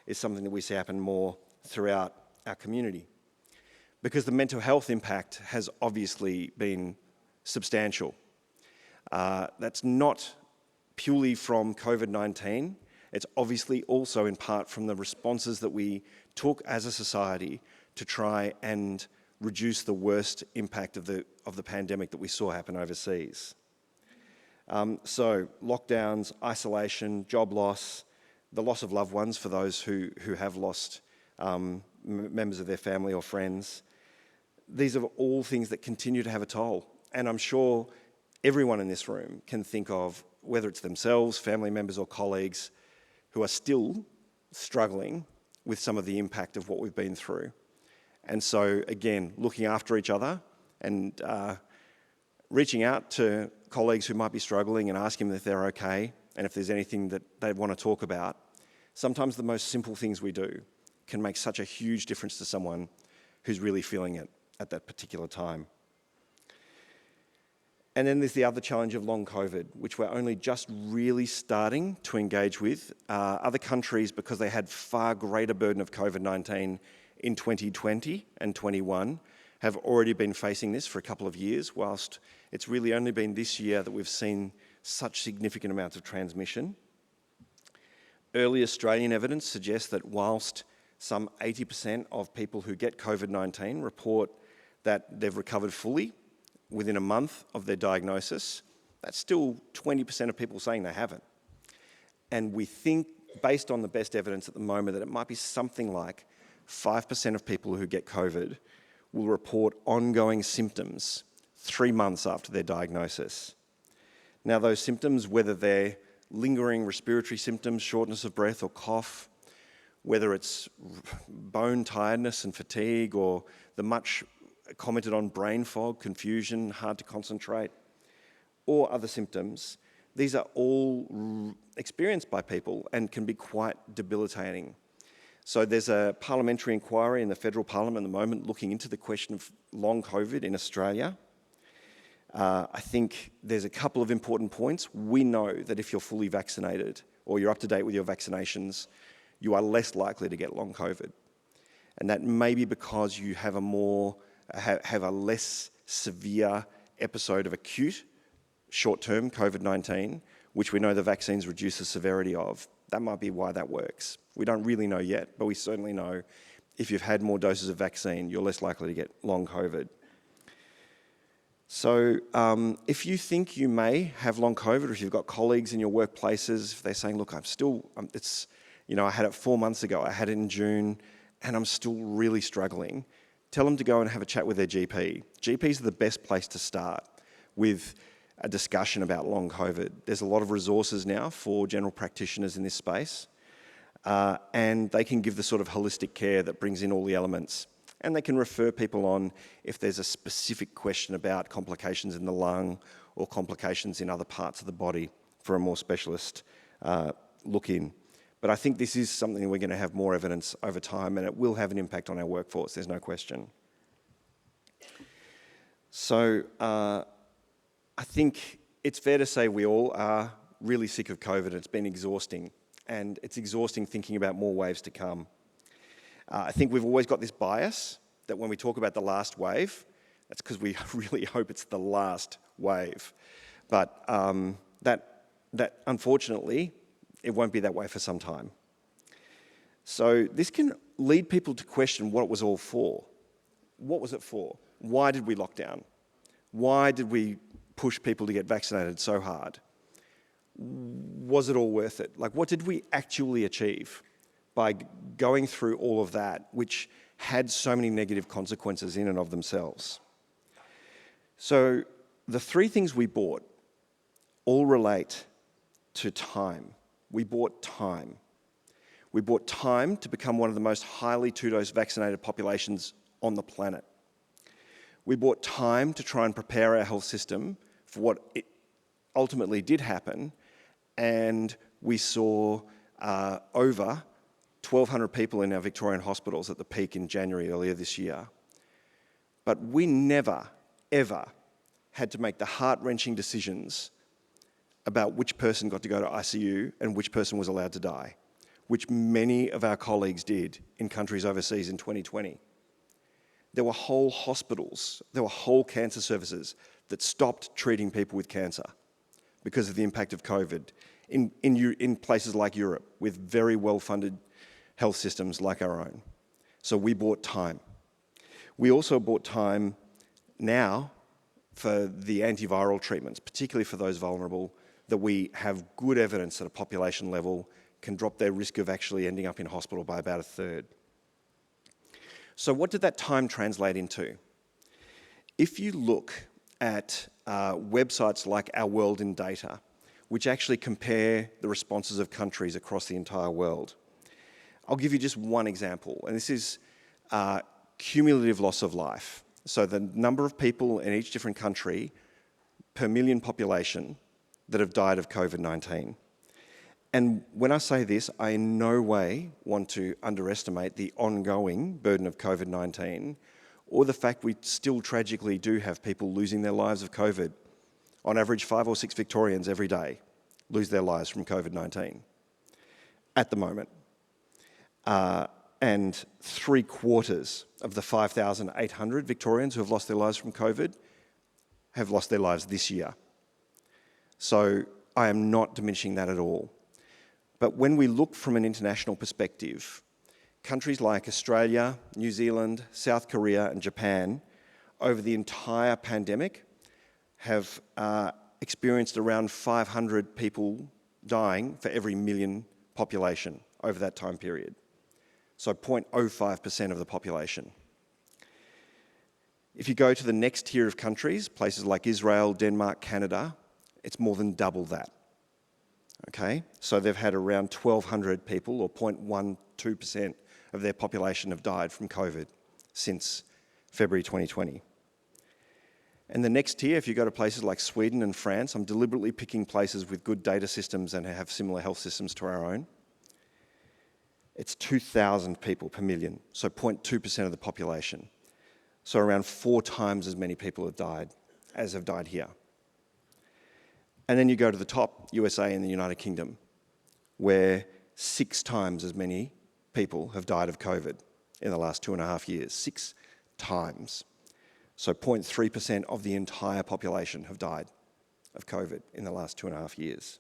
is something that we see happen more throughout our community. Because the mental health impact has obviously been substantial. That's not purely from COVID-19. It's obviously also in part from the responses that we took as a society to try and reduce the worst impact of the pandemic that we saw happen overseas. So lockdowns, isolation, job loss, the loss of loved ones for those who have lost members of their family or friends. These are all things that continue to have a toll. And I'm sure everyone in this room can think of, whether it's themselves, family members or colleagues, who are still struggling with some of the impact of what we've been through. And so, again, looking after each other and reaching out to colleagues who might be struggling and asking them if they're okay and if there's anything that they want to talk about. Sometimes the most simple things we do can make such a huge difference to someone who's really feeling it at that particular time. And then there's the other challenge of long COVID, which we're only just really starting to engage with. Other countries, because they had far greater burden of COVID-19 in 2020 and 21, have already been facing this for a couple of years, whilst it's really only been this year that we've seen such significant amounts of transmission. Early Australian evidence suggests that whilst some 80% of people who get COVID-19 report that they've recovered fully within a month of their diagnosis, that's still 20% of people saying they haven't. And we think, based on the best evidence at the moment, that it might be something like 5% of people who get COVID will report ongoing symptoms 3 months after their diagnosis. Now, those symptoms, whether they're lingering respiratory symptoms, shortness of breath or cough, whether it's bone tiredness and fatigue, or the much commented on brain fog, confusion, hard to concentrate, or other symptoms, these are all experienced by people and can be quite debilitating. So there's a parliamentary inquiry in the federal parliament at the moment looking into the question of long COVID in Australia. I think there's a couple of important points. We know that if you're fully vaccinated or you're up to date with your vaccinations, you are less likely to get long COVID. And that may be because you have a less severe episode of acute short-term COVID-19, which we know the vaccines reduce the severity of. That might be why that works. We don't really know yet, but we certainly know if you've had more doses of vaccine, you're less likely to get long COVID. So if you think you may have long COVID, or if you've got colleagues in your workplaces, if they're saying, look, I had it 4 months ago, I had it in June, and I'm still really struggling, tell them to go and have a chat with their GP. GPs are the best place to start with a discussion about long COVID. There's a lot of resources now for general practitioners in this space, and they can give the sort of holistic care that brings in all the elements. And they can refer people on if there's a specific question about complications in the lung or complications in other parts of the body for a more specialist look in. But I think this is something we're going to have more evidence over time, and it will have an impact on our workforce, there's no question. So I think it's fair to say we all are really sick of COVID. It's been exhausting, and it's exhausting thinking about more waves to come. I think we've always got this bias that when we talk about the last wave, that's because we really hope it's the last wave. But that unfortunately, it won't be that way for some time. So this can lead people to question what it was all for. What was it for? Why did we lock down? Why did we push people to get vaccinated so hard? Was it all worth it? Like, what did we actually achieve by going through all of that, which had so many negative consequences in and of themselves? So the three things we bought all relate to time. We bought time. We bought time to become one of the most highly two-dose vaccinated populations on the planet. We bought time to try and prepare our health system for what it ultimately did happen, and we saw over 1,200 people in our Victorian hospitals at the peak in January earlier this year. But we never, ever had to make the heart-wrenching decisions about which person got to go to ICU and which person was allowed to die, which many of our colleagues did in countries overseas in 2020. There were whole hospitals, there were whole cancer services that stopped treating people with cancer because of the impact of COVID in places like Europe with very well-funded health systems like our own. So we bought time. We also bought time now for the antiviral treatments, particularly for those vulnerable, that we have good evidence at a population level can drop their risk of actually ending up in hospital by about a third. So what did that time translate into? If you look at websites like Our World in Data, which actually compare the responses of countries across the entire world, I'll give you just one example, and this is cumulative loss of life. So the number of people in each different country per million population that have died of COVID-19. And when I say this, I in no way want to underestimate the ongoing burden of COVID-19 or the fact we still tragically do have people losing their lives of COVID. On average, 5 or 6 Victorians every day lose their lives from COVID-19 at the moment. And 3/4 of the 5,800 Victorians who have lost their lives from COVID have lost their lives this year. So I am not diminishing that at all. But when we look from an international perspective, countries like Australia, New Zealand, South Korea and Japan over the entire pandemic have experienced around 500 people dying for every million population over that time period. So 0.05% of the population. If you go to the next tier of countries, places like Israel, Denmark, Canada, it's more than double that. Okay, so they've had around 1,200 people, or 0.12% of their population have died from COVID since February 2020. And the next tier, if you go to places like Sweden and France, I'm deliberately picking places with good data systems and have similar health systems to our own. It's 2,000 people per million, so 0.2% of the population. So around 4 times as many people have died as have died here. And then you go to the top, USA and the United Kingdom, where 6 times as many people have died of COVID in the last 2.5 years. 6 times. So 0.3% of the entire population have died of COVID in the last 2.5 years.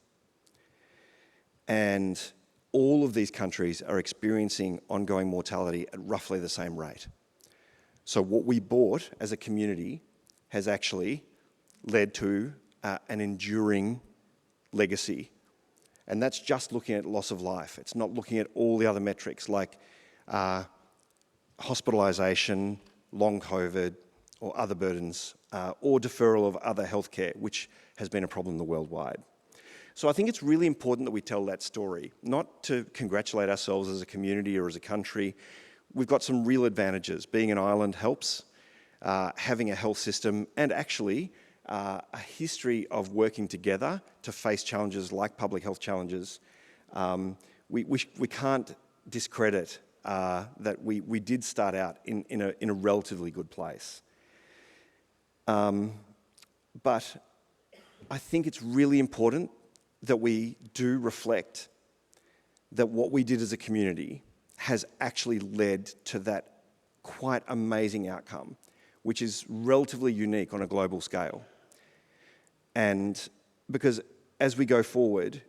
And all of these countries are experiencing ongoing mortality at roughly the same rate. So what we bought as a community has actually led to an enduring legacy. And that's just looking at loss of life. It's not looking at all the other metrics like hospitalisation, long COVID, or other burdens, or deferral of other healthcare, which has been a problem worldwide. So I think it's really important that we tell that story, not to congratulate ourselves as a community or as a country. We've got some real advantages. Being an island helps, having a health system, and actually a history of working together to face challenges like public health challenges. We can't discredit that we did start out in a relatively good place. But I think it's really important that we do reflect that what we did as a community has actually led to that quite amazing outcome, which is relatively unique on a global scale. And because as we go forward,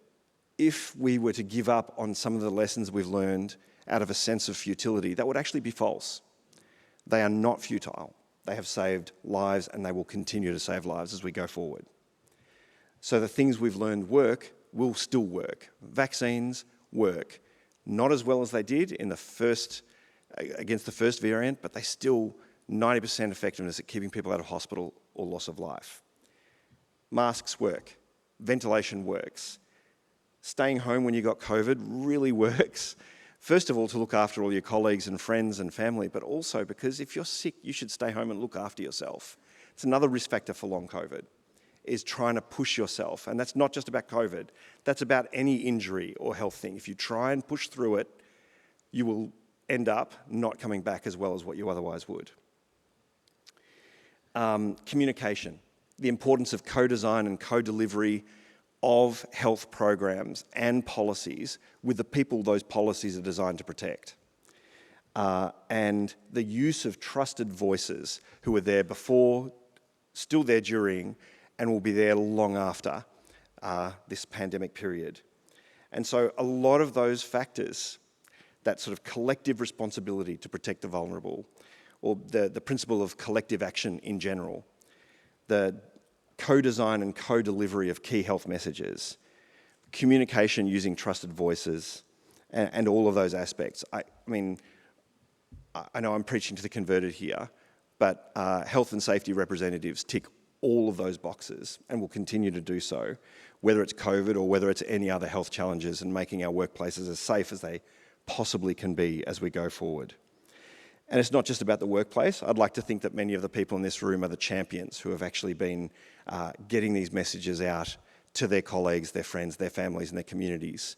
if we were to give up on some of the lessons we've learned out of a sense of futility, that would actually be false. They are not futile. They have saved lives and they will continue to save lives as we go forward. So the things we've learned will still work. Vaccines work. Not as well as they did in against the first variant, but they still 90% effectiveness at keeping people out of hospital or loss of life. Masks work. Ventilation works. Staying home when you got COVID really works. First of all, to look after all your colleagues and friends and family, but also because if you're sick, you should stay home and look after yourself. It's another risk factor for long COVID, is trying to push yourself. And that's not just about COVID. That's about any injury or health thing. If you try and push through it, you will end up not coming back as well as what you otherwise would. Communication. The importance of co-design and co-delivery of health programs and policies with the people those policies are designed to protect. And the use of trusted voices who were there before, still there during, and will be there long after this pandemic period. And so a lot of those factors, that sort of collective responsibility to protect the vulnerable, or the principle of collective action in general, the co-design and co-delivery of key health messages, communication using trusted voices, and all of those aspects. I mean, I know I'm preaching to the converted here, but health and safety representatives tick all of those boxes and will continue to do so, whether it's COVID or whether it's any other health challenges, and making our workplaces as safe as they possibly can be as we go forward. And it's not just about the workplace. I'd like to think that many of the people in this room are the champions who have actually been getting these messages out to their colleagues, their friends, their families and their communities,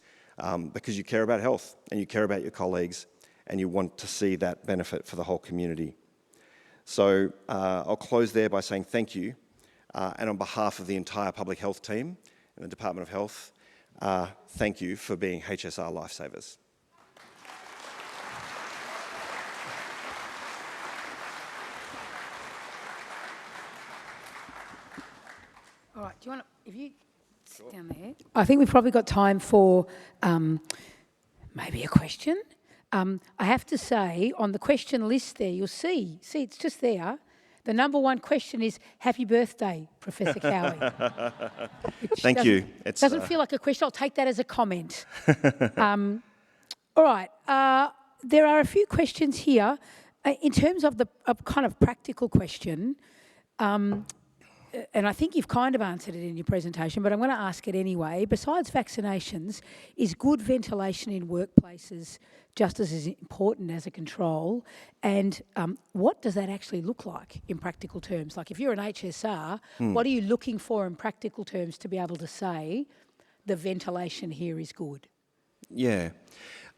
because you care about health and you care about your colleagues and you want to see that benefit for the whole community. So I'll close there by saying thank you. And on behalf of the entire public health team and the Department of Health, thank you for being HSR lifesavers. All right, do you want to, if you sit down there? I think we've probably got time for maybe a question. I have to say, on the question list there, you'll see it's just there. The number one question is, happy birthday, Professor Cowie. Thank you. It doesn't feel like a question. I'll take that as a comment. All right. There are a few questions here. In terms of a kind of practical question, and I think you've kind of answered it in your presentation, but I'm going to ask it anyway. Besides vaccinations, is good ventilation in workplaces just as important as a control? And what does that actually look like in practical terms? Like if you're an HSR, what are you looking for in practical terms to be able to say the ventilation here is good? Yeah.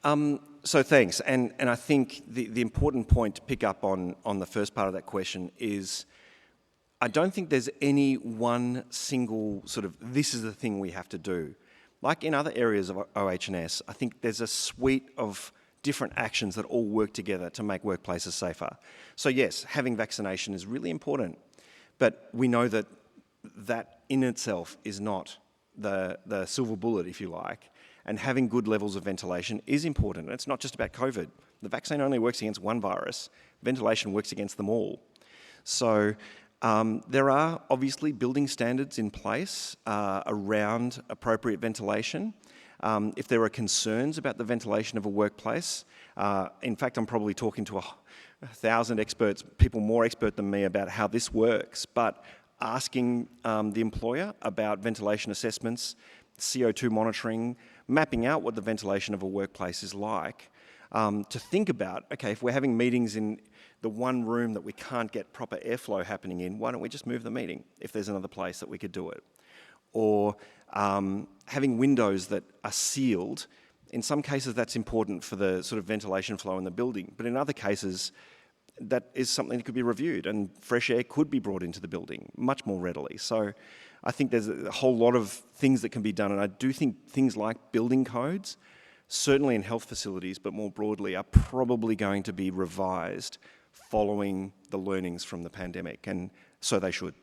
So thanks. And I think the important point to pick up on the first part of that question is, I don't think there's any one single sort of, this is the thing we have to do. Like in other areas of OH&S, I think there's a suite of different actions that all work together to make workplaces safer. So yes, having vaccination is really important, but we know that that in itself is not the silver bullet, if you like, and having good levels of ventilation is important. And it's not just about COVID. The vaccine only works against one virus. Ventilation works against them all. So there are obviously building standards in place around appropriate ventilation. If there are concerns about the ventilation of a workplace, in fact, I'm probably talking to 1,000 experts, people more expert than me about how this works, but asking the employer about ventilation assessments, CO2 monitoring, mapping out what the ventilation of a workplace is like, to think about, okay, if we're having meetings in the one room that we can't get proper airflow happening in, why don't we just move the meeting if there's another place that we could do it? Or having windows that are sealed. In some cases that's important for the sort of ventilation flow in the building, but in other cases that is something that could be reviewed and fresh air could be brought into the building much more readily. So I think there's a whole lot of things that can be done, and I do think things like building codes, certainly in health facilities, but more broadly, are probably going to be revised following the learnings from the pandemic, and so they should.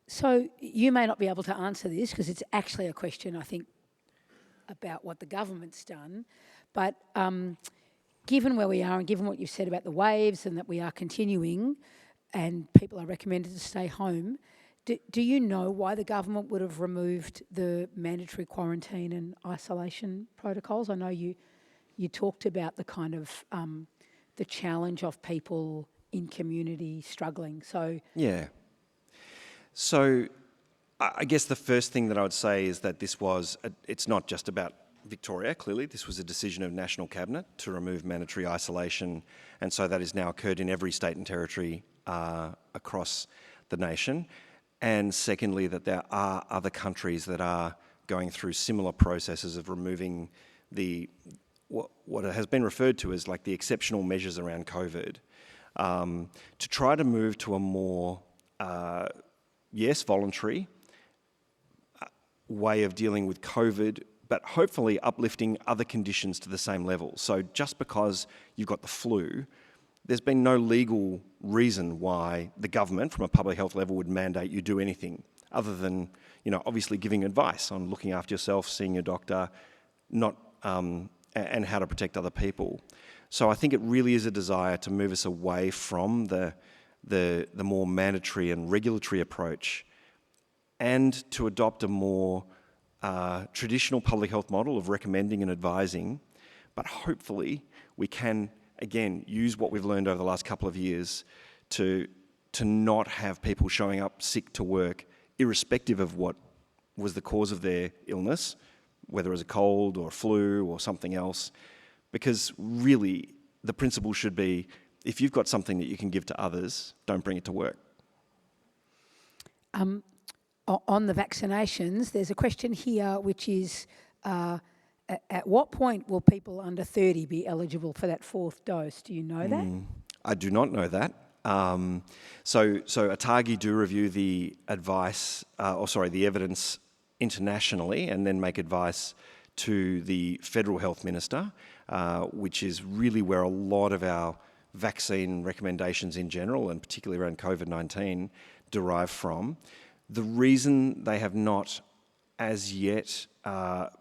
So you may not be able to answer this because it's actually a question, I think, about what the government's done, but given where we are and given what you've said about the waves and that we are continuing and people are recommended to stay home, do you know why the government would have removed the mandatory quarantine and isolation protocols? I know you talked about the kind of the challenge of people in community struggling. So yeah. So I guess the first thing that I would say is that it's not just about Victoria, clearly. This was a decision of National Cabinet to remove mandatory isolation, and so that has now occurred in every state and territory across the nation. And secondly, that there are other countries that are going through similar processes of removing what has been referred to as like the exceptional measures around COVID, to try to move to a more, voluntary way of dealing with COVID, but hopefully uplifting other conditions to the same level. So just because you've got the flu, there's been no legal reason why the government, from a public health level, would mandate you do anything other than, obviously giving advice on looking after yourself, seeing your doctor, and how to protect other people. So I think it really is a desire to move us away from the more mandatory and regulatory approach, and to adopt a more traditional public health model of recommending and advising, but hopefully we can, again, use what we've learned over the last couple of years to not have people showing up sick to work, irrespective of what was the cause of their illness, whether it was a cold or a flu or something else, because really the principle should be, if you've got something that you can give to others, don't bring it to work. On the vaccinations, there's a question here which is, at what point will people under 30 be eligible for that fourth dose? Do you know that? I do not know that. So ATAGI do review the the evidence internationally and then make advice to the Federal Health Minister, which is really where a lot of our vaccine recommendations in general, and particularly around COVID-19, derive from. The reason they have not as yet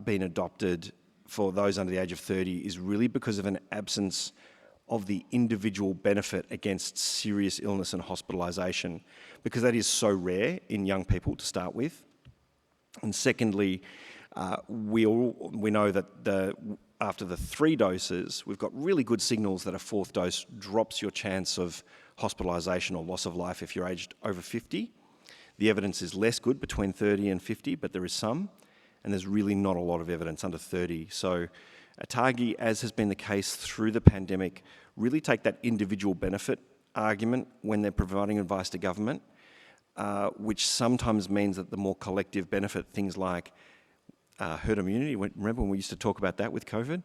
been adopted for those under the age of 30 is really because of an absence of the individual benefit against serious illness and hospitalisation, because that is so rare in young people to start with. And secondly, we know that after the 3 doses, we've got really good signals that a 4th dose drops your chance of hospitalisation or loss of life if you're aged over 50. The evidence is less good between 30 and 50, but there is some, and there's really not a lot of evidence under 30. So ATAGI, as has been the case through the pandemic, really take that individual benefit argument when they're providing advice to government, which sometimes means that the more collective benefit, things like herd immunity, remember when we used to talk about that with COVID?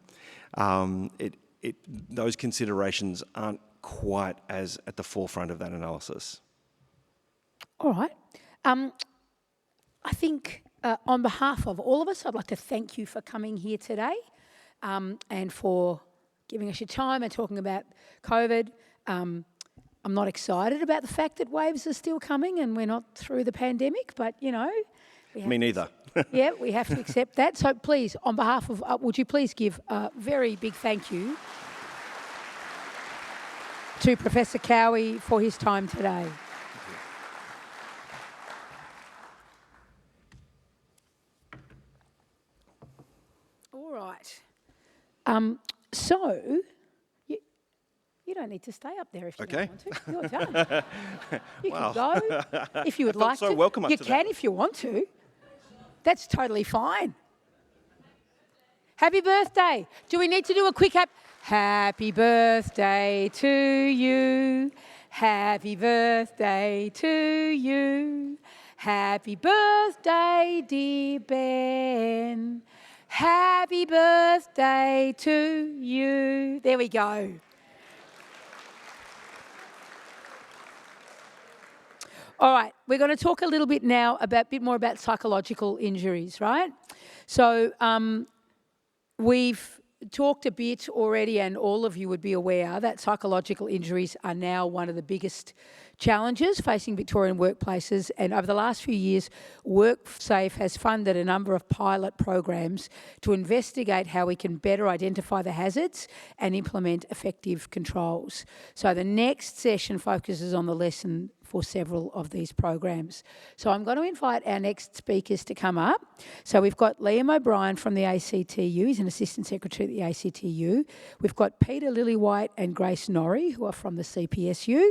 Those considerations aren't quite as at the forefront of that analysis. All right. I think on behalf of all of us, I'd like to thank you for coming here today and for giving us your time and talking about COVID. I'm not excited about the fact that waves are still coming and we're not through the pandemic, but, Me neither. Yeah, we have to accept that. So please, on behalf of, would you please give a very big thank you to Professor Cowie for his time today. All right. So, You don't need to stay up there if you Okay. don't want to. You're done. You Wow. can go if you would felt like so to. welcome up You to can that. if you want to. That's totally fine. Happy birthday. Do we need to do a quick happy birthday to you? Happy birthday to you. Happy birthday, dear Ben. Happy birthday to you. There we go. All right, we're going to talk a little bit now about bit more about psychological injuries, right? So we've talked a bit already, and all of you would be aware that psychological injuries are now one of the biggest challenges facing Victorian workplaces. And over the last few years, WorkSafe has funded a number of pilot programs to investigate how we can better identify the hazards and implement effective controls. So the next session focuses on the lesson for several of these programs. So I'm going to invite our next speakers to come up. So we've got Liam O'Brien from the ACTU, he's an Assistant Secretary at the ACTU. We've got Peter Lillywhite and Grace Norrie, who are from the CPSU.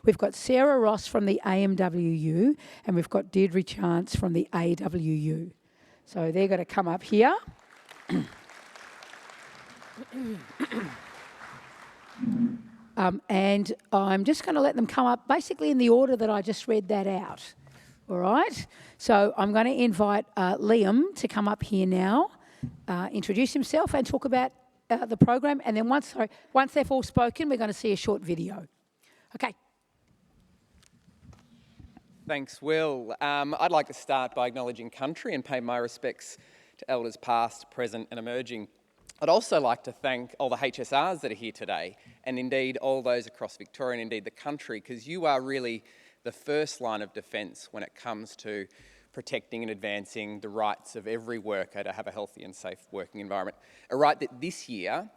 We've got Sarah Ross from the AMWU, and we've got Deirdre Chance from the AWU. So they're going to come up here. And I'm just going to let them come up basically in the order that I just read that out. All right? So I'm going to invite Liam to come up here now, introduce himself and talk about the program. And then once they've all spoken, we're going to see a short video. Okay. Thanks, Will. I'd like to start by acknowledging country and pay my respects to elders past, present and emerging. I'd also like to thank all the HSRs that are here today, and indeed all those across Victoria and indeed the country, because you are really the first line of defence when it comes to protecting and advancing the rights of every worker to have a healthy and safe working environment. A right that this year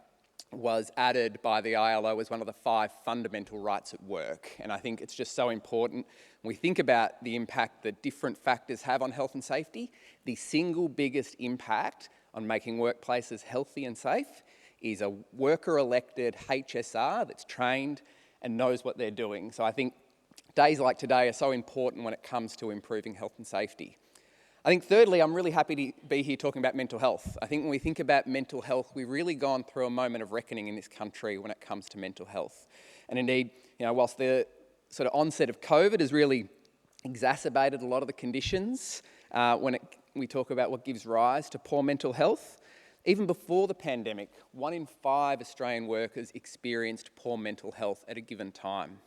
was added by the ILO as one of the 5 fundamental rights at work. And I think it's just so important when we think about the impact that different factors have on health and safety. The single biggest impact on making workplaces healthy and safe is a worker-elected HSR that's trained and knows what they're doing. So I think days like today are so important when it comes to improving health and safety. I think thirdly, I'm really happy to be here talking about mental health. I think when we think about mental health, we've really gone through a moment of reckoning in this country when it comes to mental health. And indeed, whilst the sort of onset of COVID has really exacerbated a lot of the conditions when we talk about what gives rise to poor mental health, even before the pandemic, 1 in 5 Australian workers experienced poor mental health at a given time.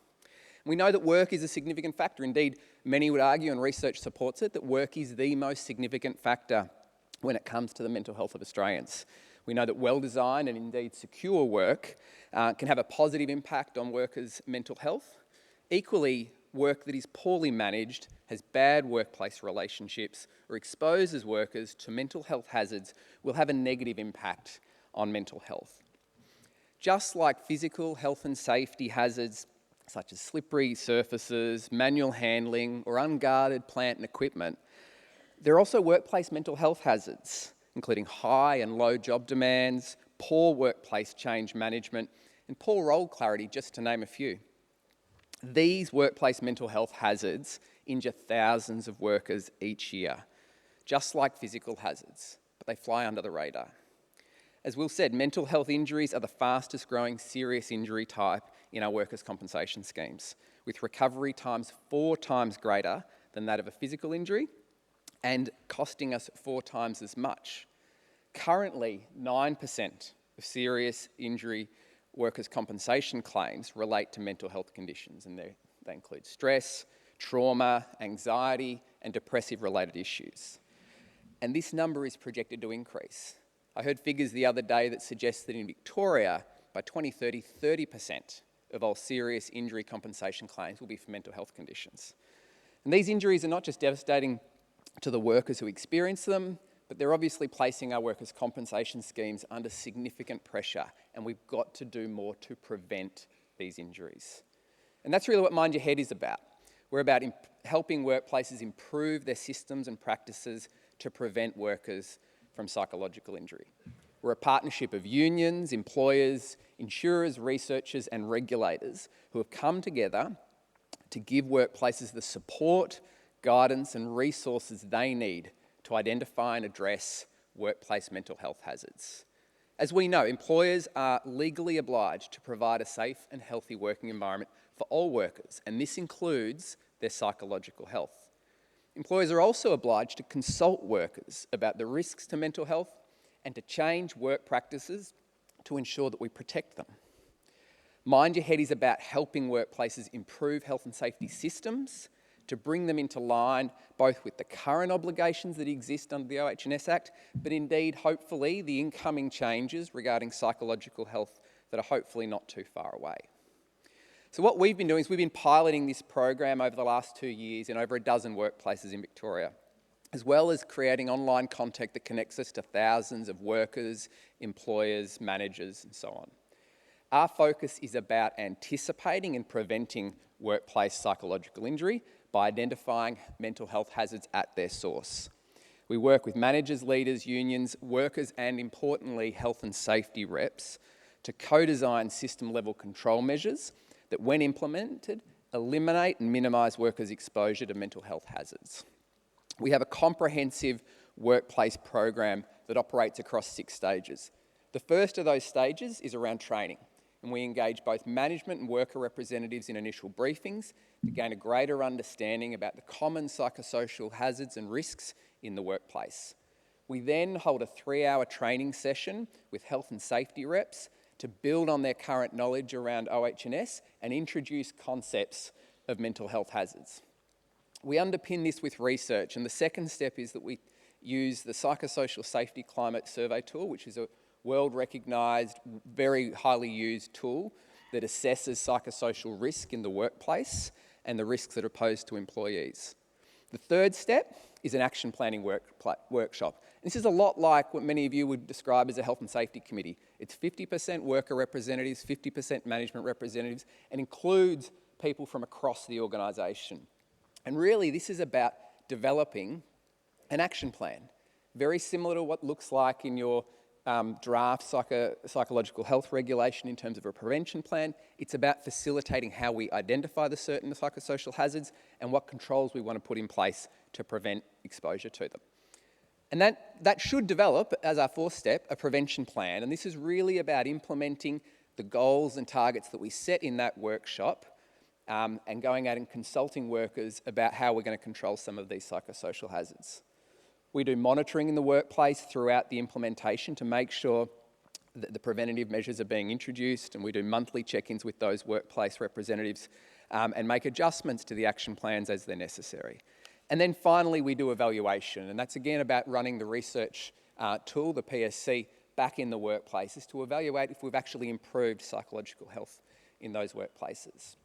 We know that work is a significant factor. Indeed, many would argue, and research supports it, that work is the most significant factor when it comes to the mental health of Australians. We know that well-designed and indeed secure work can have a positive impact on workers' mental health. Equally, work that is poorly managed, has bad workplace relationships, or exposes workers to mental health hazards will have a negative impact on mental health. Just like physical health and safety hazards such as slippery surfaces, manual handling, or unguarded plant and equipment, there are also workplace mental health hazards, including high and low job demands, poor workplace change management, and poor role clarity, just to name a few. These workplace mental health hazards injure thousands of workers each year, just like physical hazards, but they fly under the radar. As Will said, mental health injuries are the fastest growing serious injury type in our workers' compensation schemes, with recovery times 4 times greater than that of a physical injury and costing us 4 times as much. Currently, 9% of serious injury workers' compensation claims relate to mental health conditions, and they include stress, trauma, anxiety, and depressive-related issues. And this number is projected to increase. I heard figures the other day that suggest that in Victoria, by 2030, 30% of all serious injury compensation claims will be for mental health conditions. And these injuries are not just devastating to the workers who experience them, but they're obviously placing our workers' compensation schemes under significant pressure, and we've got to do more to prevent these injuries. And that's really what Mind Your Head is about. We're about helping workplaces improve their systems and practices to prevent workers from psychological injury. We're a partnership of unions, employers, insurers, researchers and regulators who have come together to give workplaces the support, guidance and resources they need to identify and address workplace mental health hazards. As we know, employers are legally obliged to provide a safe and healthy working environment for all workers, and this includes their psychological health. Employers are also obliged to consult workers about the risks to mental health and to change work practices to ensure that we protect them. Mind Your Head is about helping workplaces improve health and safety systems to bring them into line both with the current obligations that exist under the OH&S Act, but indeed, hopefully, the incoming changes regarding psychological health that are hopefully not too far away. So what we've been doing is we've been piloting this program over the last 2 years in over a dozen workplaces in Victoria, as well as creating online content that connects us to thousands of workers, employers, managers, and so on. Our focus is about anticipating and preventing workplace psychological injury by identifying mental health hazards at their source. We work with managers, leaders, unions, workers, and importantly, health and safety reps to co-design system-level control measures that, when implemented, eliminate and minimise workers' exposure to mental health hazards. We have a comprehensive workplace program that operates across 6 stages. The first of those stages is around training, and we engage both management and worker representatives in initial briefings to gain a greater understanding about the common psychosocial hazards and risks in the workplace. We then hold a 3-hour training session with health and safety reps to build on their current knowledge around OH&S and introduce concepts of mental health hazards. We underpin this with research, and the second step is that we use the Psychosocial Safety Climate Survey tool, which is a world-recognised, very highly used tool that assesses psychosocial risk in the workplace and the risks that are posed to employees. The third step is an action planning workshop. This is a lot like what many of you would describe as a health and safety committee. It's 50% worker representatives, 50% management representatives, and includes people from across the organisation. And really, this is about developing an action plan, very similar to what looks like in your draft psychological health regulation in terms of a prevention plan. It's about facilitating how we identify the certain psychosocial hazards and what controls we want to put in place to prevent exposure to them. And that should develop, as our fourth step, a prevention plan. And this is really about implementing the goals and targets that we set in that workshop and going out and consulting workers about how we're going to control some of these psychosocial hazards. We do monitoring in the workplace throughout the implementation to make sure that the preventative measures are being introduced, and we do monthly check-ins with those workplace representatives and make adjustments to the action plans as they're necessary. And then finally, we do evaluation, and that's again about running the research tool, the PSC, back in the workplaces to evaluate if we've actually improved psychological health in those workplaces.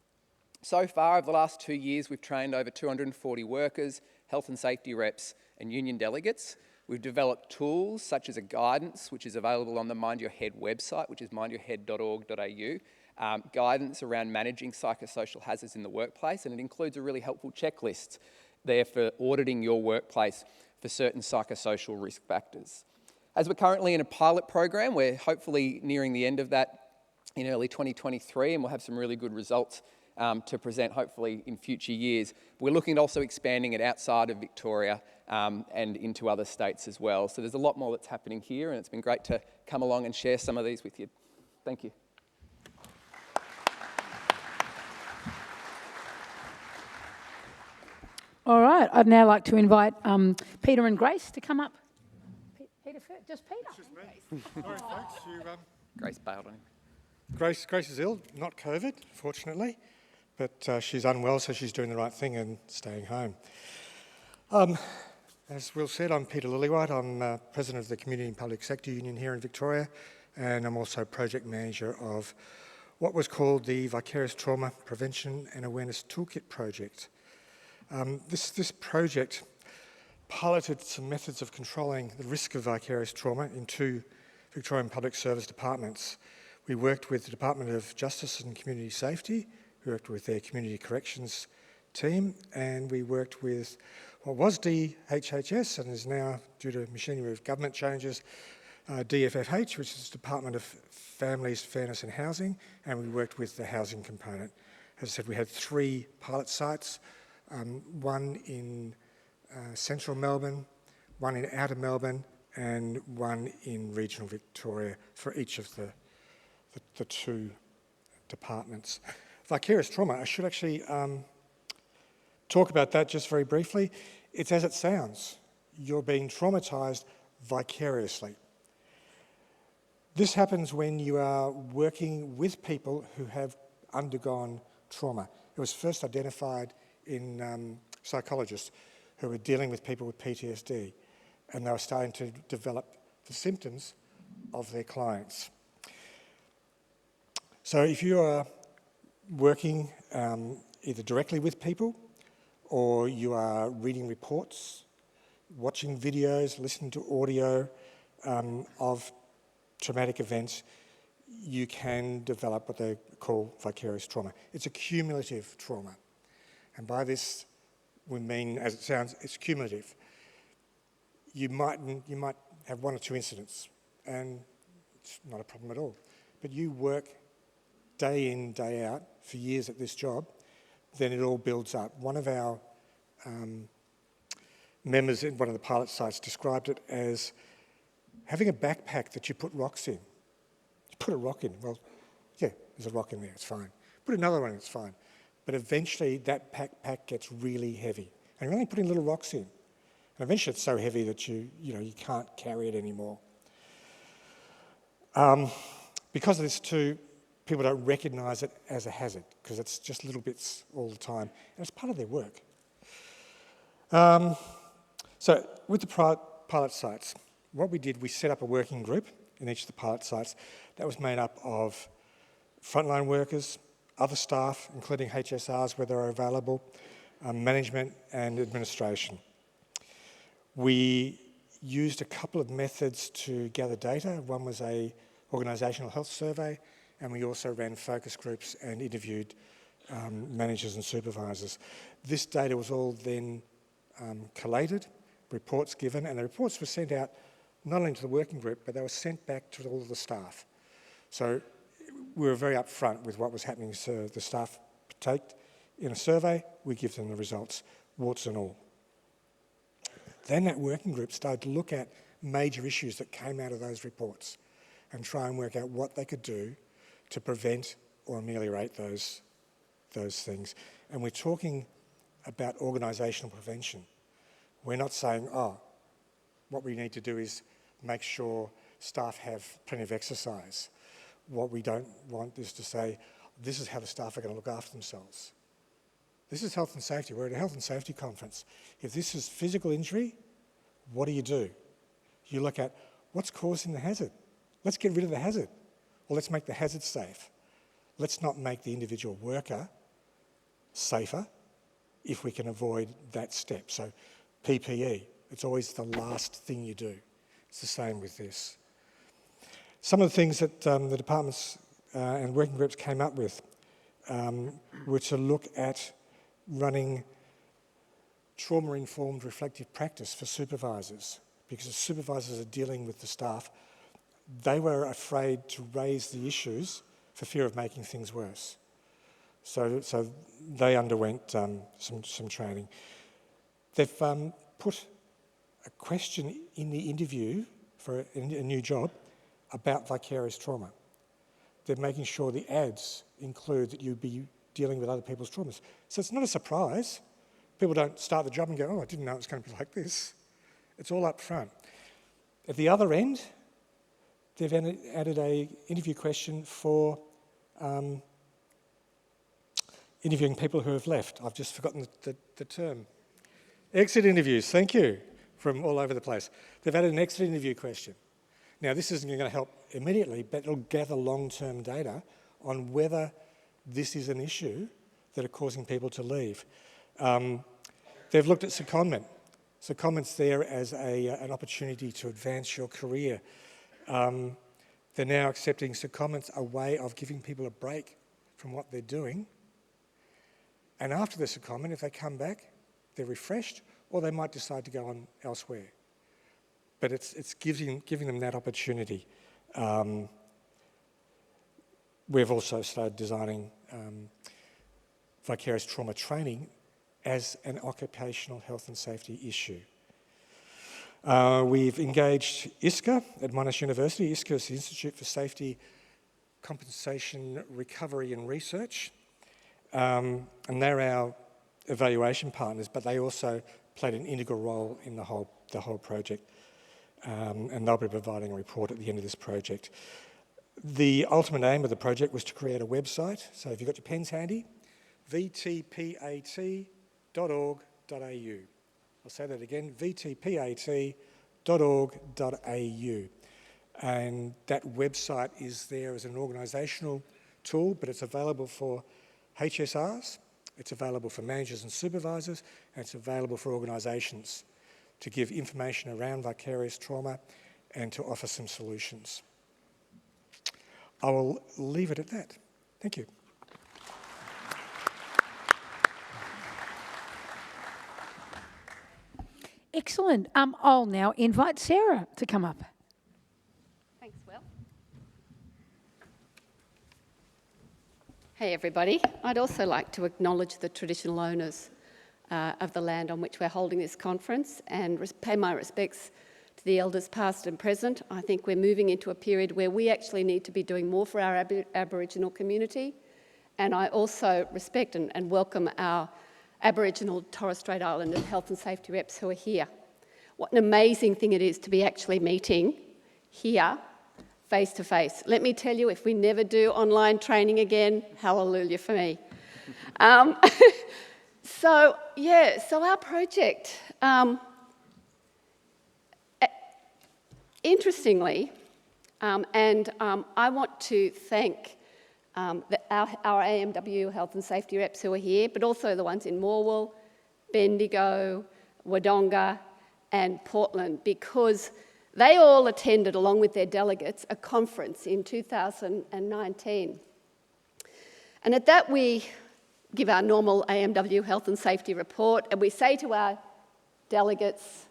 So far, over the last 2 years, we've trained over 240 workers, health and safety reps, and union delegates. We've developed tools such as a guidance, which is available on the Mind Your Head website, which is mindyourhead.org.au, guidance around managing psychosocial hazards in the workplace, and it includes a really helpful checklist there for auditing your workplace for certain psychosocial risk factors. As we're currently in a pilot program, we're hopefully nearing the end of that in early 2023, and we'll have some really good results to present hopefully in future years. We're looking at also expanding it outside of Victoria and into other states as well. So there's a lot more that's happening here, and it's been great to come along and share some of these with you. Thank you. All right, I'd now like to invite Peter and Grace to come up. Peter, just Peter. It's just me. Sorry, folks. Grace bailed on him. Grace is ill, not COVID, fortunately, but she's unwell, so she's doing the right thing and staying home. As Will said, I'm Peter Lillywhite. I'm President of the Community and Public Sector Union here in Victoria, and I'm also Project Manager of what was called the Vicarious Trauma Prevention and Awareness Toolkit Project. This project piloted some methods of controlling the risk of vicarious trauma in 2 Victorian Public Service departments. We worked with the Department of Justice and Community Safety, we worked with their Community Corrections team, and we worked with what was DHHS and is now, due to machinery of government changes, DFFH, which is the Department of Families, Fairness and Housing, and we worked with the housing component. As I said, we had 3 pilot sites, one in central Melbourne, one in outer Melbourne, and one in regional Victoria for each of the 2 departments. Vicarious trauma, I should actually talk about that just very briefly. It's as it sounds. You're being traumatised vicariously. This happens when you are working with people who have undergone trauma. It was first identified in psychologists who were dealing with people with PTSD, and they were starting to develop the symptoms of their clients. So if you are working either directly with people or you are reading reports, watching videos, listening to audio of traumatic events, you can develop what they call vicarious trauma. It's a cumulative trauma. And by this, we mean, as it sounds, it's cumulative. You might have 1 or 2 incidents, and it's not a problem at all. But you work day in, day out for years at this job, then it all builds up. One of our members in one of the pilot sites described it as having a backpack that you put rocks in. You put a rock in, well, yeah, there's a rock in there, it's fine. Put another one in, it's fine. But eventually that backpack gets really heavy. And you're only putting little rocks in. And eventually it's so heavy that you can't carry it anymore. Because of this too, people don't recognise it as a hazard because it's just little bits all the time. And it's part of their work. So with the pilot sites, what we did, we set up a working group in each of the pilot sites that was made up of frontline workers, other staff, including HSRs where they are available, management and administration. We used a couple of methods to gather data. One was a organisational health survey, and we also ran focus groups and interviewed managers and supervisors. This data was all then collated, reports given, and the reports were sent out not only to the working group, but they were sent back to all of the staff. So we were very upfront with what was happening. So the staff take in a survey, we give them the results, warts and all. Then that working group started to look at major issues that came out of those reports and try and work out what they could do to prevent or ameliorate those things. And we're talking about organisational prevention. We're not saying, what we need to do is make sure staff have plenty of exercise. What we don't want is to say, this is how the staff are going to look after themselves. This is health and safety. We're at a health and safety conference. If this is physical injury, what do? You look at what's causing the hazard. Let's get rid of the hazard. Or let's make the hazard safe. Let's not make the individual worker safer if we can avoid that step. So PPE, it's always the last thing you do. It's the same with this. Some of the things that the departments and working groups came up with were to look at running trauma-informed reflective practice for supervisors, because the supervisors are dealing with the staff. They were afraid to raise the issues for fear of making things worse. So they underwent some training. They've put a question in the interview for a new job about vicarious trauma. They're making sure the ads include that you'd be dealing with other people's traumas. So it's not a surprise. People don't start the job and go, I didn't know it was going to be like this. It's all up front. At the other end, they've added an interview question for interviewing people who have left. I've just forgotten the term. Exit interviews, thank you, from all over the place. They've added an exit interview question. Now, this isn't going to help immediately, but it'll gather long-term data on whether this is an issue that are causing people to leave. They've looked at secondment. Secondment's there as an opportunity to advance your career. They're now accepting secondment's a way of giving people a break from what they're doing. And after the secondment, if they come back, they're refreshed, or they might decide to go on elsewhere. but it's giving them that opportunity. We've also started designing vicarious trauma training as an occupational health and safety issue. We've engaged ISCA at Monash University. ISCA is the Institute for Safety, Compensation, Recovery and Research. And they're our evaluation partners, but they also played an integral role in the whole project. And they'll be providing a report at the end of this project. The ultimate aim of the project was to create a website. So if you've got your pens handy, vtpat.org.au. I'll say that again, vtpat.org.au. And that website is there as an organisational tool, but it's available for HSRs, it's available for managers and supervisors, and it's available for organisations to give information around vicarious trauma and to offer some solutions. I will leave it at that. Thank you. Excellent. I'll now invite Sarah to come up. Thanks, Will. Hey, everybody. I'd also like to acknowledge the traditional owners of the land on which we're holding this conference and pay my respects to the elders past and present. I think we're moving into a period where we actually need to be doing more for our Aboriginal community. And I also respect and welcome our Aboriginal Torres Strait Islander health and safety reps who are here. What an amazing thing it is to be actually meeting here face to face. Let me tell you, if we never do online training again, hallelujah for me. So our project, interestingly, I want to thank our AMWU health and safety reps who are here, but also the ones in Morwell, Bendigo, Wodonga and Portland, because they all attended, along with their delegates, a conference in 2019. And at that we give our normal AMWU health and safety report, and we say to our delegates,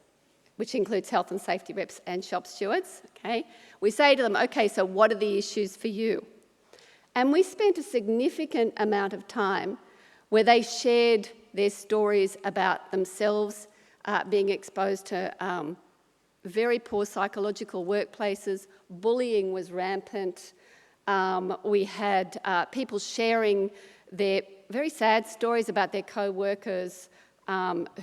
which includes health and safety reps and shop stewards, okay, we say to them, okay, so what are the issues for you? And we spent a significant amount of time where they shared their stories about themselves being exposed to very poor psychological workplaces. Bullying was rampant. We had people sharing their very sad stories about their co-workers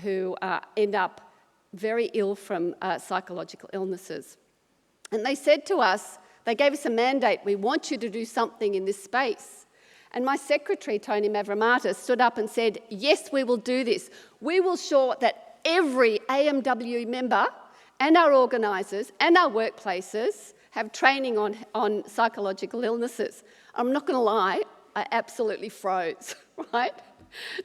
who end up very ill from psychological illnesses. And they said to us, they gave us a mandate, we want you to do something in this space. And my secretary, Tony Mavramatis, stood up and said, yes, we will do this. We will ensure that every AMWU member and our organisers and our workplaces have training on psychological illnesses. I'm not going to lie, I absolutely froze, right?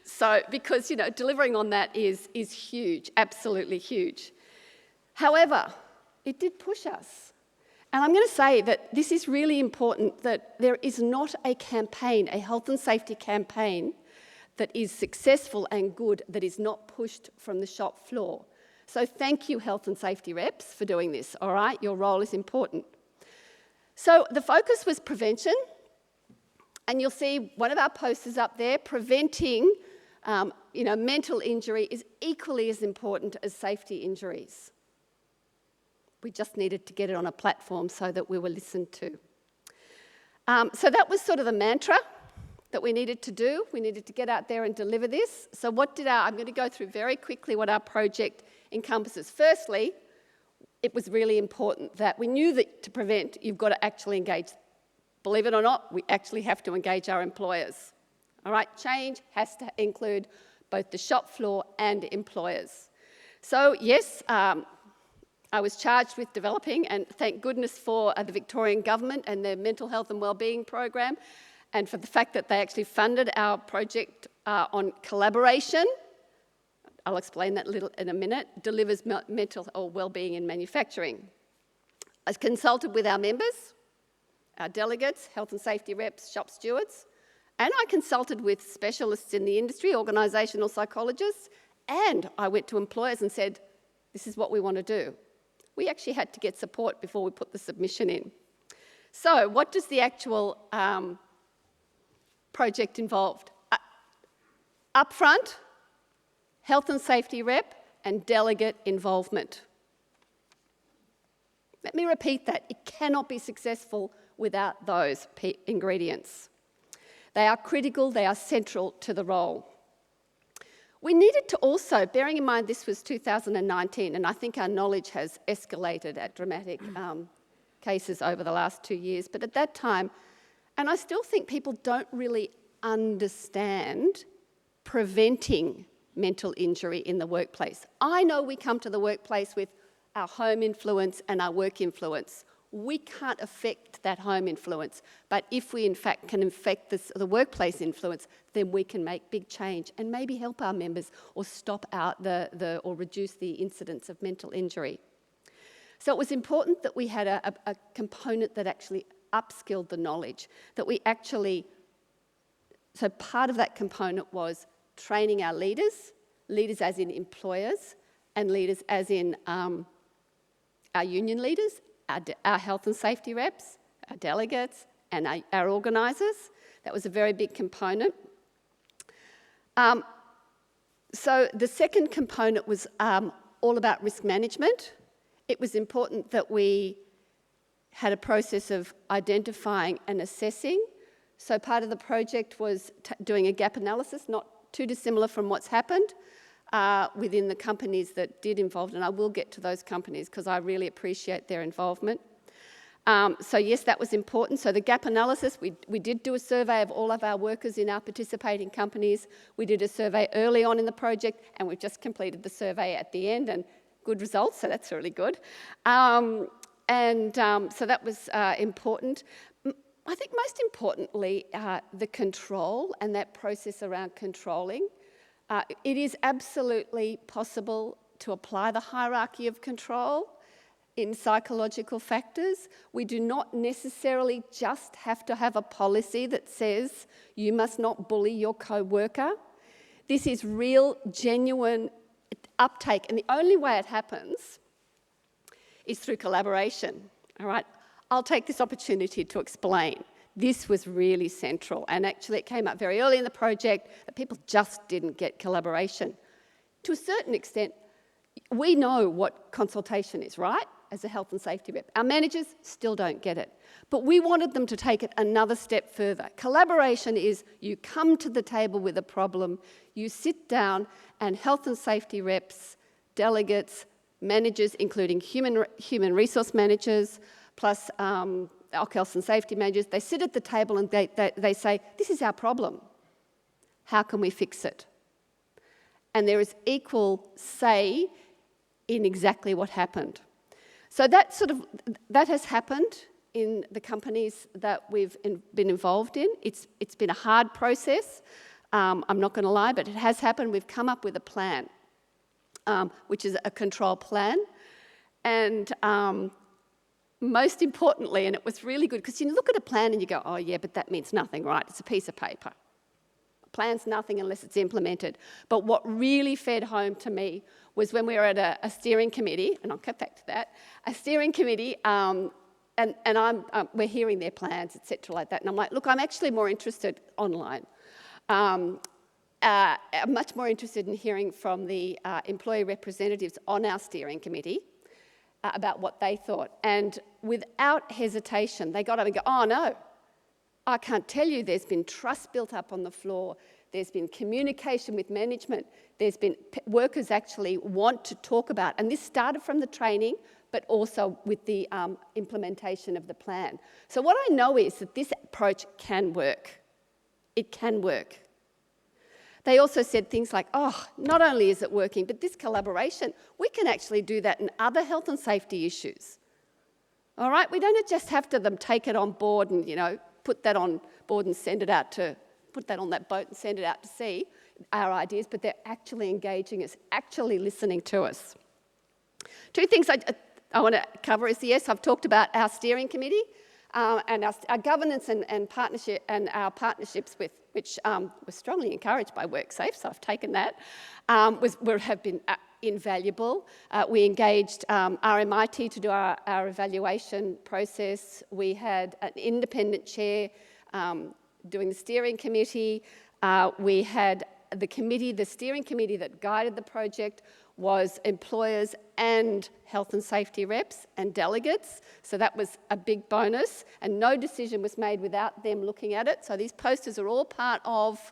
So, because, you know, delivering on that is huge, absolutely huge. However, it did push us. And I'm going to say that this is really important, that there is not a campaign, a health and safety campaign, that is successful and good, that is not pushed from the shop floor. So thank you, health and safety reps, for doing this, all right? Your role is important. So the focus was prevention, and you'll see one of our posters up there, preventing mental injury is equally as important as safety injuries. We just needed to get it on a platform so that we were listened to. So that was sort of the mantra that we needed to do. We needed to get out there and deliver this. So I'm going to go through very quickly what our project encompasses. Firstly, it was really important that we knew that to prevent, you've got to actually engage. Believe it or not, we actually have to engage our employers. All right, change has to include both the shop floor and employers. So yes, I was charged with developing, and thank goodness for the Victorian Government and their mental health and wellbeing program, and for the fact that they actually funded our project on collaboration. I'll explain that a little in a minute. Delivers mental or wellbeing in manufacturing. I consulted with our members, our delegates, health and safety reps, shop stewards, and I consulted with specialists in the industry, organisational psychologists, and I went to employers and said, this is what we want to do. We actually had to get support before we put the submission in. So what does the actual project involve? Upfront, health and safety rep and delegate involvement. Let me repeat that. It cannot be successful without those ingredients. They are critical, they are central to the role. We needed to also, bearing in mind this was 2019, and I think our knowledge has escalated at dramatic cases over the last 2 years, but at that time, and I still think people don't really understand preventing mental injury in the workplace. I know we come to the workplace with our home influence and our work influence. We can't affect that home influence, but if we in fact can affect the workplace influence, then we can make big change and maybe help our members or stop out or reduce the incidence of mental injury. So it was important that we had a component that actually upskilled the knowledge, that we actually, so part of that component was training our leaders as in employers, and leaders as in our union leaders, our health and safety reps, our delegates, and our organisers. That was a very big component. So the second component was all about risk management. It was important that we had a process of identifying and assessing. So part of the project was doing a gap analysis, not too dissimilar from what's happened within the companies that did involve, and I will get to those companies because I really appreciate their involvement. So yes, that was important. So the gap analysis, we did do a survey of all of our workers in our participating companies. We did a survey early on in the project, and we've just completed the survey at the end, and good results, so that's really good. So that was important. I think most importantly, the control and that process around controlling. It is absolutely possible to apply the hierarchy of control in psychological factors. We do not necessarily just have to have a policy that says you must not bully your co-worker. This is real, genuine uptake, and the only way it happens is through collaboration, all right? I'll take this opportunity to explain. This was really central, and actually it came up very early in the project that people just didn't get collaboration. To a certain extent, we know what consultation is, right? As a health and safety rep. Our managers still don't get it, but we wanted them to take it another step further. Collaboration is you come to the table with a problem, you sit down, and health and safety reps, delegates, managers, including human resource managers, plus health and safety managers, they sit at the table and they say, this is our problem. How can we fix it? And there is equal say in exactly what happened. So that has happened in the companies that we've been involved in. It's been a hard process, I'm not going to lie, but it has happened. We've come up with a plan, which is a control plan. And most importantly, and it was really good, because you look at a plan and you go, oh yeah, but that means nothing, right? It's a piece of paper. A plan's nothing unless it's implemented. But what really fed home to me was when we were at a steering committee, and I'll get back to that, a steering committee, and we're hearing their plans, etc. like that, and I'm like, look, I'm actually more interested online. I'm much more interested in hearing from the employee representatives on our steering committee about what they thought. And without hesitation, they got up and go, oh no, I can't tell you, there's been trust built up on the floor, there's been communication with management, there's been workers actually want to talk about, and this started from the training, but also with the implementation of the plan. So what I know is that this approach can work. It can work. They also said things like, oh, not only is it working, but this collaboration, we can actually do that in other health and safety issues. All right, we don't just have to take it on board and, put that on board and send it out to, put that on that boat and send it out to sea, our ideas, but they're actually engaging us, actually listening to us. Two things I want to cover is, yes, I've talked about our steering committee and our governance and partnership and our partnerships with, which were strongly encouraged by WorkSafe, so I've taken that, have been invaluable. We engaged RMIT to do our evaluation process. We had an independent chair doing the steering committee. We had the steering committee that guided the project was employers and health and safety reps and delegates. So that was a big bonus, and no decision was made without them looking at it. So these posters are all part of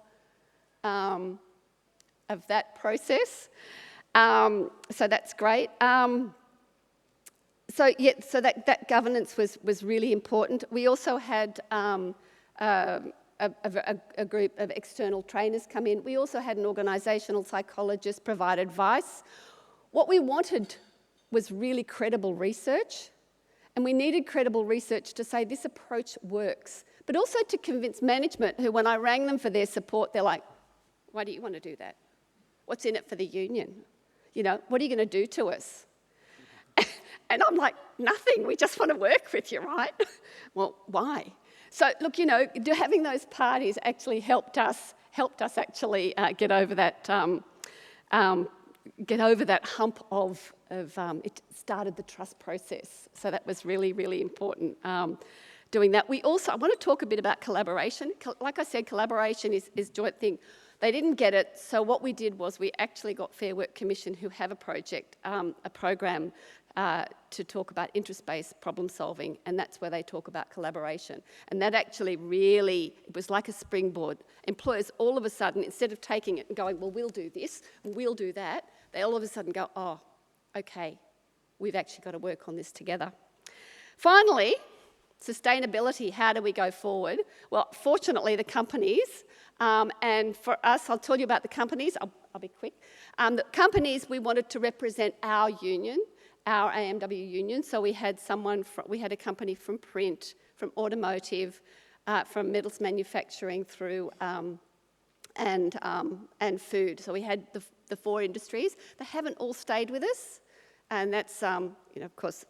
that process. So that's great. So that governance was really important. We also had a group of external trainers come in. We also had an organisational psychologist provide advice. What we wanted was really credible research, and we needed credible research to say this approach works, but also to convince management who, when I rang them for their support, they're like, why do you want to do that? What's in it for the union? You know, what are you going to do to us? And I'm like, nothing, we just want to work with you, right? Well, why? So look, you know, having those parties actually helped us actually get over that hump of it started the trust process. So that was really, really important. Doing that, I want to talk a bit about collaboration. Like I said, collaboration is joint thing. They didn't get it, so what we did was we actually got Fair Work Commission, who have a project, a program to talk about interest-based problem solving, and that's where they talk about collaboration. And that actually really, it was like a springboard. Employers all of a sudden, instead of taking it and going, well, we'll do this, we'll do that, they all of a sudden go, oh, okay, we've actually got to work on this together. Finally, sustainability, how do we go forward? Well, fortunately, the companies, and for us, I'll tell you about the companies, I'll be quick. The companies, we wanted to represent our union, our AMWU union, so we had a company from print, from automotive, from metals manufacturing through and food. So we had the four industries. They haven't all stayed with us, and that's of course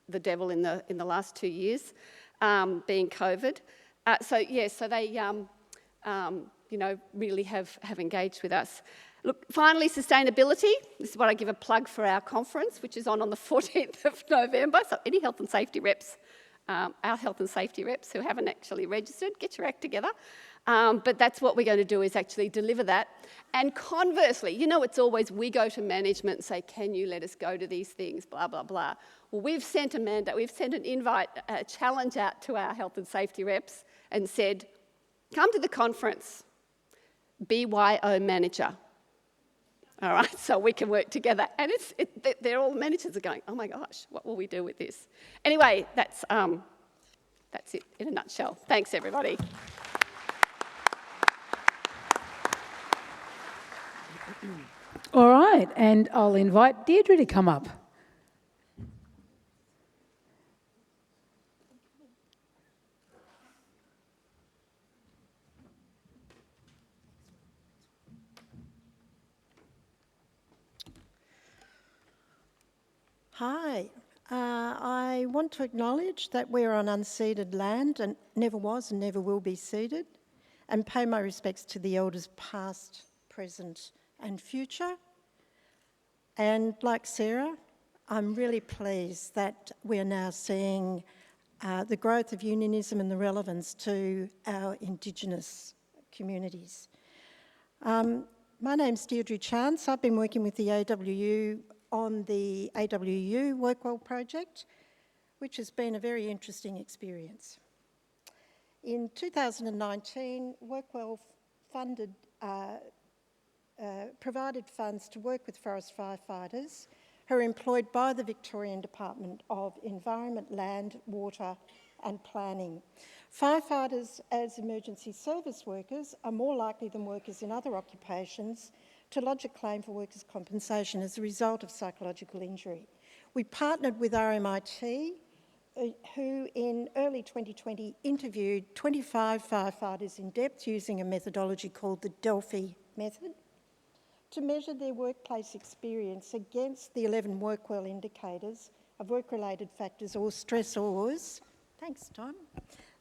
the devil in the last 2 years, being COVID. So they really have engaged with us. Look, finally, sustainability. This is what I give a plug for our conference, which is on the 14th of November. So any health and safety reps, our health and safety reps who haven't actually registered, get your act together. But that's what we're going to do, is actually deliver that. And conversely, you know, it's always we go to management and say, can you let us go to these things, blah, blah, blah. Well, we've sent an invite, a challenge out to our health and safety reps and said, come to the conference, BYO manager. All right, so we can work together. And they're all managers are going, oh my gosh, what will we do with this? Anyway, that's it in a nutshell. Thanks, everybody. All right, and I'll invite Deirdre to come up. Hi, I want to acknowledge that we're on unceded land and never was and never will be ceded, and pay my respects to the elders past, present and future. And like Sarah, I'm really pleased that we're now seeing the growth of unionism and the relevance to our Indigenous communities. My name's Deirdre Chance. I've been working with the AWU on the AWU Workwell project, which has been a very interesting experience. In 2019, Workwell provided funds to work with forest firefighters who are employed by the Victorian Department of Environment, Land, Water and Planning. Firefighters as emergency service workers are more likely than workers in other occupations to lodge a claim for workers' compensation as a result of psychological injury. We partnered with RMIT, who in early 2020 interviewed 25 firefighters in depth using a methodology called the Delphi method to measure their workplace experience against the 11 Workwell indicators of work-related factors or stressors, thanks Tom,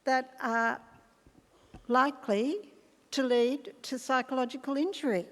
that are likely to lead to psychological injury.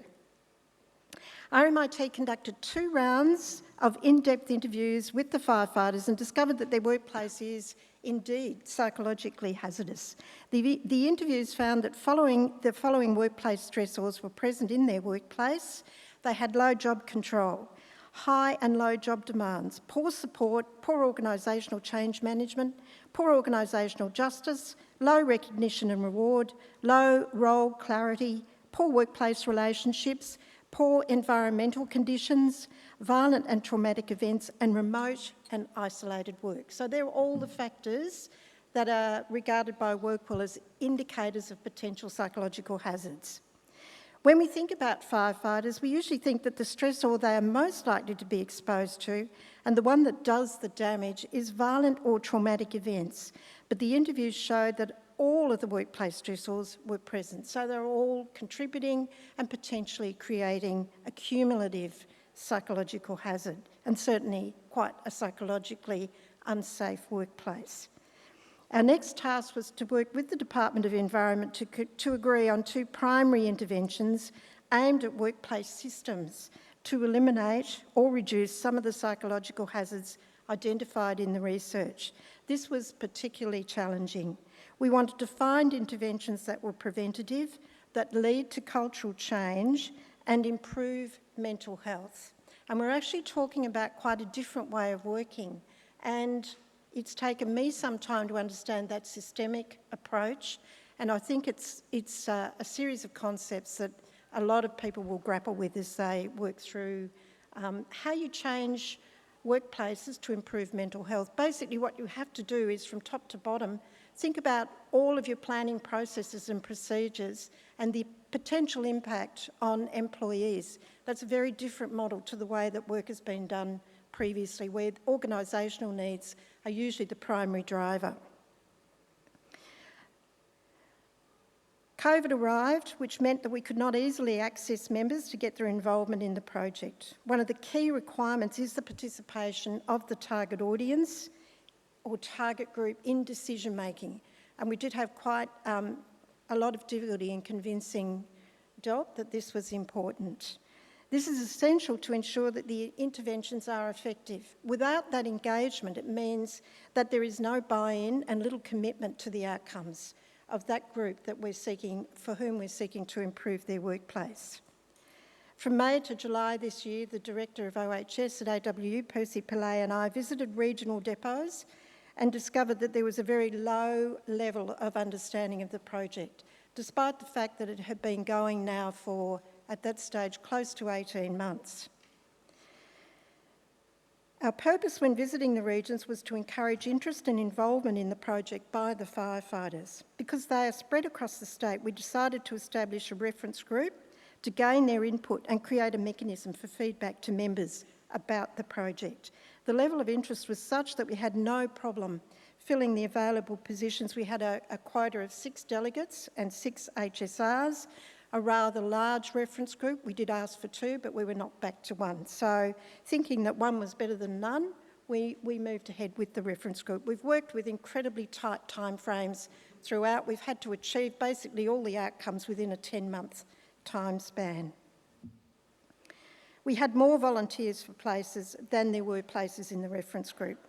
RMIT conducted 2 rounds of in-depth interviews with the firefighters and discovered that their workplace is indeed psychologically hazardous. The interviews found that the following workplace stressors were present in their workplace. They had low job control, high and low job demands, poor support, poor organisational change management, poor organisational justice, low recognition and reward, low role clarity, poor workplace relationships, poor environmental conditions, violent and traumatic events, and remote and isolated work. So they're all the factors that are regarded by WorkWell as indicators of potential psychological hazards. When we think about firefighters, we usually think that the stressor they are most likely to be exposed to, and the one that does the damage, is violent or traumatic events. But the interviews showed that all of the workplace stressors were present. So they're all contributing and potentially creating a cumulative psychological hazard, and certainly quite a psychologically unsafe workplace. Our next task was to work with the Department of Environment to agree on 2 primary interventions aimed at workplace systems to eliminate or reduce some of the psychological hazards identified in the research. This was particularly challenging. We wanted to find interventions that were preventative, that lead to cultural change and improve mental health. And we're actually talking about quite a different way of working, and it's taken me some time to understand that systemic approach, and I think it's a series of concepts that a lot of people will grapple with as they work through how you change workplaces to improve mental health. Basically, what you have to do is, from top to bottom, think about all of your planning processes and procedures and the potential impact on employees. That's a very different model to the way that work has been done previously, where organisational needs are usually the primary driver. COVID arrived, which meant that we could not easily access members to get their involvement in the project. One of the key requirements is the participation of the target audience or target group in decision making, and we did have quite a lot of difficulty in convincing DELP that this was important. This is essential to ensure that the interventions are effective. Without that engagement, it means that there is no buy-in and little commitment to the outcomes of that group that for whom we're seeking to improve their workplace. From May to July this year, the Director of OHS at AMWU, Percy Pillay, and I visited regional depots and discovered that there was a very low level of understanding of the project, despite the fact that it had been going now for, at that stage, close to 18 months. Our purpose when visiting the regions was to encourage interest and involvement in the project by the firefighters. Because they are spread across the state, we decided to establish a reference group to gain their input and create a mechanism for feedback to members about the project. The level of interest was such that we had no problem filling the available positions. We had a quota of 6 delegates and 6 HSRs, a rather large reference group. We did ask for 2, but we were knocked back to 1. So thinking that 1 was better than none, we moved ahead with the reference group. We've worked with incredibly tight timeframes throughout. We've had to achieve basically all the outcomes within a 10-month time span. We had more volunteers for places than there were places in the reference group.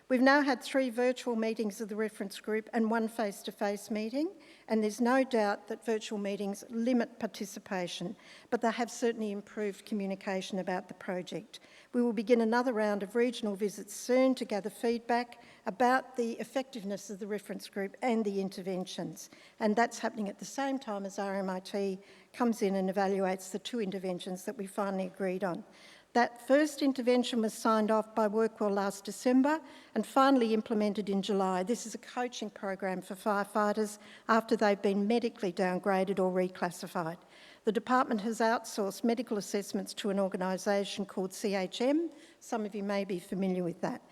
We've now had 3 virtual meetings of the reference group and 1 face-to-face meeting, and there's no doubt that virtual meetings limit participation, but they have certainly improved communication about the project. We will begin another round of regional visits soon to gather feedback about the effectiveness of the reference group and the interventions, and that's happening at the same time as RMIT comes in and evaluates the 2 interventions that we finally agreed on. That first intervention was signed off by WorkWell last December and finally implemented in July. This is a coaching program for firefighters after they've been medically downgraded or reclassified. The department has outsourced medical assessments to an organisation called CHM. Some of you may be familiar with that.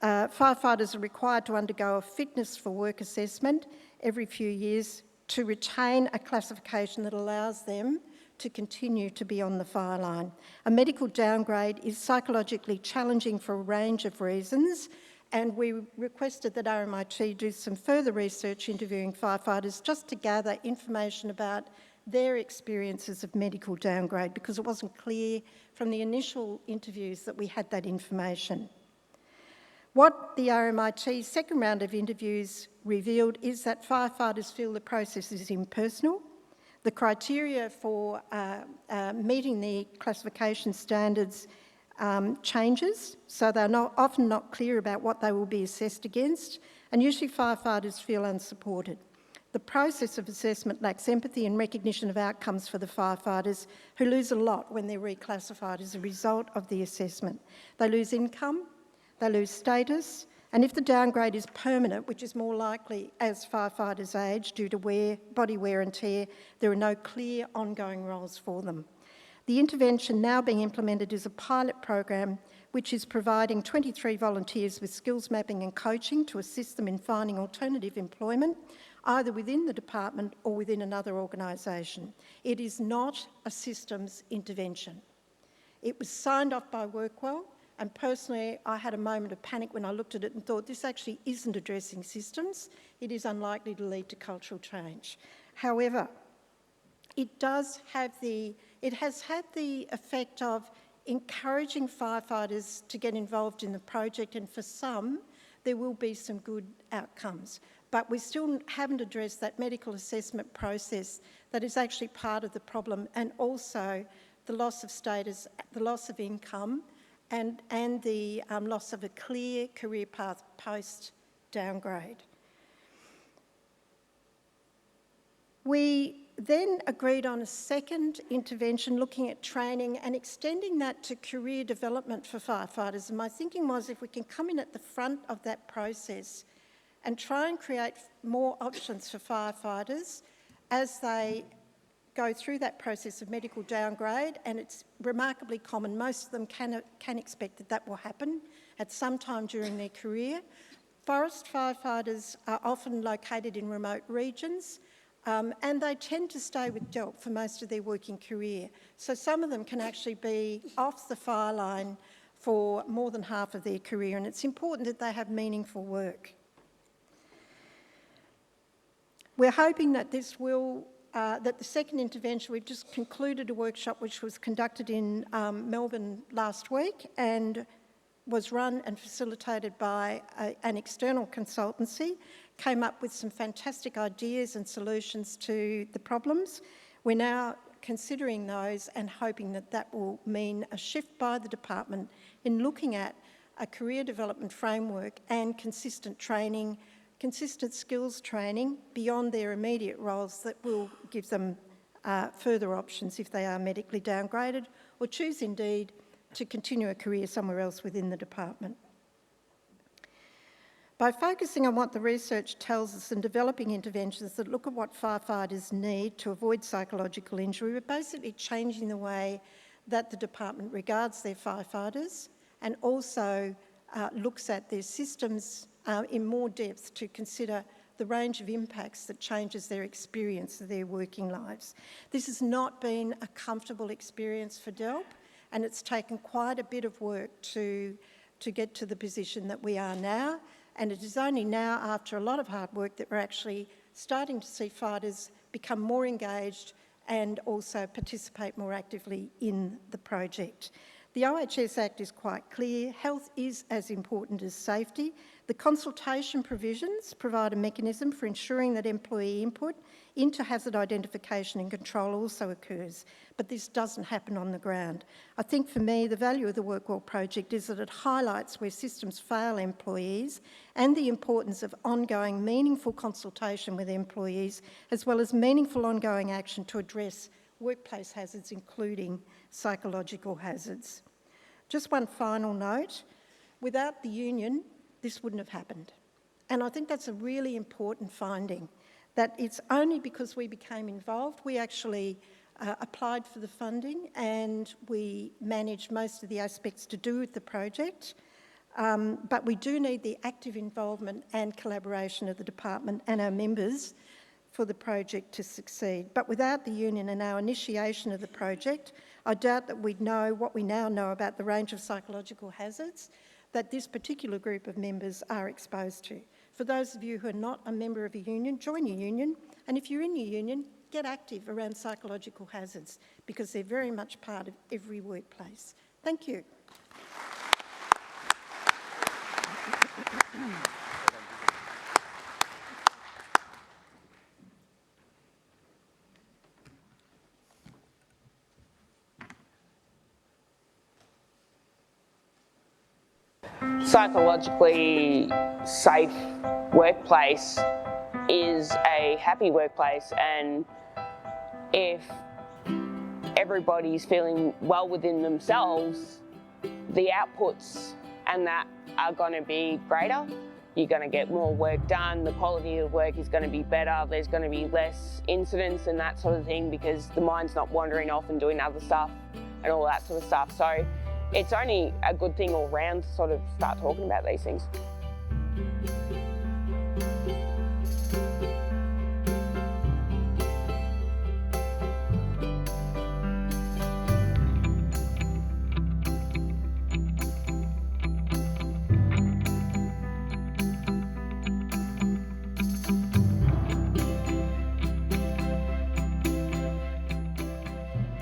Firefighters are required to undergo a fitness for work assessment every few years to retain a classification that allows them to continue to be on the fire line. A medical downgrade is psychologically challenging for a range of reasons, and we requested that RMIT do some further research interviewing firefighters just to gather information about their experiences of medical downgrade because it wasn't clear from the initial interviews that we had that information. What the RMIT's second round of interviews revealed is that firefighters feel the process is impersonal. The criteria for meeting the classification standards changes, so they're often not clear about what they will be assessed against, and usually firefighters feel unsupported. The process of assessment lacks empathy and recognition of outcomes for the firefighters, who lose a lot when they're reclassified as a result of the assessment. They lose income, they lose status, and if the downgrade is permanent, which is more likely as firefighters age due to body wear and tear, there are no clear ongoing roles for them. The intervention now being implemented is a pilot program which is providing 23 volunteers with skills mapping and coaching to assist them in finding alternative employment, either within the department or within another organisation. It is not a systems intervention. It was signed off by Workwell, and personally I had a moment of panic when I looked at it and thought this actually isn't addressing systems. It is unlikely to lead to cultural change. However, it has had the effect of encouraging firefighters to get involved in the project, and for some there will be some good outcomes. But we still haven't addressed that medical assessment process that is actually part of the problem, and also the loss of status, the loss of income, and the loss of a clear career path post-downgrade. We then agreed on a second intervention looking at training and extending that to career development for firefighters. And my thinking was if we can come in at the front of that process and try and create more options for firefighters as they go through that process of medical downgrade, and it's remarkably common. Most of them can expect that will happen at some time during their career. Forest firefighters are often located in remote regions, and they tend to stay with DELP for most of their working career. So some of them can actually be off the fire line for more than half of their career, and it's important that they have meaningful work. We're hoping that that the second intervention, we've just concluded a workshop which was conducted in Melbourne last week and was run and facilitated by an external consultancy, came up with some fantastic ideas and solutions to the problems. We're now considering those and hoping that that will mean a shift by the department in looking at a career development framework and consistent training, consistent skills training beyond their immediate roles that will give them further options if they are medically downgraded or choose indeed to continue a career somewhere else within the department. By focusing on what the research tells us and developing interventions that look at what firefighters need to avoid psychological injury, we're basically changing the way that the department regards their firefighters and also looks at their systems in more depth to consider the range of impacts that changes their experience of their working lives. This has not been a comfortable experience for DELP, and it's taken quite a bit of work to get to the position that we are now. And it is only now, after a lot of hard work, that we're actually starting to see fighters become more engaged and also participate more actively in the project. The OHS Act is quite clear. Health is as important as safety. The consultation provisions provide a mechanism for ensuring that employee input into hazard identification and control also occurs, but this doesn't happen on the ground. I think for me, the value of the WorkWell project is that it highlights where systems fail employees and the importance of ongoing meaningful consultation with employees, as well as meaningful ongoing action to address workplace hazards, including psychological hazards. Just one final note, without the union, this wouldn't have happened. And I think that's a really important finding, that it's only because we became involved, we actually applied for the funding and we managed most of the aspects to do with the project, but we do need the active involvement and collaboration of the department and our members for the project to succeed. But without the union and our initiation of the project, I doubt that we'd know what we now know about the range of psychological hazards that this particular group of members are exposed to. For those of you who are not a member of a union, join your union, and if you're in your union, get active around psychological hazards because they're very much part of every workplace. Thank you. Psychologically safe workplace is a happy workplace, and if everybody's feeling well within themselves, the outputs and that are going to be greater. You're going to get more work done, the quality of work is going to be better, there's going to be less incidents and that sort of thing because the mind's not wandering off and doing other stuff and all that sort of stuff. So it's only a good thing all round to sort of start talking about these things.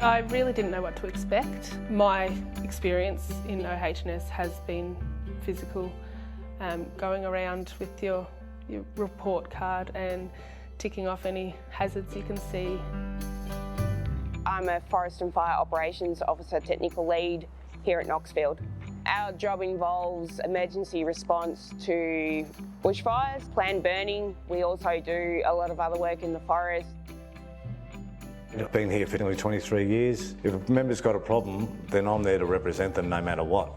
I really didn't know what to expect. My experience in OH&S has been physical, going around with your report card and ticking off any hazards you can see. I'm a Forest and Fire Operations Officer Technical Lead here at Knoxfield. Our job involves emergency response to bushfires, planned burning. We also do a lot of other work in the forest. I've been here for nearly 23 years. If a member's got a problem, then I'm there to represent them no matter what.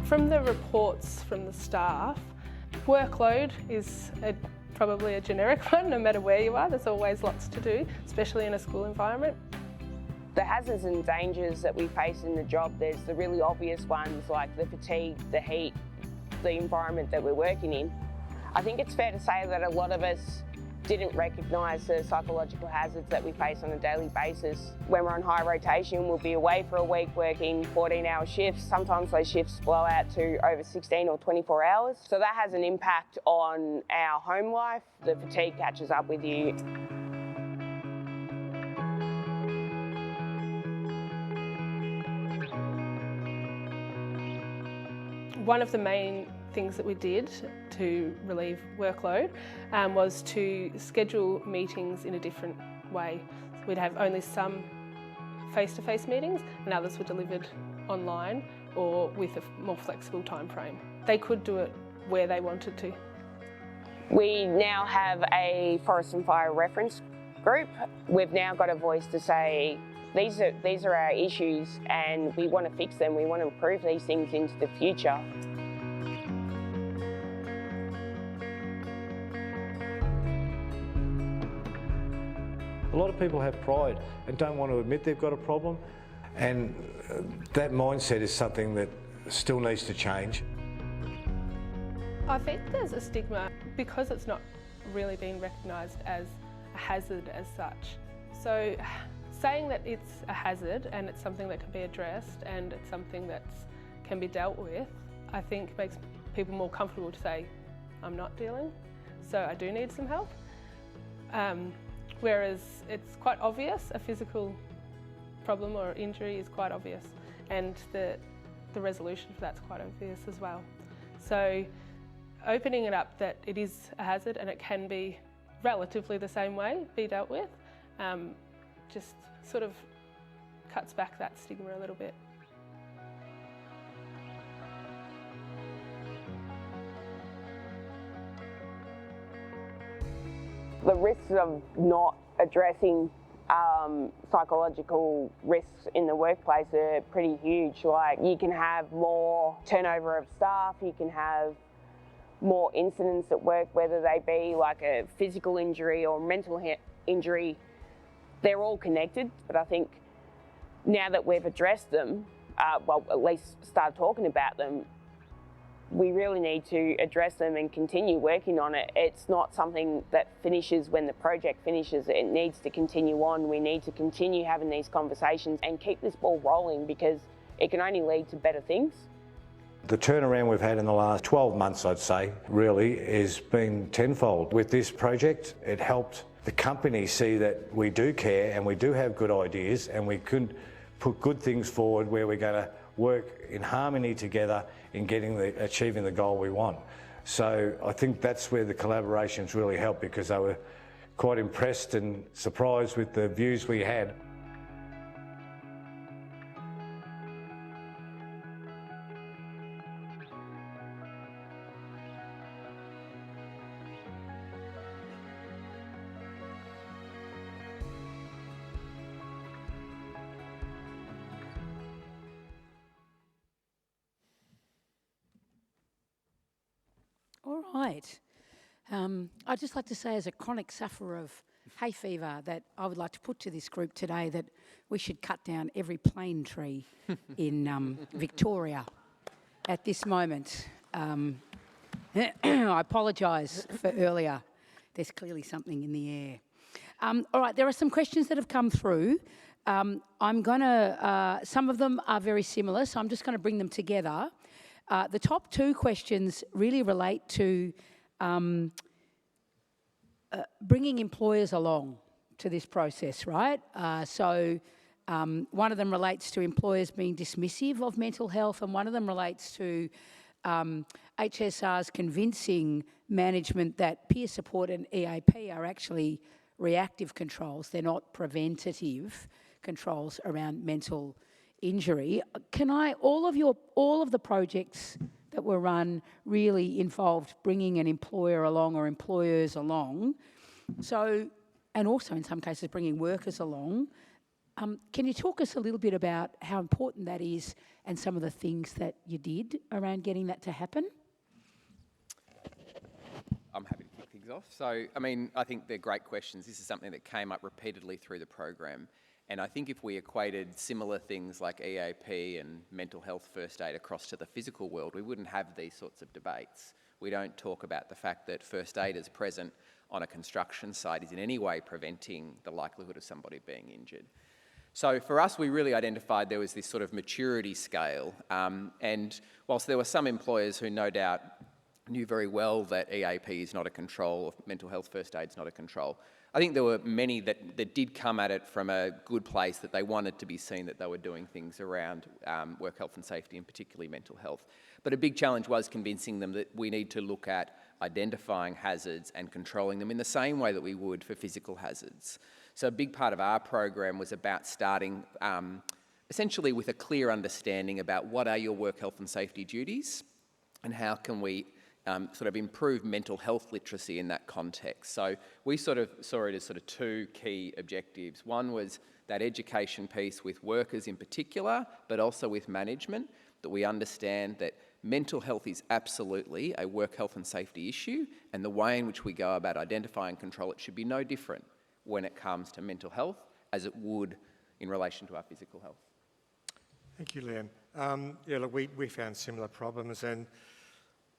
From the reports from the staff, workload is probably a generic one, no matter where you are. There's always lots to do, especially in a school environment. The hazards and dangers that we face in the job, there's the really obvious ones like the fatigue, the heat, the environment that we're working in. I think it's fair to say that a lot of us didn't recognise the psychological hazards that we face on a daily basis. When we're on high rotation, we'll be away for a week working 14-hour shifts. Sometimes those shifts blow out to over 16 or 24 hours. So that has an impact on our home life. The fatigue catches up with you. One of the main things that we did to relieve workload was to schedule meetings in a different way. So we'd have only some face-to-face meetings and others were delivered online or with a more flexible time frame. They could do it where they wanted to. We now have a Forest and Fire reference group. We've now got a voice to say, these are our issues and we want to fix them, we want to improve these things into the future. A lot of people have pride and don't want to admit they've got a problem, and that mindset is something that still needs to change. I think there's a stigma because it's not really being recognised as a hazard as such. So saying that it's a hazard and it's something that can be addressed and it's something that can be dealt with, I think makes people more comfortable to say, I'm not dealing, so I do need some help. Whereas it's quite obvious, a physical problem or injury is quite obvious, and the resolution for that's quite obvious as well. So opening it up that it is a hazard and it can be relatively the same way be dealt with, just sort of cuts back that stigma a little bit. The risks of not addressing psychological risks in the workplace are pretty huge. Like, you can have more turnover of staff, you can have more incidents at work, whether they be like a physical injury or mental injury. They're all connected, but I think now that we've addressed them, well, at least started talking about them, we really need to address them and continue working on it. It's not something that finishes when the project finishes. It needs to continue on. We need to continue having these conversations and keep this ball rolling, because it can only lead to better things. The turnaround we've had in the last 12 months, I'd say, really has been tenfold. With this project, it helped the company see that we do care and we do have good ideas, and we could put good things forward where we're going to work in harmony together in achieving the goal we want. So I think that's where the collaborations really helped, because they were quite impressed and surprised with the views we had. All right. I'd just like to say, as a chronic sufferer of hay fever, that I would like to put to this group today that we should cut down every plane tree in Victoria at this moment. I apologise for earlier. There's clearly something in the air. All right, there are some questions that have come through. Some of them are very similar, so I'm just going to bring them together. The top two questions really relate to bringing employers along to this process, right? One of them relates to employers being dismissive of mental health, and one of them relates to HSRs convincing management that peer support and EAP are actually reactive controls. They're not preventative controls around mental injury. All of the projects that were run really involved bringing an employer along or employers along. And also in some cases bringing workers along. Can you talk us a little bit about how important that is and some of the things that you did around getting that to happen? I'm happy to kick things off. So, I think they're great questions. This is something that came up repeatedly through the program. And I think if we equated similar things like EAP and mental health first aid across to the physical world, we wouldn't have these sorts of debates. We don't talk about the fact that first aiders present on a construction site is in any way preventing the likelihood of somebody being injured. So for us, we really identified there was this sort of maturity scale. And whilst there were some employers who no doubt knew very well that EAP is not a control, or mental health first aid is not a control, I think there were many that did come at it from a good place, that they wanted to be seen that they were doing things around work health and safety, and particularly mental health. But a big challenge was convincing them that we need to look at identifying hazards and controlling them in the same way that we would for physical hazards. So a big part of our program was about starting essentially with a clear understanding about what are your work health and safety duties, and how can we sort of improve mental health literacy in that context. So we sort of saw it as sort of two key objectives. One was that education piece with workers in particular, but also with management, that we understand that mental health is absolutely a work health and safety issue, and the way in which we go about identifying and control it should be no different when it comes to mental health as it would in relation to our physical health. Thank you, Liam. Look, we found similar problems, and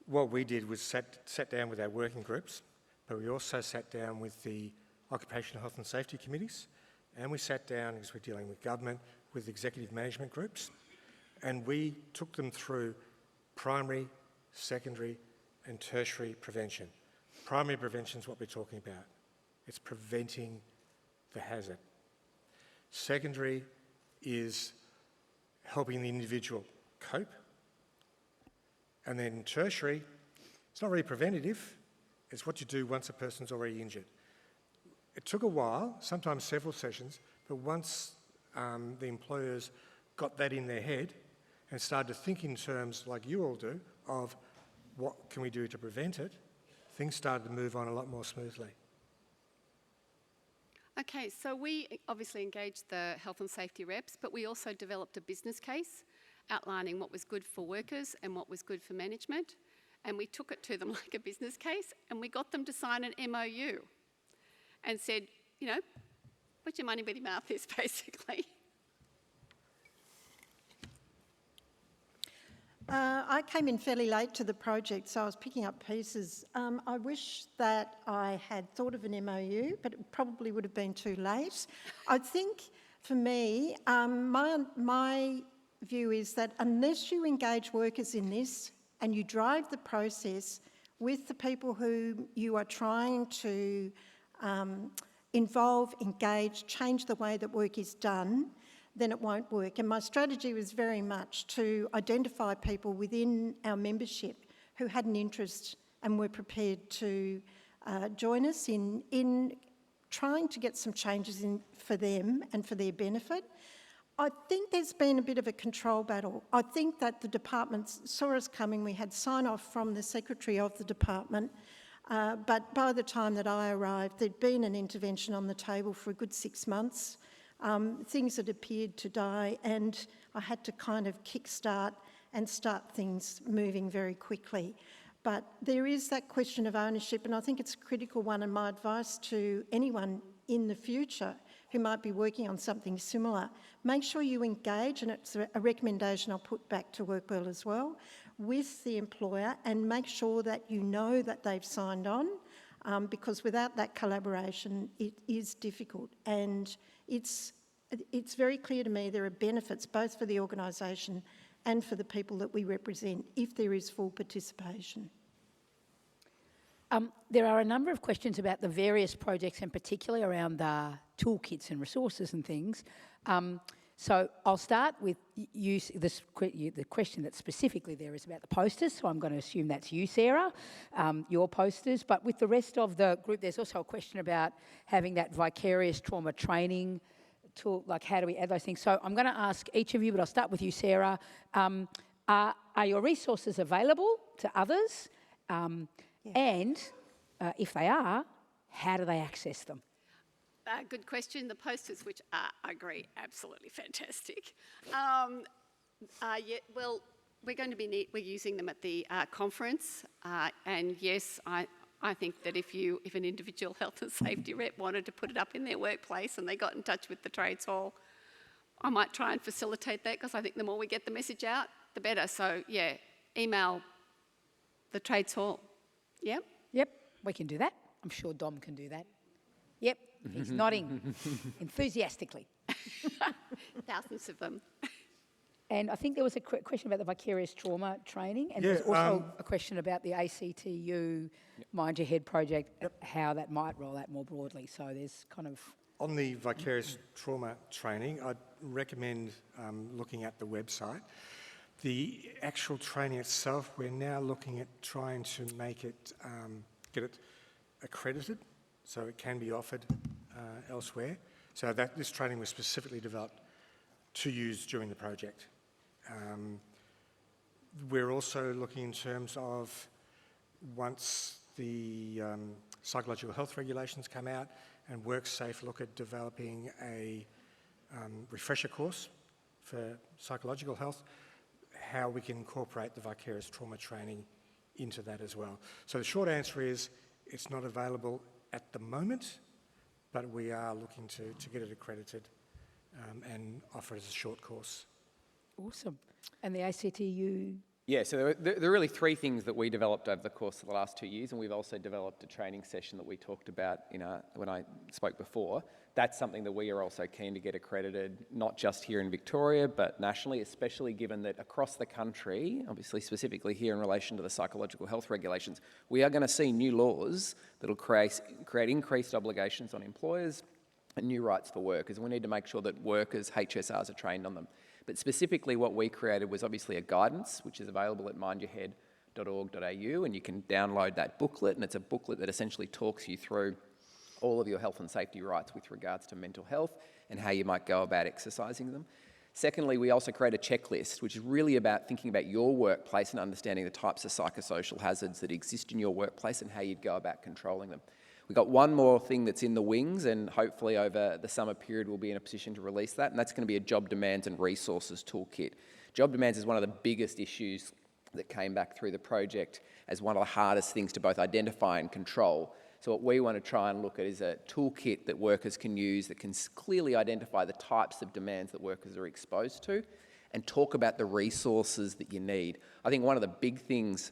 what we did was sat down with our working groups, but we also sat down with the occupational health and safety committees, and we sat down, as we're dealing with government, with executive management groups, and we took them through primary, secondary and tertiary prevention. Primary prevention is what we're talking about. It's preventing the hazard. Secondary is helping the individual cope. And then tertiary, it's not really preventative, it's what you do once a person's already injured. It took a while, sometimes several sessions, but once the employers got that in their head and started to think in terms, like you all do, of what can we do to prevent it, things started to move on a lot more smoothly. Okay, so we obviously engaged the health and safety reps, but we also developed a business case outlining what was good for workers and what was good for management. And we took it to them like a business case, and we got them to sign an MOU and said, put your money where your mouth is, basically. I came in fairly late to the project, so I was picking up pieces. I wish that I had thought of an MOU, but it probably would have been too late. I think, for me, my view is that unless you engage workers in this and you drive the process with the people who you are trying to involve, engage, change the way that work is done, then it won't work. And my strategy was very much to identify people within our membership who had an interest and were prepared to join us in trying to get some changes in for them and for their benefit. I think there's been a bit of a control battle. I think that the departments saw us coming. We had sign-off from the Secretary of the department, but by the time that I arrived, there'd been an intervention on the table for a good 6 months. Things had appeared to die, and I had to kind of kickstart and start things moving very quickly. But there is that question of ownership, and I think it's a critical one, and my advice to anyone in the future who might be working on something similar, make sure you engage, and it's a recommendation I'll put back to Workwell as well, with the employer, and make sure that you know that they've signed on, because without that collaboration, it is difficult. And it's very clear to me there are benefits both for the organisation and for the people that we represent if there is full participation. There are a number of questions about the various projects, and particularly around the toolkits and resources and things. So I'll start with the question that's specifically there is about the posters, so I'm going to assume that's you, Sarah, your posters. But with the rest of the group, there's also a question about having that vicarious trauma training tool, like how do we add those things? So I'm going to ask each of you, but I'll start with you, Sarah. Are your resources available to others? And if they are, how do they access them? Good question. The posters, which are, I agree, absolutely fantastic. Well, we're going to be we're using them at the conference, and yes, I think that if an individual health and safety rep wanted to put it up in their workplace and they got in touch with the trades hall, I might try and facilitate that, because I think the more we get the message out, the better. So yeah, email the trades hall. Yep. Yep, we can do that. I'm sure Dom can do that. Yep, he's nodding enthusiastically. Thousands of them. And I think there was a question about the vicarious trauma training, and there's also a question about the ACTU Mind Your Head project, how that might roll out more broadly. So there's kind of... On the vicarious trauma training, I'd recommend looking at the website. The actual training itself, we're now looking at trying to make it, get it accredited, so it can be offered elsewhere. So this training was specifically developed to use during the project. We're also looking in terms of, once the psychological health regulations come out, and WorkSafe look at developing a refresher course for psychological health, how we can incorporate the vicarious trauma training into that as well. So the short answer is it's not available at the moment, but we are looking to get it accredited and offer it as a short course. Awesome. And the ACTU? Yeah, so there are really three things that we developed over the course of the last 2 years, and we've also developed a training session that we talked about when I spoke before. That's something that we are also keen to get accredited, not just here in Victoria, but nationally, especially given that across the country, obviously specifically here in relation to the psychological health regulations, we are going to see new laws that will create increased obligations on employers and new rights for workers. And we need to make sure that workers, HSRs, are trained on them. But specifically what we created was obviously a guidance, which is available at mindyourhead.org.au, and you can download that booklet, and it's a booklet that essentially talks you through all of your health and safety rights with regards to mental health and how you might go about exercising them. Secondly, we also create a checklist, which is really about thinking about your workplace and understanding the types of psychosocial hazards that exist in your workplace and how you'd go about controlling them. We've got one more thing that's in the wings, and hopefully over the summer period we'll be in a position to release that, and that's going to be a job demands and resources toolkit. Job demands is one of the biggest issues that came back through the project as one of the hardest things to both identify and control. So what we want to try and look at is a toolkit that workers can use that can clearly identify the types of demands that workers are exposed to, and talk about the resources that you need. I think one of the big things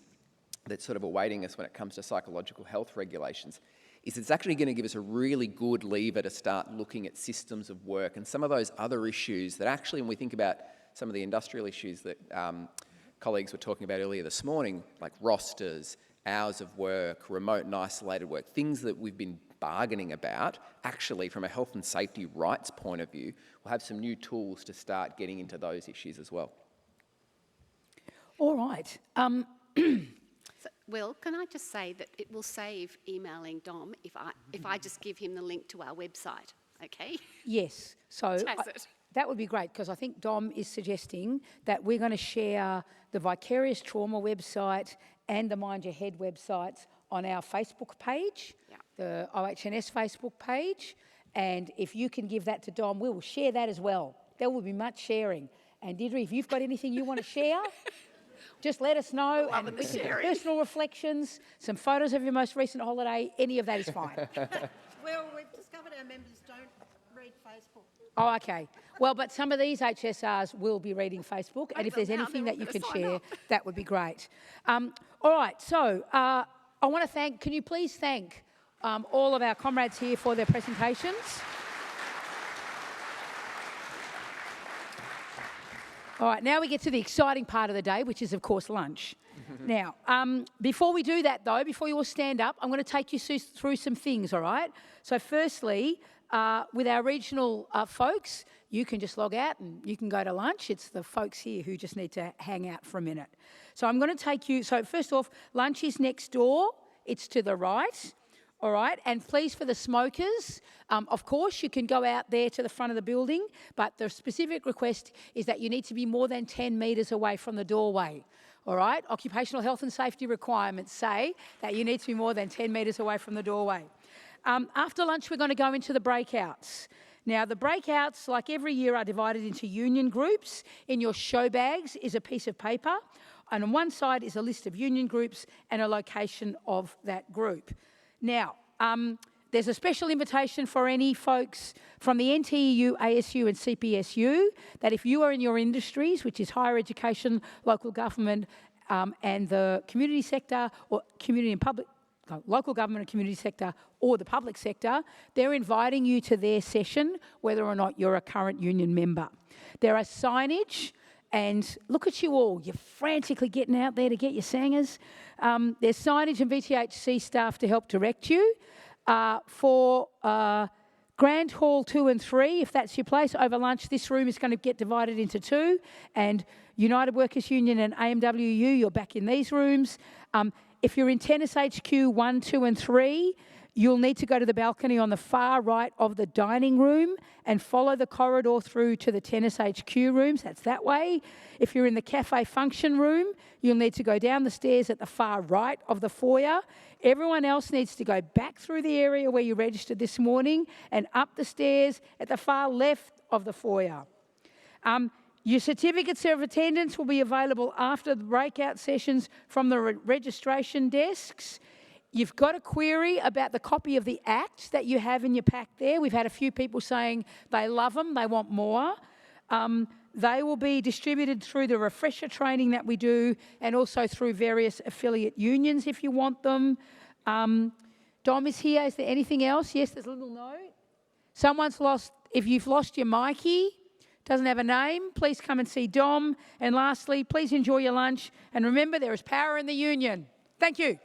that's sort of awaiting us when it comes to psychological health regulations is it's actually going to give us a really good lever to start looking at systems of work and some of those other issues that actually, when we think about some of the industrial issues that colleagues were talking about earlier this morning, like rosters, hours of work, remote and isolated work, things that we've been bargaining about, actually from a health and safety rights point of view, we'll have some new tools to start getting into those issues as well. All right. So, Will, can I just say that it will save emailing Dom if I just give him the link to our website, okay? Yes. So that would be great, because I think Dom is suggesting that we're going to share the Vicarious Trauma website and the Mind Your Head websites on our Facebook page, the OHS Facebook page, and if you can give that to Dom, we will share that as well. There will be much sharing. And Deirdre, if you've got anything you want to share, just let us know. And personal reflections, some photos of your most recent holiday, any of that is fine. Well, we've discovered our members don't read Facebook. Oh, okay. Well, but some of these HSRs will be reading Facebook, and if there's anything that you can share, that would be great. All right, so I want to thank, can you please thank all of our comrades here for their presentations. All right, now we get to the exciting part of the day, which is, of course, lunch. Now, before we do that, though, before you all stand up, I'm going to take you through some things, all right? So firstly, with our regional folks, you can just log out and you can go to lunch. It's the folks here who just need to hang out for a minute. So I'm going to take you, so first off, lunch is next door. It's to the right, all right? And please, for the smokers, of course, you can go out there to the front of the building, but the specific request is that you need to be more than 10 metres away from the doorway. All right, occupational health and safety requirements say that you need to be more than 10 metres away from the doorway. After lunch, we're going to go into the breakouts. Now, the breakouts, like every year, are divided into union groups. In your show bags is a piece of paper, and on one side is a list of union groups and a location of that group. Now, there's a special invitation for any folks from the NTEU, ASU and CPSU that if you are in your industries, which is higher education, local government and the community sector, or community and public, local government and community sector, or the public sector, they're inviting you to their session, whether or not you're a current union member. There are signage, and look at you all, you're frantically getting out there to get your sangers. There's signage and VTHC staff to help direct you. For Grand Hall 2 and 3, if that's your place, over lunch, this room is going to get divided into two, and United Workers Union and AMWU, you're back in these rooms. If you're in Tennis HQ 1, 2 and 3, you'll need to go to the balcony on the far right of the dining room and follow the corridor through to the Tennis HQ rooms. That's that way. If you're in the cafe function room, you'll need to go down the stairs at the far right of the foyer. Everyone else needs to go back through the area where you registered this morning and up the stairs at the far left of the foyer. Your certificates of attendance will be available after the breakout sessions from the registration desks. You've got a query about the copy of the Act that you have in your pack there. We've had a few people saying they love them, they want more. They will be distributed through the refresher training that we do and also through various affiliate unions if you want them. Dom is here. Is there anything else? Yes, there's a little note. Someone's lost, if you've lost your Mikey, doesn't have a name, please come and see Dom. And lastly, please enjoy your lunch. And remember, there is power in the union. Thank you.